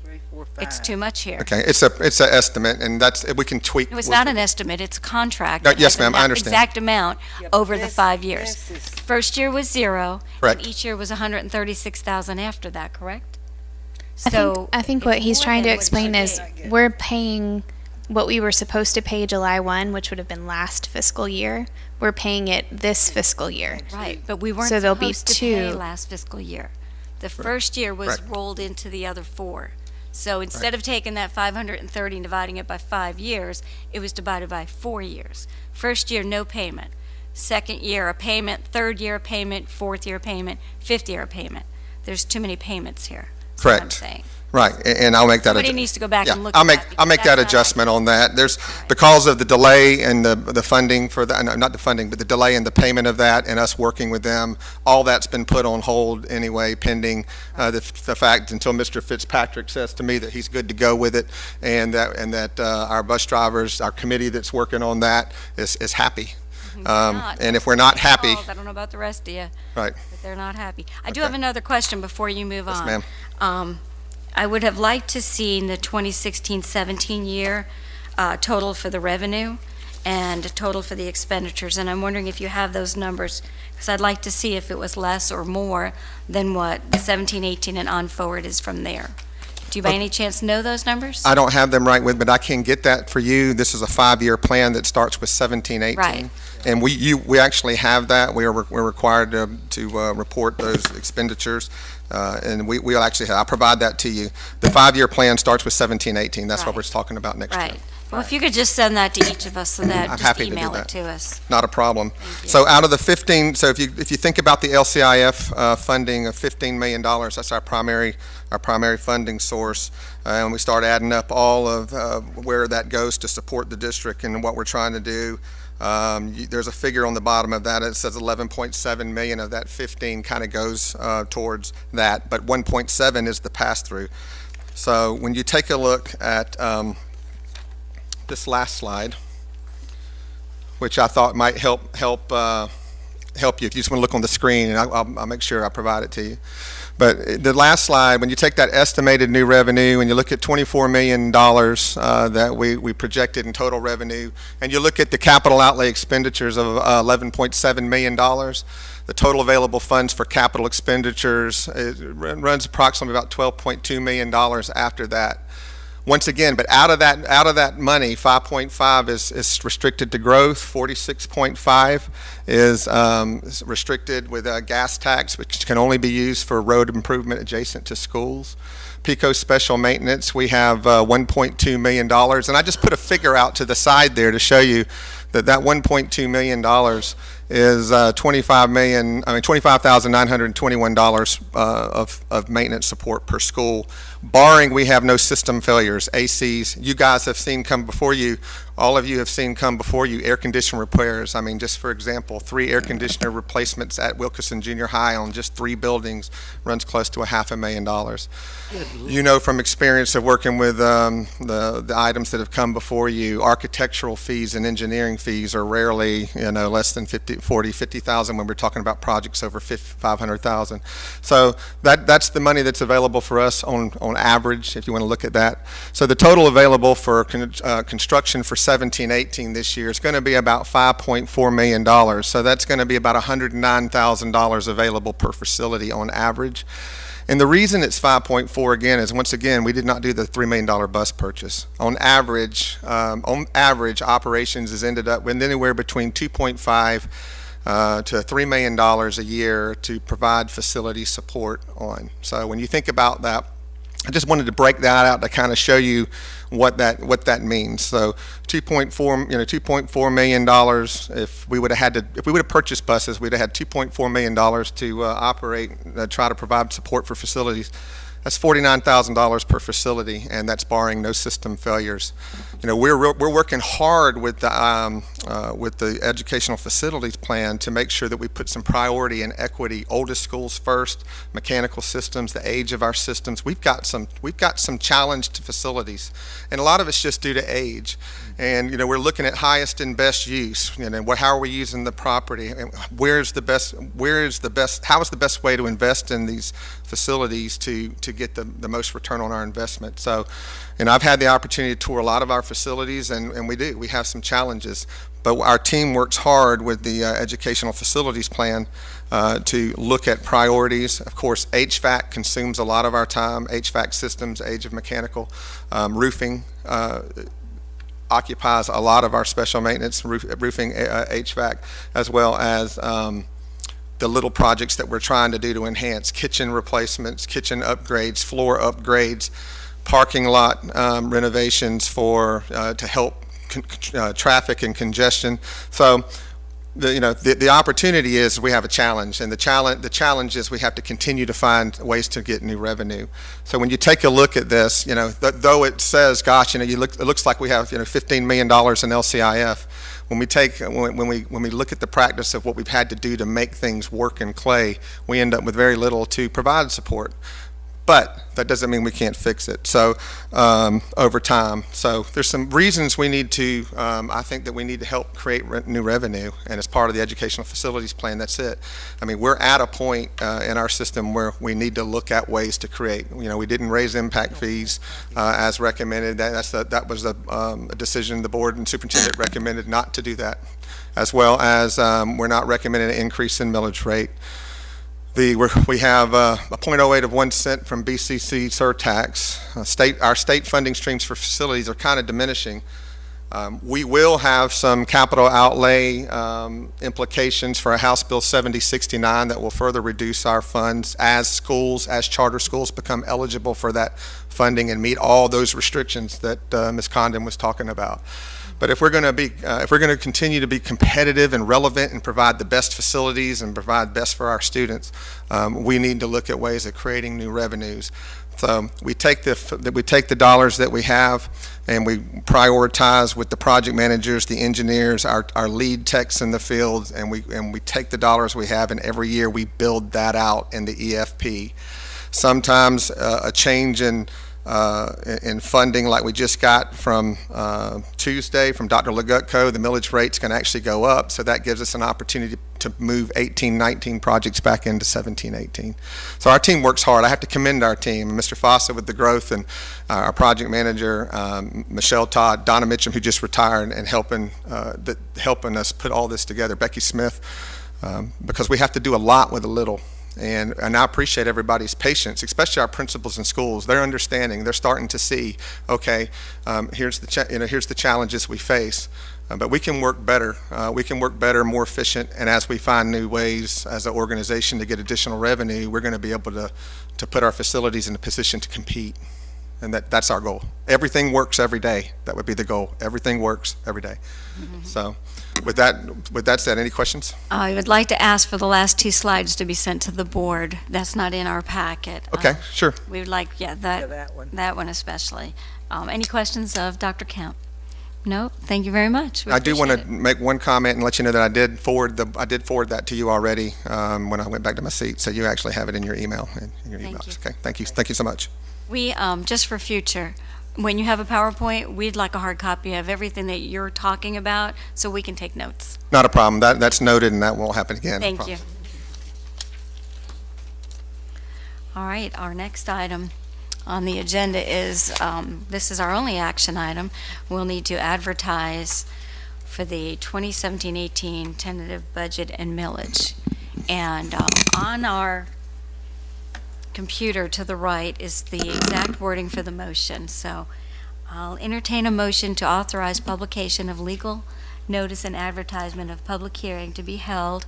it's too much here. Okay, it's an estimate, and we can tweak. No, it's not an estimate, it's a contract. No, that yes, has ma'am, I an understand. exact amount over the 5 years. First year was 0. Correct. And each year was $136,000 after that, correct? I think what he's trying to explain is we're paying what we were supposed to pay July 1, which would have been last fiscal year. We're paying it this fiscal year. Right, but we weren't So there'll be supposed to pay 2. last fiscal year. The first year was Right. rolled into the other 4. So instead of taking that 530 and dividing it by 5 years, it was divided by 4 years. First year, no payment. Second year, a payment. Third year, a payment. Fourth year, a payment. Fifth year, a payment. There's too many payments here. That's what I'm Correct. saying. Right, and I'll make that. Somebody needs to go back Yeah, and look I'll at make, that, I'll because make that that's not adjustment on that. There's, because of the delay and the funding for that, not the funding, but the delay in the payment of that and us working with them, all that's been put on hold anyway, pending the fact until Mr. Fitzpatrick says to me that he's good to go with it, and that our bus drivers, our committee that's working on that is happy. Not. And if we're not happy, I don't know about the rest of you. Right. But they're not happy. I do Okay. have another question before you move Yes, on. ma'am. I would have liked to see in the 2016-17 year total for the revenue and a total for the expenditures, and I'm wondering if you have those numbers, because I'd like to see if it was less or more than what the 17-18 and on forward is from there. Do you by any chance know those numbers? I don't have them right with, but I can get that for you. This is a 5-year plan that starts with 17-18. Right. And we actually have that. We're required to report those expenditures, and we'll actually I'll provide that to you. The 5-year plan starts with 17-18. That's what Right. we're talking about next year. Right. Well, if you could just send that to each of us so that, I'm just happy to do email it that. to us. Not a problem. Thank you. So out of the 15, so if you think about the LCIF funding of $15 million, that's our primary funding source, and we start adding up all of where that goes to support the district and what we're trying to do. There's a figure on the bottom of that. It says 11.7 million of that 15 kind of goes towards that, but 1.7 is the pass-through. So when you take a look at this last slide, which I thought might help you if you just want to look on the screen, and I'll make sure I provide it to you. But the last slide, when you take that estimated new revenue and you look at $24 million that we projected in total revenue, and you look at the capital outlay expenditures of $11.7 million, the total available funds for capital expenditures runs approximately about $12.2 million after that. Once again, but out of that money, 5.5 is restricted to growth. 46.5 is restricted with a gas tax, which can only be used for road improvement adjacent to schools. PICO special maintenance, we have $1.2 million, and I just put a figure out to the side there to show you that $1.2 million is $25,921 of maintenance support per school, barring we have no system failures, ACs. You guys have seen come before you, all of you have seen come before you, air conditioner repairs. I mean, just for example, 3 air conditioner replacements at Wilkerson Junior High on just 3 buildings runs close to $500,000. You know from experience of working with the items that have come before you, architectural fees and engineering fees are rarely, less than $50,000 when we're talking about projects over $500,000. So that's the money that's available for us on average, if you want to look at that. So the total available for construction for 17-18 this year is going to be about $5.4 million. So that's going to be about $109,000 available per facility on average. And the reason it's 5.4 again is, once again, we did not do the $3 million bus purchase. On average, operations has ended up with anywhere between 2.5 to $3 million a year to provide facility support on. So when you think about that, I just wanted to break that out to kind of show you what that means. So $2.4 million. If we would have purchased buses, we'd have had $2.4 million to operate, try to provide support for facilities. That's $49,000 per facility, and that's barring no system failures. We're working hard with the educational facilities plan to make sure that we put some priority and equity. Oldest schools first, mechanical systems, the age of our systems. We've got some challenged facilities, and a lot of it's just due to age. And we're looking at highest and best use. How are we using the property? How is the best way to invest in these facilities to get the most return on our investment? So, I've had the opportunity to tour a lot of our facilities, and we have some challenges. But our team works hard with the educational facilities plan to look at priorities. Of course, HVAC consumes a lot of our time. HVAC systems, age of mechanical, roofing occupies a lot of our special maintenance, roofing, HVAC, as well as the little projects that we're trying to do to enhance: kitchen replacements, kitchen upgrades, floor upgrades, parking lot renovations to help traffic and congestion. So the opportunity is we have a challenge, and the challenge is we have to continue to find ways to get new revenue. So when you take a look at this, though it says, gosh, it looks like we have $15 million in LCIF. When we look at the practice of what we've had to do to make things work in Clay, we end up with very little to provide support. But that doesn't mean we can't fix it. So over time, so there's some reasons we need to. I think that we need to help create new revenue, and as part of the educational facilities plan, that's it. I mean, we're at a point in our system where we need to look at ways to create. We didn't raise impact fees as recommended. That was a decision the board and superintendent recommended not to do that, as well as we're not recommending an increase in millage rate. We have a 0.08 of 1 cent from BCC surtax. Our state funding streams for facilities are kind of diminishing. We will have some capital outlay implications for a House Bill 7069 that will further reduce our funds as charter schools become eligible for that funding and meet all those restrictions that Ms. Condon was talking about. But if we're going to continue to be competitive and relevant and provide the best facilities and provide best for our students, we need to look at ways of creating new revenues. So we take the dollars that we have and we prioritize with the project managers, the engineers, our lead techs in the field, and we take the dollars we have, and every year we build that out in the EFP. Sometimes a change in funding like we just got from Tuesday from Dr. Legutko, the millage rate's going to actually go up, so that gives us an opportunity to move 18-19 projects back into 17-18. So our team works hard. I have to commend our team, Mr. Fossa with the growth, and our project manager, Michelle Todd, Donna Mitchum, who just retired, and helping us put all this together, Becky Smith, because we have to do a lot with a little. And I appreciate everybody's patience, especially our principals in schools. They're understanding. They're starting to see, okay, here's the challenges we face. But we can work better. We can work better, more efficient, and as we find new ways as an organization to get additional revenue, we're going to be able to put our facilities in a position to compete. And that's our goal. Everything works every day. That would be the goal. Everything works every day. So with that said, any questions? I would like to ask for the last 2 slides to be sent to the board. That's not in our packet. Okay, sure. We would like, that one especially. Any questions of Dr. Kemp? No? Thank you very much. I do want to make one comment and let you know that I did forward that to you already when I went back to my seat, so you actually have it in your email. Okay, thank you so much. We, just for future, when you have a PowerPoint, we'd like a hard copy of everything that you're talking about so we can take notes. Not a problem. That's noted, and that won't happen again. Thank you. All right, our next item on the agenda is, this is our only action item. We'll need to advertise for the 2017-18 tentative budget and millage. And on our computer to the right is the exact wording for the motion. So I'll entertain a motion to authorize publication of legal notice and advertisement of public hearing to be held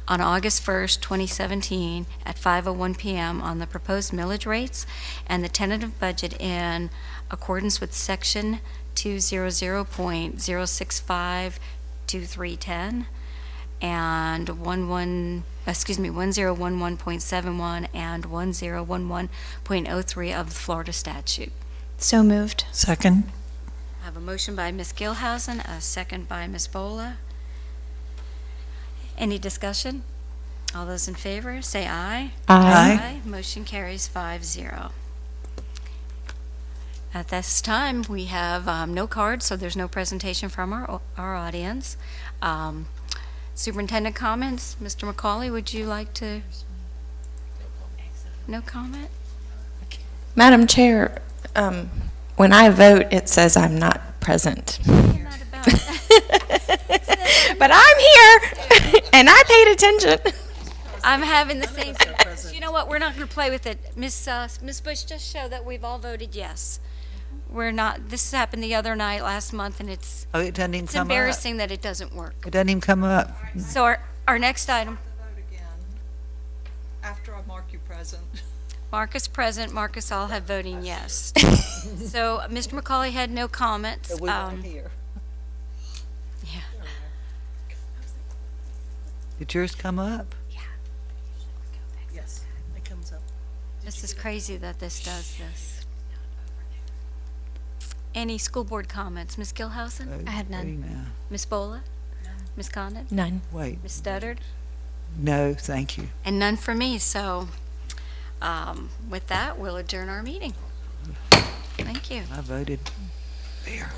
on August 1st, 2017 at 5:01 p.m. on the proposed millage rates and the tentative budget in accordance with section 200.0652310 and 1011.71 and 1011.03 of the Florida statute. So moved. Second. I have a motion by Ms. Gilhousen, a second by Ms. Bola. Any discussion? All those in favor, say aye. Aye. Motion carries 5-0. At this time, we have no cards, so there's no presentation from our audience. Superintendent comments, Mr. McCauley, would you like to? No comment? Madam Chair, when I vote, it says I'm not present. But I'm here, and I paid attention. I'm having the same. You know what? We're not going to play with it. Ms. Bush, just show that we've all voted yes. We're not. This happened the other night, last month, and it's Oh, it doesn't even come up. embarrassing that it doesn't work. It doesn't even come up. So our next item. Vote again after I mark you present. Marcus present. Marcus, all have voting yes. So Mr. McCauley had no comments. We weren't here. Yeah. Did yours come up? Yes, it comes up. This is crazy that this does this. Any school board comments? Ms. Gilhousen? I had none. Ms. Bola? Ms. Condon? None. Wait, Ms. Studdard? no, thank you. And none for me, so with that, we'll adjourn our meeting. Thank you. I voted there.